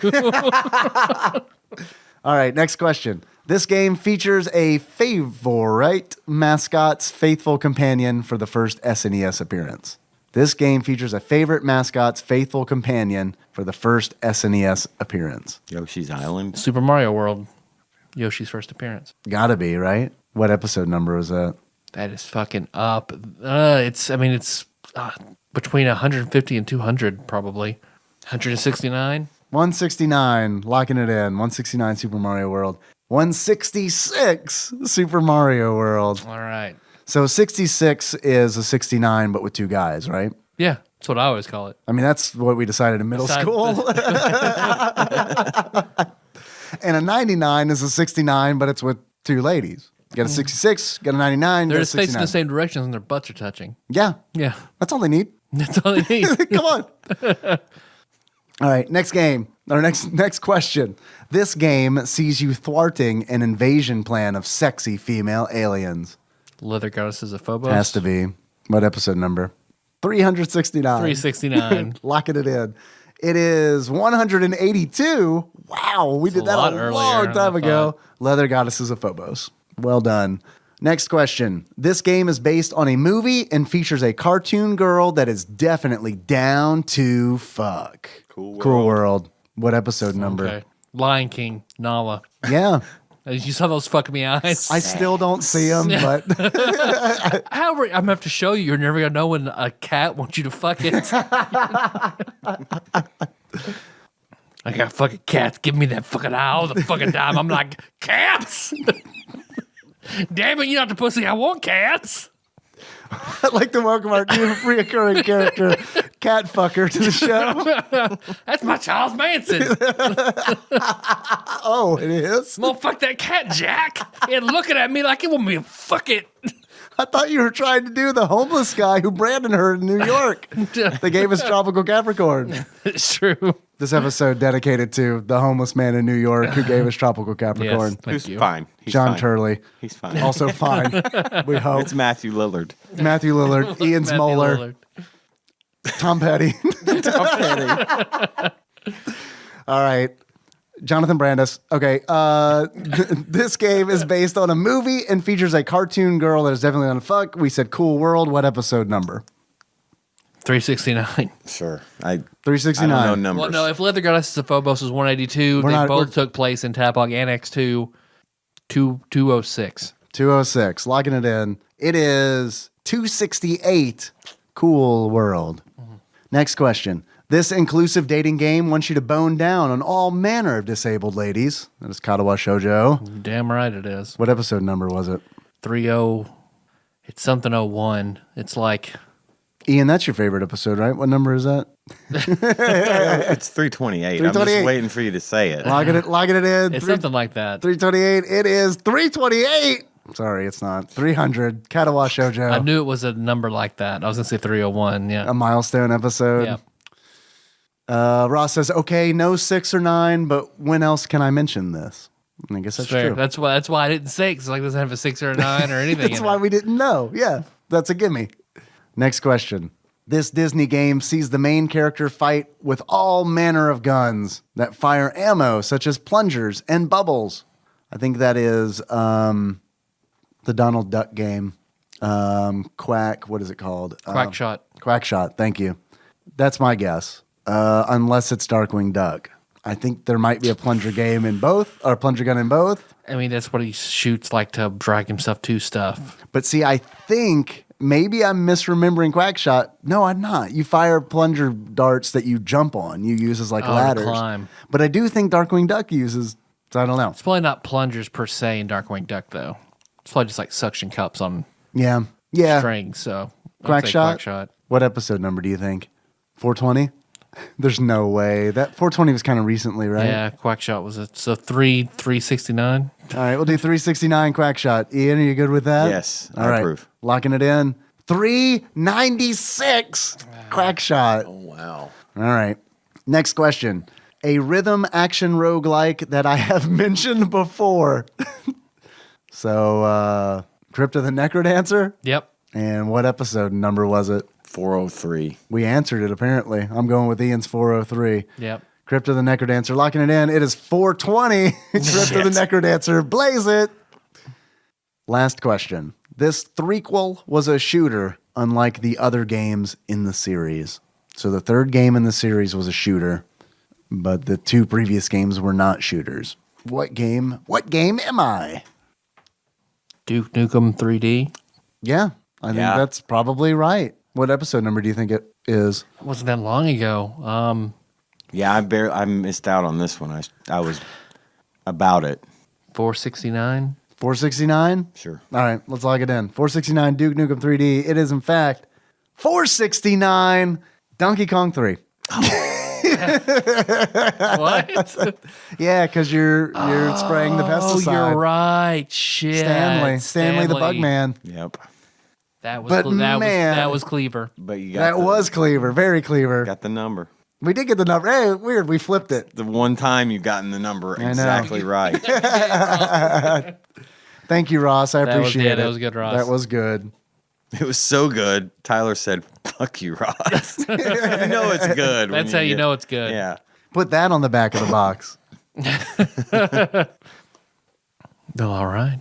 C: All right, next question. This game features a favorite mascot's faithful companion for the first SNES appearance. This game features a favorite mascot's faithful companion for the first SNES appearance.
D: Yoshi's Island.
B: Super Mario World. Yoshi's first appearance.
C: Gotta be, right? What episode number was that?
B: That is fucking up. It's between 150 and 200 probably. 169.
C: 169, locking it in. 169 Super Mario World. 166 Super Mario World.
B: All right.
C: So 66 is a 69, but with 2 guys, right?
B: Yeah, that's what I always call it.
C: I mean, that's what we decided in middle school. And a 99 is a 69, but it's with 2 ladies. You got a 66, got a 99,
B: They're
C: got a
B: just facing
C: 69.
B: the same directions and their butts are touching.
C: Yeah,
B: Yeah,
C: that's all they need.
B: that's all they need.
C: Come on. All right, next game. Or next question. This game sees you thwarting an invasion plan of sexy female aliens.
B: Leather goddesses of Phobos.
C: Has to be. What episode number? 369.
B: 369.
C: Locking it in. It is 182. Wow, we did
B: a
C: that
B: lot
C: a
B: earlier
C: long
B: than
C: time
B: I
C: ago.
B: thought.
C: Leather Goddesses of Phobos. Well done. Next question. This game is based on a movie and features a cartoon girl that is definitely down to fuck. Cool World. What episode number?
B: Okay. Lion King, Nala.
C: Yeah.
B: You saw those fuck me eyes?
C: I still don't see them, but
B: However, I'm going to have to show you. You're never going to know when a cat wants you to fuck it. I got fucking cats. Give me that fucking eye all the fucking time. I'm like, cats? Damn it, you're not the pussy. I want cats.
C: I'd like to welcome our new reoccurring character, Cat Fucker, to the show.
B: That's my Charles Manson.
C: Oh, it is?
B: Well, fuck that cat, Jack. And looking at me like it want me to fuck it.
C: I thought you were trying to do the homeless guy who Brandon heard in New York. They gave us Tropical Capricorn.
B: It's true.
C: This episode dedicated to the homeless man in New York who gave us Tropical Capricorn.
B: Yes, thank
D: Who's
B: you.
D: fine? He's
C: John
D: fine.
C: Turley.
D: He's fine.
C: Also fine. We hope.
D: It's Matthew Lillard.
C: Matthew Lillard, Ian
B: Matthew
C: Smoller,
B: Lillard.
C: Tom Petty. All right. Jonathan Brandis. Okay. This game is based on a movie and features a cartoon girl that is definitely on a fuck. We said Cool World. What episode number?
B: 369.
D: Sure. I
C: 369.
D: don't know numbers.
B: Well, no, if Leather Goddesses of Phobos was 182, they
C: we're-
B: both took place in TADPOG Annex 2, 206.
C: 206. Locking it in. It is 268. Cool World. Next question. This inclusive dating game wants you to bone down on all manner of disabled ladies. That is Katawa Shoujo.
B: Damn right it is.
C: What episode number was it?
B: 30. It's something 01. It's like,
C: Ian, that's your favorite episode, right? What number is that?
D: It's 328. I'm
C: 328.
D: just waiting for you to say it.
C: Locking it in.
B: it's something like that.
C: 328. It is 328. Sorry, it's not. 300. Katawa Shoujo.
B: I knew it was a number like that. I was going to say 301. Yeah.
C: A milestone episode.
B: Yeah.
C: Ross says, okay, no 6 or 9, but when else can I mention this? And I guess that's
B: Fair.
C: true.
B: That's why I didn't say, because it doesn't have a 6 or a 9 or anything.
C: That's
B: in
C: why
B: it.
C: we didn't know. Yeah, that's a gimme. Next question. This Disney game sees the main character fight with all manner of guns that fire ammo, such as plungers and bubbles. I think that is the Donald Duck game. Quack, what is it called?
B: Quack shot.
C: Quack Shot, thank you. That's my guess. Unless it's Darkwing Duck. I think there might be a plunger game in both, or a plunger gun in both.
B: I mean, that's what he shoots like to drag himself to stuff.
C: But see, I think maybe I'm misremembering Quackshot. No, I'm not. You fire plunger darts that you jump on. You use as like
B: to
C: ladders.
B: climb.
C: But I do think Darkwing Duck uses. So I don't know.
B: It's probably not plungers per se in Darkwing Duck though. It's probably just like suction cups on
C: Yeah.
B: strings. So I'd say
C: Quackshot. What episode number do you think? 420? There's no way. That 420 was kind of recently, right?
B: Yeah, Quackshot was it. So 369.
C: All right, we'll do 369 Quackshot. Ian, are you good with that?
D: Yes,
C: All
D: I
C: right.
D: approve.
C: Locking it in. 396 Quackshot.
D: Oh, wow.
C: All right. Next question. A rhythm action roguelike that I have mentioned before. So, Crypt of the Necrodancer?
B: Yep.
C: And what episode number was it?
D: 403.
C: We answered it, apparently. I'm going with Ian's 403.
B: Yep.
C: Crypt of the Necrodancer. Locking it in. It is 420. Crypt of the Necrodancer. Blaze it. Last question. This threequel was a shooter, unlike the other games in the series. So the third game in the series was a shooter, but the two previous games were not shooters. What game am I?
B: Duke Nukem 3D.
C: Yeah, I think that's probably right. What episode number do you think it is?
B: It wasn't that long ago.
D: Yeah, I missed out on this one. I was about it.
B: 469.
C: 469?
D: Sure.
C: All right, let's log it in. 469 Duke Nukem 3D. It is, in fact, 469 Donkey Kong 3.
B: What?
C: Yeah, because you're spraying the pesticide.
B: Oh, you're right. Shit.
C: Stanley the Bugman.
D: Yep.
B: That was
C: But
B: that was Cleaver.
D: But you got
C: That was clever, very clever.
D: got the number.
C: We did get the number. Hey, weird, we flipped it.
D: The one time you gotten the number
C: know.
D: exactly right.
C: Thank you, Ross. I appreciate it.
B: That was good, Ross.
C: That was good.
D: It was so good. Tyler said, "Fuck you, Ross." You know it's good.
B: That's how you know it's good.
D: Yeah.
C: Put that on the back of the box.
B: Oh, all right.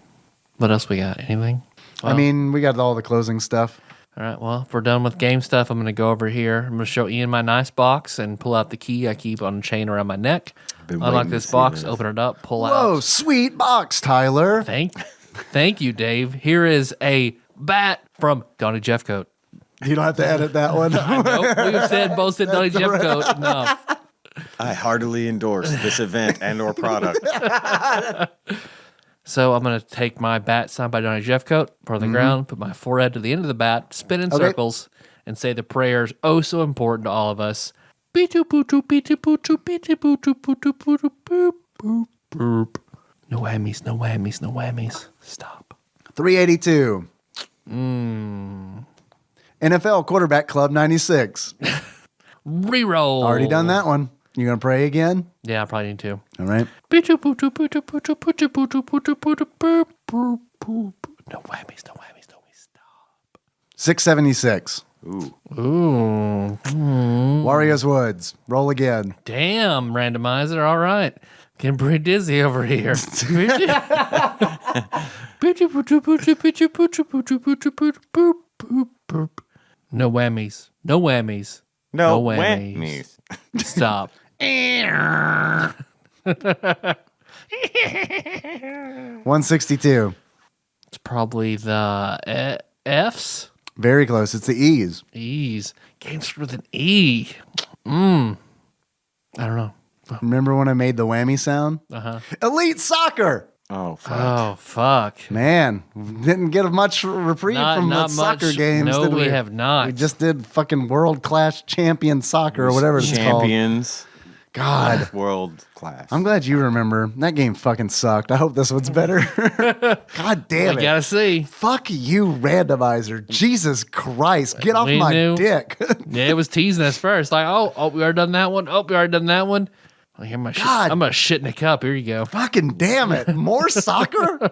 B: What else we got? Anything?
C: I mean, we got all the closing stuff.
B: All right. Well, if we're done with game stuff, I'm going to go over here. I'm going to show Ian my nice box and pull out the key I keep on a chain around my neck.
D: Been
B: Unlock
D: waiting to
B: this
D: see
B: box,
D: this.
B: open it up, pull
C: Whoa,
B: out.
C: sweet box, Tyler.
B: Thank you, Dave. Here is a bat from Donnie Jeffcoat.
C: You don't have to edit that one.
B: Nope, we've said both said Donnie Jeffcoat enough.
D: I heartily endorse this event and/or product.
B: So I'm going to take my bat signed by Donnie Jeffcoat, put it on the ground, put my forehead to the end of the bat, spin in circles, and say the prayers oh so important to all of us. No whammies, no whammies, no whammies. Stop.
C: 382. NFL Quarterback Club 96.
B: Reroll.
C: Already done that one. You going to pray again?
B: Yeah, I probably need to.
C: All right.
B: No whammies, no whammies, no whammies. Stop.
C: 676.
D: Ooh.
C: Warriors Woods. Roll again.
B: Damn, randomizer. All right. Getting pretty dizzy over here. No whammies. No whammies.
D: No
B: whammies.
D: whammies.
B: Stop.
C: 162.
B: It's probably the F's.
C: Very close. It's the E's.
B: E's. Games with an E. I don't know.
C: Remember when I made the whammy sound?
B: Uh-huh.
C: Elite Soccer.
D: Oh, fuck.
B: Oh, fuck.
C: Man, didn't get much reprieve from the
B: Not
C: soccer
B: much.
C: games,
B: No,
C: did we?
B: we have not.
C: We just did fucking world-class champion soccer or whatever it's called.
D: Champions.
C: God.
D: World class.
C: I'm glad you remember. That game fucking sucked. I hope this one's better. God damn
B: I
C: it.
B: gotta see.
C: Fuck you, randomizer. Jesus Christ. Get off
B: We
C: my
B: knew.
C: dick.
B: Yeah, it was teasing us first. Like, oh, we already done that one. Oh, we already done that one. Well, here my shit.
C: God.
B: I'm gonna shit in a cup. Here you go.
C: Fucking damn it. More soccer?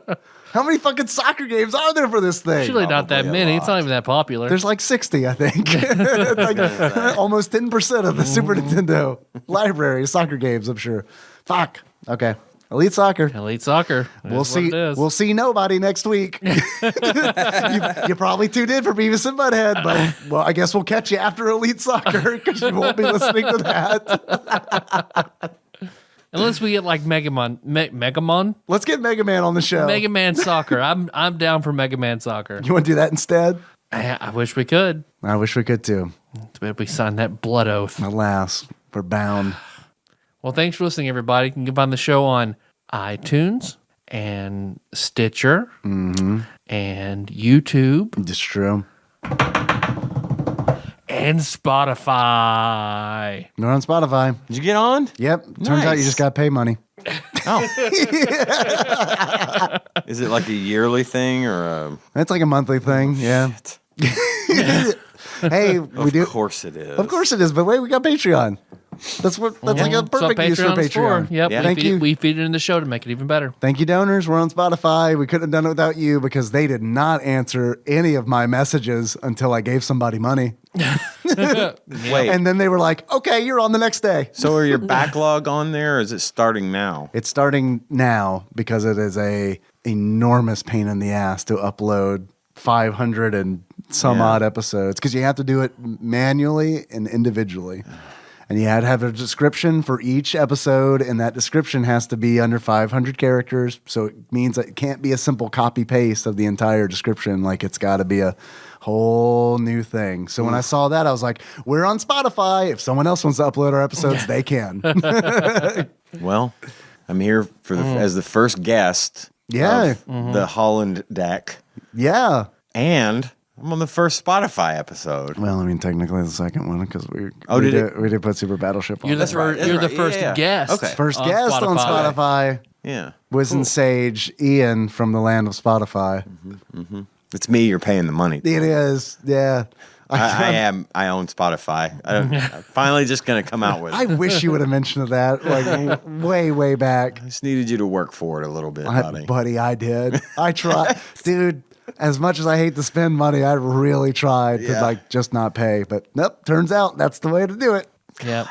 C: How many fucking soccer games are there for this thing?
B: Surely not that
D: Probably a
B: many. It's not
D: lot.
B: even that popular.
C: There's like 60, I think. Like, almost 10% of the Super Nintendo library of soccer games, I'm sure. Fuck. Okay. Elite Soccer.
B: Elite Soccer.
C: We'll see. We'll see nobody next week. you probably tuned in for Beavis and Butt-Head, but well, I guess we'll catch you after Elite Soccer because you won't be listening to that.
B: Unless we get like Megamon.
C: Let's get Mega Man on the show.
B: Mega Man Soccer. I'm down for Mega Man Soccer.
C: You want to do that instead?
B: I wish we could.
C: I wish we could too.
B: But we signed that blood oath.
C: Alas, we're bound.
B: Well, thanks for listening, everybody. You can find the show on iTunes and Stitcher and YouTube
C: It's true.
B: and Spotify.
C: We're on Spotify.
D: Did you get on?
C: Yep. Turns out you
D: Nice.
C: just got to pay money.
D: Is it like a yearly thing or a...
C: It's like a monthly thing. Yeah. Hey, we do.
D: Of course it is.
C: Of course it is. But wait, we got Patreon. That's like a
B: That's what
C: perfect use for
B: Patreon's
C: Patreon.
B: Yep.
D: Yeah.
C: Thank you.
B: We feed it in the show to make it even better.
C: Thank you, donors. We're on Spotify. We couldn't have done it without you because they did not answer any of my messages until I gave somebody money.
D: Wait,
C: And then they were like, okay, you're on the next day.
D: so are your backlog on there or is it starting now?
C: It's starting now because it is a enormous pain in the ass to upload 500 and some
D: Yeah.
C: odd episodes because you have to do it manually and individually. And you had to have a description for each episode, and that description has to be under 500 characters. So it means that it can't be a simple copy paste of the entire description. Like it's got to be a whole new thing. So when I saw that, I was like, we're on Spotify. If someone else wants to upload our episodes, they can.
D: Well, I'm here for as the first guest
C: Yeah.
D: of the Holland deck,
C: Yeah.
D: and I'm on the first Spotify episode.
C: Well, I mean, technically the second one because we
D: did
C: did put Super Battleship on.
B: You're the,
C: there.
D: right, that's
B: you're the
D: right.
B: first
D: Yeah, yeah.
B: guest.
D: Okay.
C: First guest on Spotify.
D: Yeah,
C: Wizened Sage, Ian from the land of Spotify.
D: it's me. You're paying the money.
C: It is, yeah.
D: I own Spotify. I'm finally just gonna come out with it.
C: I wish you would have mentioned that like way back.
D: I just needed you to work for it a little bit, buddy.
C: Buddy, I did. I tried, dude. As much as I hate to spend money, I really tried to
D: Yeah.
C: like just not pay. But nope, turns out that's the way to do it.
B: Yep.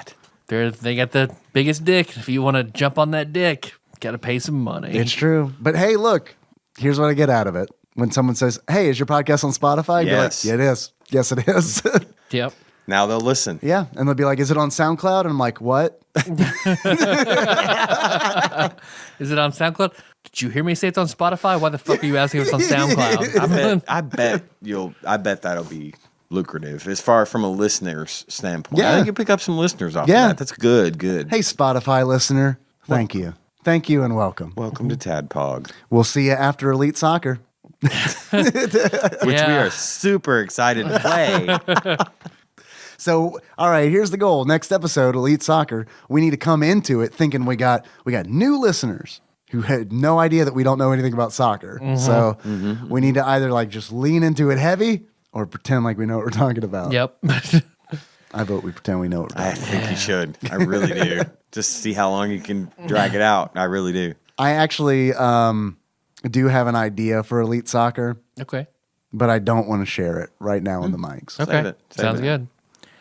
B: They got the biggest dick. If you want to jump on that dick, got to pay some money.
C: It's true. But hey, look, here's what I get out of it. When someone says, "Hey, is your podcast on Spotify?" You're like,
D: Yes.
C: "Yeah, it is. Yes, it is."
B: Yep.
D: Now they'll listen.
C: Yeah, and they'll be like, "Is it on SoundCloud?" And I'm like, "What?"
B: Is it on SoundCloud? Did you hear me say it's on Spotify? Why the fuck are you asking if it's on SoundCloud?
D: I bet that'll be lucrative as far from a listener's standpoint.
C: Yeah.
D: I think you pick up some listeners off
C: Yeah.
D: of that. That's good.
C: Hey, Spotify listener, thank you, and welcome.
D: Welcome to TADPOG,
C: We'll see you after Elite Soccer.
D: which we
B: Yeah.
D: are super excited to play.
C: So, all right, here's the goal. Next episode, Elite Soccer. We need to come into it thinking we got new listeners who had no idea that we don't know anything about soccer. So we need to either like just lean into it heavy or pretend like we know what we're talking about.
B: Yep.
C: I vote we pretend we know what we're
D: I
C: talking
D: think you should. I really do. Just see how long you can drag it out. I really do.
C: I actually do have an idea for Elite Soccer,
B: Okay.
C: but I don't want to share it right now on the mics.
B: Okay.
D: Save it. Save
B: Sounds
D: it.
B: good.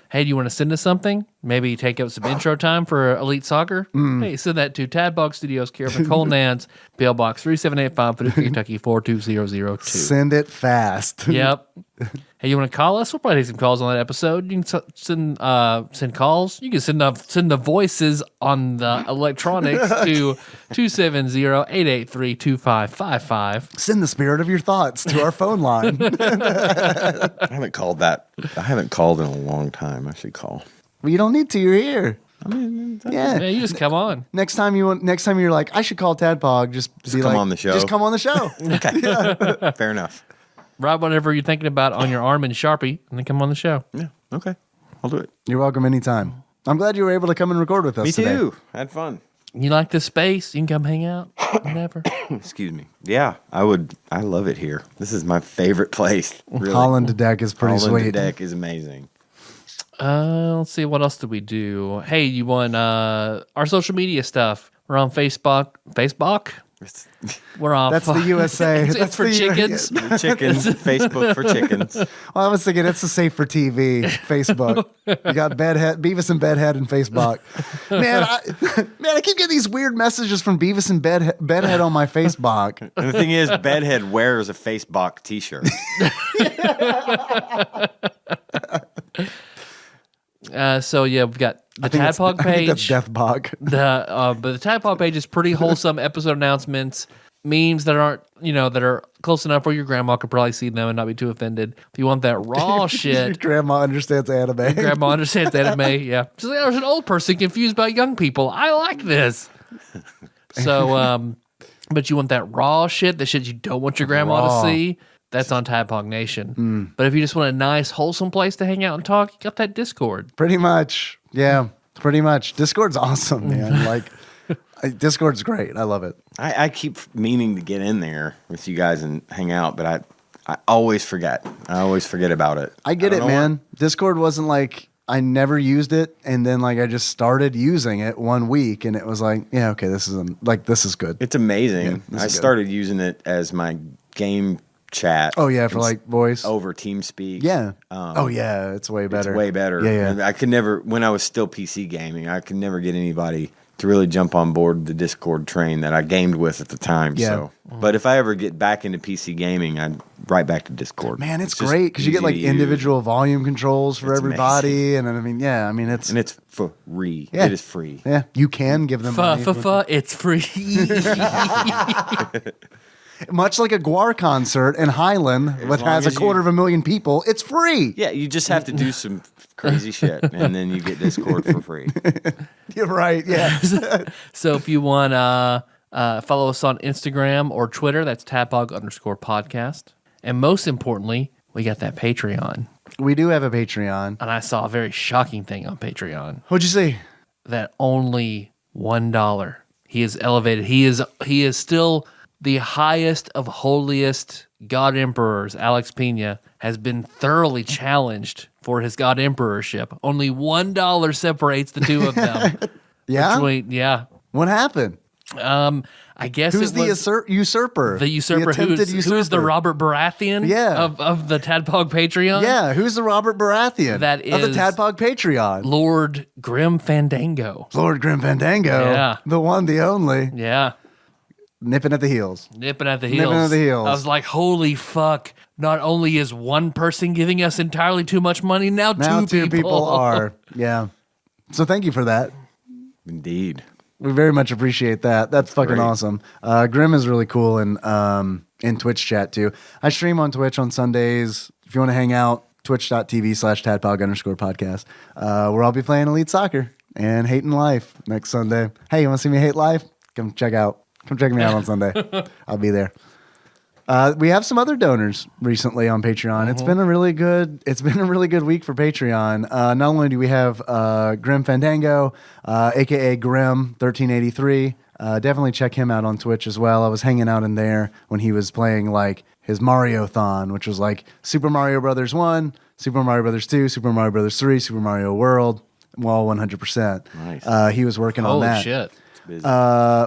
B: Hey, do you want to send us something? Maybe take up some intro time for Elite Soccer? Hey, send that to TADPOG Studios, care of Nicole Nance, PL Box 3785, Paducah, Kentucky 42002.
C: Send it fast.
B: Yep. Hey, you want to call us? We'll probably take some calls on that episode. You can send calls. You can send the voices on the electronics to 270-883-2555.
C: Send the spirit of your thoughts to our phone line.
D: I haven't called that. I haven't called in a long time. I should call.
C: Well, you don't need to. You're here.
B: Yeah,
C: Yeah.
B: you just come on.
C: Next time you're like, I should call Tadpog. Just be
D: come
C: like,
D: on the show.
C: Just come on the show.
D: Okay. Fair enough.
B: Write whatever you're thinking about on your arm in Sharpie, and then come on the show.
D: Yeah. Okay. I'll do it.
C: You're welcome anytime. I'm glad you were able to come and record with us
D: Me
C: today.
D: too. Had fun.
B: You like this space? You can come hang out whenever.
D: Excuse me. Yeah, I would. I love it here. This is my favorite place. Really.
C: Holland deck is pretty
D: Holland
C: sweet.
D: deck is amazing.
B: Let's see. What else did we do? Hey, you want our social media stuff? We're on Facebook. We're on.
C: That's the USA.
B: It's
C: That's
B: for
C: the
B: chickens.
D: Chickens. Facebook for chickens.
C: Well, I was thinking it's the Safe for TV Facebook. You got Beavis and Butt-Head and Facebook. Man, I keep getting these weird messages from Beavis and Butt-Head on my Facebook.
D: And the thing is, Bedhead wears a Facebook T-shirt.
B: So yeah, we've got the Tadpog
C: I think that's
B: page.
C: Deathbog.
B: But the Tadpog page is pretty wholesome episode announcements. memes that aren't, that are close enough where your grandma could probably see them and not be too offended. If you want that raw
C: Your
B: shit,
C: grandma understands anime.
B: grandma understands anime. Yeah, she's like, there's an old person confused by young people. I like this. So, but you want that raw shit, the shit you don't want your grandma to see. That's on TADPOG Nation. But if you just want a nice, wholesome place to hang out and talk, you got that Discord.
C: Pretty much. Yeah, pretty much. Discord's awesome, man. Like, Discord's great. I love it.
D: I keep meaning to get in there with you guys and hang out, but I always forget. I always forget about it.
C: I get it, man. Discord wasn't like, I never used it, and then like I just started using it one week, and it was like, yeah, okay, this is good.
D: It's amazing.
C: Yeah,
D: I started using it as my game chat.
C: Oh yeah, for like voice
D: over TeamSpeak.
C: Yeah. It's way better.
D: It's way better.
C: Yeah.
D: And I could never, when I was still PC gaming, I could never get anybody to really jump on board the Discord train that I gamed with at the time.
C: Yeah.
D: So, but if I ever get back into PC gaming, I'd right back to Discord.
C: Man, it's
D: just
C: great because you get like
D: easy to use.
C: individual volume controls for
D: It's
C: everybody, and it's
D: And it's free.
C: Yeah.
D: It is free.
C: yeah, you can give them money.
B: It's free.
C: Much like a Guar concert in Highland, which
D: long
C: has
D: as
C: 250,000 people, it's free.
D: Yeah, you just have to do some crazy shit, and then you get Discord for free.
C: You're right. Yeah.
B: So if you want to follow us on Instagram or Twitter, that's TADPOG_podcast. And most importantly, we got that Patreon.
C: We do have a Patreon.
B: And I saw a very shocking thing on Patreon.
C: What'd you see?
B: That only $1. He is elevated. He is still the highest of holiest God Emperors. Alex Pena has been thoroughly challenged for his God Emperorship. Only $1 separates the two of them.
C: Yeah?
B: Yeah.
C: What happened?
B: I guess
C: Who's
B: it
C: the
B: was
C: usurper?
B: the usurper.
C: attempted
B: Who's the Robert Baratheon?
C: Yeah.
B: Of the Tadpog Patreon.
C: Yeah, who's the Robert Baratheon
B: That
C: of the
B: is
C: Tadpog Patreon?
B: Lord Grim Fandango.
C: Lord Grim Fandango.
B: Yeah.
C: The one, the only.
B: Yeah.
C: Nipping at the heels.
B: Nipping at the heels.
C: Nipping at the heels.
B: I was like, holy fuck. Not only is one person giving us entirely too much money, now two people
C: are. Yeah. So thank you for that.
D: Indeed.
C: We very much appreciate that. That's fucking
D: Great.
C: awesome. Grim is really cool in Twitch chat too. I stream on Twitch on Sundays. If you want to hang out, twitch.tv/tadpog_podcast. Where I'll be playing Elite Soccer and Hating Life next Sunday. Hey, you want to see me hate life? Come check me out on Sunday. I'll be there. We have some other donors recently on Patreon. It's been a really good week for Patreon. Not only do we have Grim Fandango, aka Grim 1383. Definitely check him out on Twitch as well. I was hanging out in there when he was playing like his Mario-thon, which was like Super Mario Brothers 1, Super Mario Brothers 2, Super Mario Brothers 3, Super Mario World, all 100%.
D: Nice.
C: He was working on
B: Holy
C: that.
B: shit.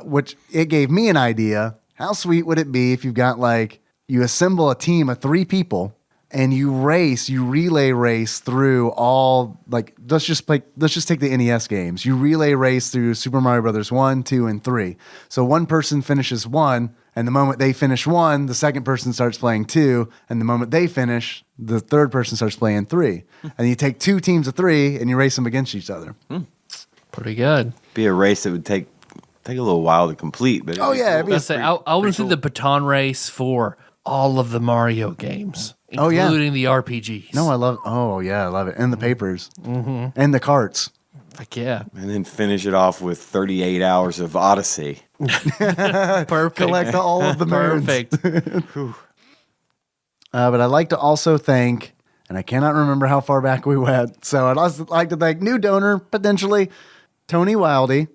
C: Which it gave me an idea. How sweet would it be if you've got like, you assemble a team of 3 people and you relay race through all, like, let's just take the NES games. You relay race through Super Mario Brothers 1, 2, and 3. So one person finishes 1, and the moment they finish 1, the second person starts playing 2, and the moment they finish, the third person starts playing 3. And you take 2 teams of 3 and you race them against each other.
B: Pretty good.
D: Be a race that would take a little while to complete, but
C: Oh, yeah, it'd be
B: Let's say, I want to see the baton race for all of the Mario games,
C: Oh, yeah.
B: including the RPGs.
C: No, I love it. And the papers. Mm-hmm. And the carts.
B: Fuck yeah.
D: and then finish it off with 38 hours of Odyssey.
B: Perfect.
C: Collect all of the moons.
B: Perfect.
C: But I'd like to also thank, and I cannot remember how far back we went, so I'd also like to thank new donor, potentially, Tony Wildy,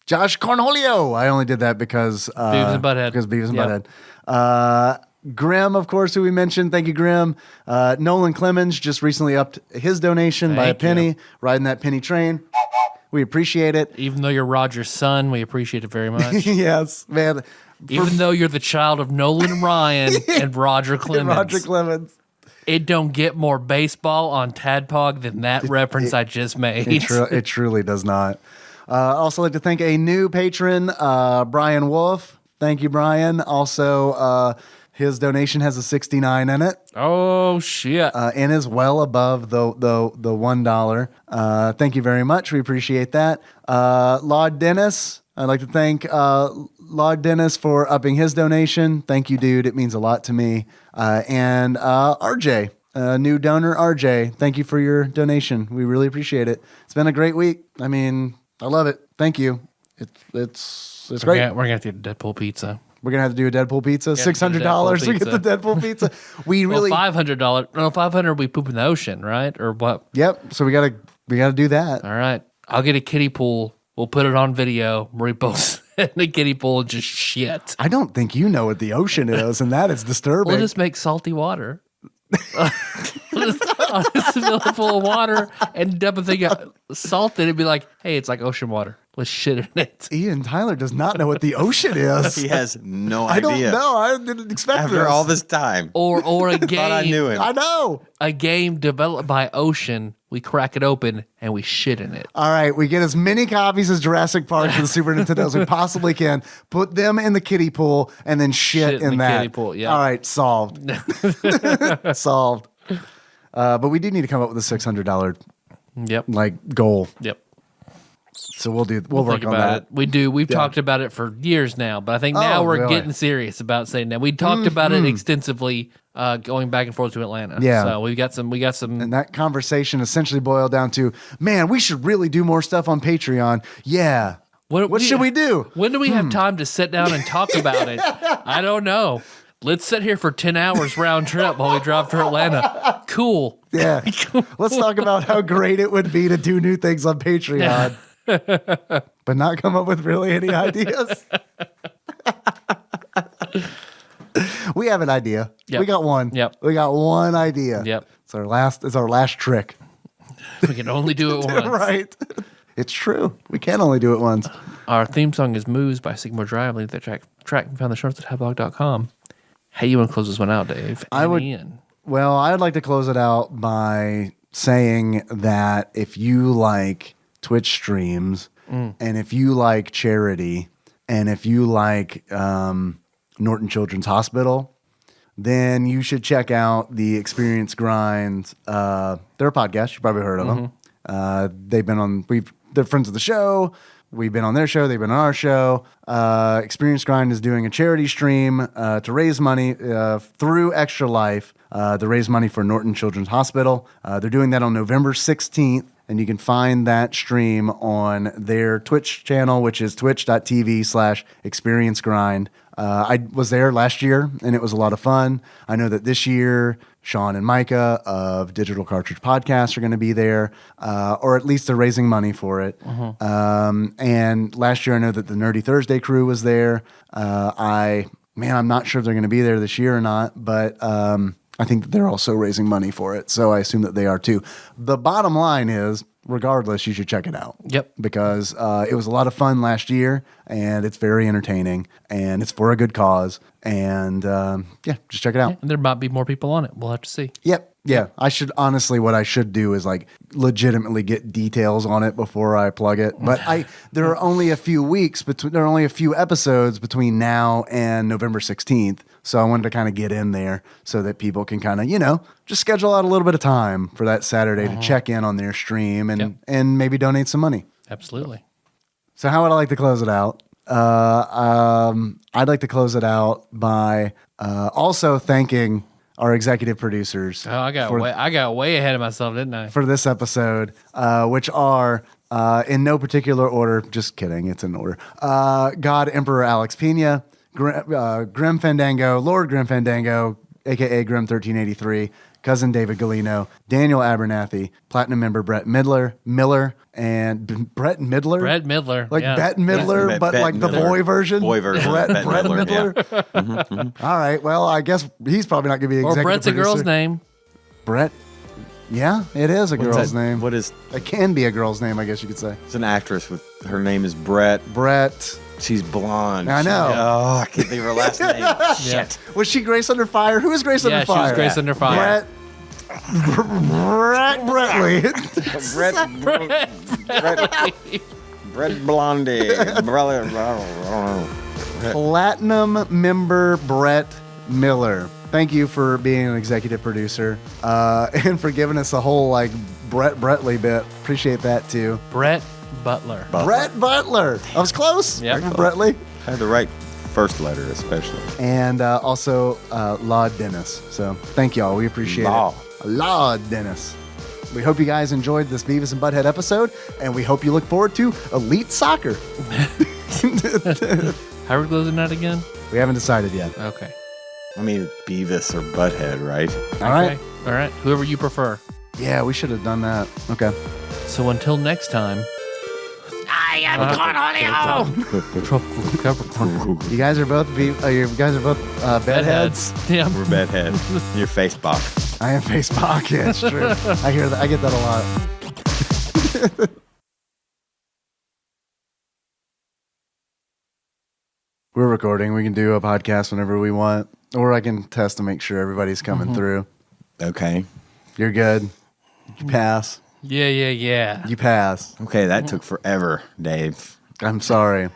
C: Josh Cornholio. I only did that because
B: Beavis and Butt-Head.
C: Because Beavis and
B: Yep.
C: Butt-Head. Grim, of course, who we mentioned. Thank you, Grim. Nolan Clemens just recently upped his donation by a
B: Thank
C: penny,
B: you.
C: riding that penny train. We appreciate it.
B: Even though you're Roger's son, we appreciate it very much.
C: Yes, man.
B: Even though you're the child of Nolan Ryan and Roger Clemens.
C: Roger Clemens.
B: It don't get more baseball on Tadpog than that reference I just made.
C: It truly does not. Also like to thank a new patron, Brian Wolf. Thank you, Brian. Also, his donation has a 69 in it.
B: Oh shit.
C: And is well above the $1. Thank you very much. We appreciate that. Laud Dennis. I'd like to thank Log Dennis for upping his donation. Thank you, dude. It means a lot to me. And RJ, new donor RJ. Thank you for your donation. We really appreciate it. It's been a great week. I mean, I love it. Thank you. It's great.
B: We're gonna have to get a Deadpool pizza.
C: We're gonna have to do a Deadpool pizza.
B: Yeah,
C: $600 to get the Deadpool pizza. We really
B: $500. No, $500. We poop in the ocean, right? Or what?
C: Yep. So we gotta do that.
B: All right. I'll get a kiddie pool. We'll put it on video. We both in the kiddie pool and just shit.
C: I don't think you know what the ocean is, and that is disturbing.
B: We'll just make salty water. I'll just fill it full of water and dump a thing of salt in it and be like, hey, it's like ocean water. Let's shit in it.
C: Ian Tyler does not know what the ocean is.
D: He has no
C: I
D: idea.
C: don't know. I didn't expect
D: After
C: this.
D: all this time.
B: Or a game.
D: Thought I knew him.
C: I know.
B: A game developed by Ocean. We crack it open and we shit in it.
C: All right, we get as many copies as Jurassic Park for the Super Nintendo as we possibly can. Put them in the kiddie pool and then shit in
B: the
C: that.
B: kiddie pool, yeah.
C: All right, solved. Solved. But we do need to come up with a $600
B: Yep.
C: goal.
B: Yep.
C: So we'll work
B: Think
C: on
B: about
C: that.
B: it. We do. We've talked about it for years now, but I think now
C: Oh,
B: we're
C: really?
B: getting serious about saying that. We talked about it extensively going back and forth to Atlanta.
C: Yeah.
B: So we got some.
C: And that conversation essentially boiled down to, man, we should really do more stuff on Patreon. Yeah. What should we do?
B: When do we have time to sit down and talk about it? I don't know. Let's sit here for 10 hours round trip while we drive to Atlanta. Cool.
C: Yeah. Let's talk about how great it would be to do new things on Patreon, but not come up with really any ideas. We have an idea.
B: Yep.
C: We got one.
B: Yep.
C: We got one idea.
B: Yep.
C: It's our last trick.
B: We can only do it once.
C: Right. It's true. We can only do it once.
B: Our theme song is Moves by Sigmar Drive. Link that track can be found in the shorts at TADPOG.com. Hey, you want to close this one out, Dave?
C: I would.
B: Ian.
C: Well, I'd like to close it out by saying that if you like Twitch streams and if you like charity and if you like Norton Children's Hospital, then you should check out the Experience Grind. They're a podcast. You probably heard of them. They've been on. They're friends of the show. We've been on their show. They've been on our show. Experience Grind is doing a charity stream to raise money through Extra Life to raise money for Norton Children's Hospital. They're doing that on November 16th, and you can find that stream on their Twitch channel, which is twitch.tv/experiencegrind. I was there last year, and it was a lot of fun. I know that this year, Sean and Micah of Digital Cartridge Podcast are going to be there, or at least they're raising money for it. And last year, I know that the Nerdy Thursday crew was there. I'm not sure if they're going to be there this year or not, but I think that they're also raising money for it. So I assume that they are too. The bottom line is, regardless, you should check it out.
B: Yep.
C: Because it was a lot of fun last year, and it's very entertaining, and it's for a good cause. And just check it out.
B: And there might be more people on it. We'll have to see.
C: Yep. Yeah. I should honestly, what I should do is like legitimately get details on it before I plug it. But there are only a few episodes between now and November 16th. So I wanted to kind of get in there so that people can kind of, just schedule out a little bit of time for that Saturday to check in on their stream and maybe donate some money.
B: Absolutely.
C: So how would I like to close it out? I'd like to close it out by also thanking our executive producers.
B: Oh, I got way ahead of myself, didn't I?
C: For this episode, which are in no particular order. Just kidding, it's in order. God Emperor Alex Pena, Grim Fandango, Lord Grim Fandango, aka Grim 1383, Cousin David Galino, Daniel Abernathy, Platinum member Brett Miller, Brett Midler?
B: Brett Midler.
C: Like
B: yeah.
C: Bette Midler,
D: Yes,
C: but
D: Bette
C: like the
D: Midler.
C: boy version?
D: Boy version.
C: Brett
D: Bette
C: Midler?
D: Midler,
C: All right, well, I guess he's probably not going to be
B: Or
C: executive
B: Brett's a
C: producer.
B: girl's name.
C: Brett? Yeah, it is a girl's
D: that?
C: name.
D: What is?
C: It can be a girl's name, I guess you could say.
D: It's an actress with her name is Brett.
C: Brett.
D: She's blonde.
C: I know.
D: I can't think of her last name. Shit.
C: Was she Grace Under Fire? Who is Grace Under
B: Yeah, she
C: Fire?
B: was Grace Under Fire.
C: Brett Brettley.
D: Brett Blondie.
C: Platinum member Brett Miller. Thank you for being an executive producer and for giving us a whole like Brett Brettley bit. Appreciate that too.
B: Brett Butler.
C: Brett Butler. I was close.
B: Yeah.
C: Brettley.
D: I had the right first letter especially.
C: And also Laud Dennis. So thank y'all. We appreciate
D: Law.
C: it. Laud Dennis. We hope you guys enjoyed this Beavis and Butt-Head episode, and we hope you look forward to Elite Soccer.
B: How are we closing that again?
C: We haven't decided yet.
B: Okay.
D: I mean, Beavis or Butthead, right?
C: All right.
B: Okay. All right. Whoever you prefer.
C: Yeah, we should have done that. Okay.
B: So until next time. I am Cornelio.
C: You guys are both bedheads.
B: Yeah.
D: We're Bedhead. Your face box.
C: I am Facebook. Yeah, it's true. I hear that. I get that a lot. We're recording. We can do a podcast whenever we want, or I can test to make sure everybody's coming through.
D: Okay.
C: You're good. You pass.
B: Yeah.
C: You pass.
D: Okay, that took forever, Dave.
C: I'm sorry.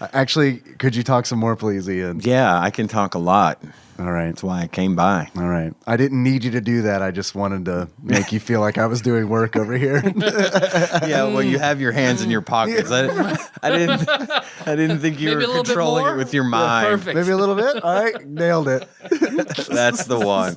C: Actually, could you talk some more, please, Ian?
D: Yeah, I can talk a lot.
C: All right.
D: That's why I came by.
C: All right. I didn't need you to do that. I just wanted to make you feel like I was doing work over here.
D: Yeah, well, you have your hands in your pockets. I didn't think you
B: Maybe a
D: were
B: little bit
D: controlling
B: more?
D: it with your
B: Yeah,
D: mind.
B: perfect.
C: Maybe a little bit. All right. Nailed it.
D: That's the one.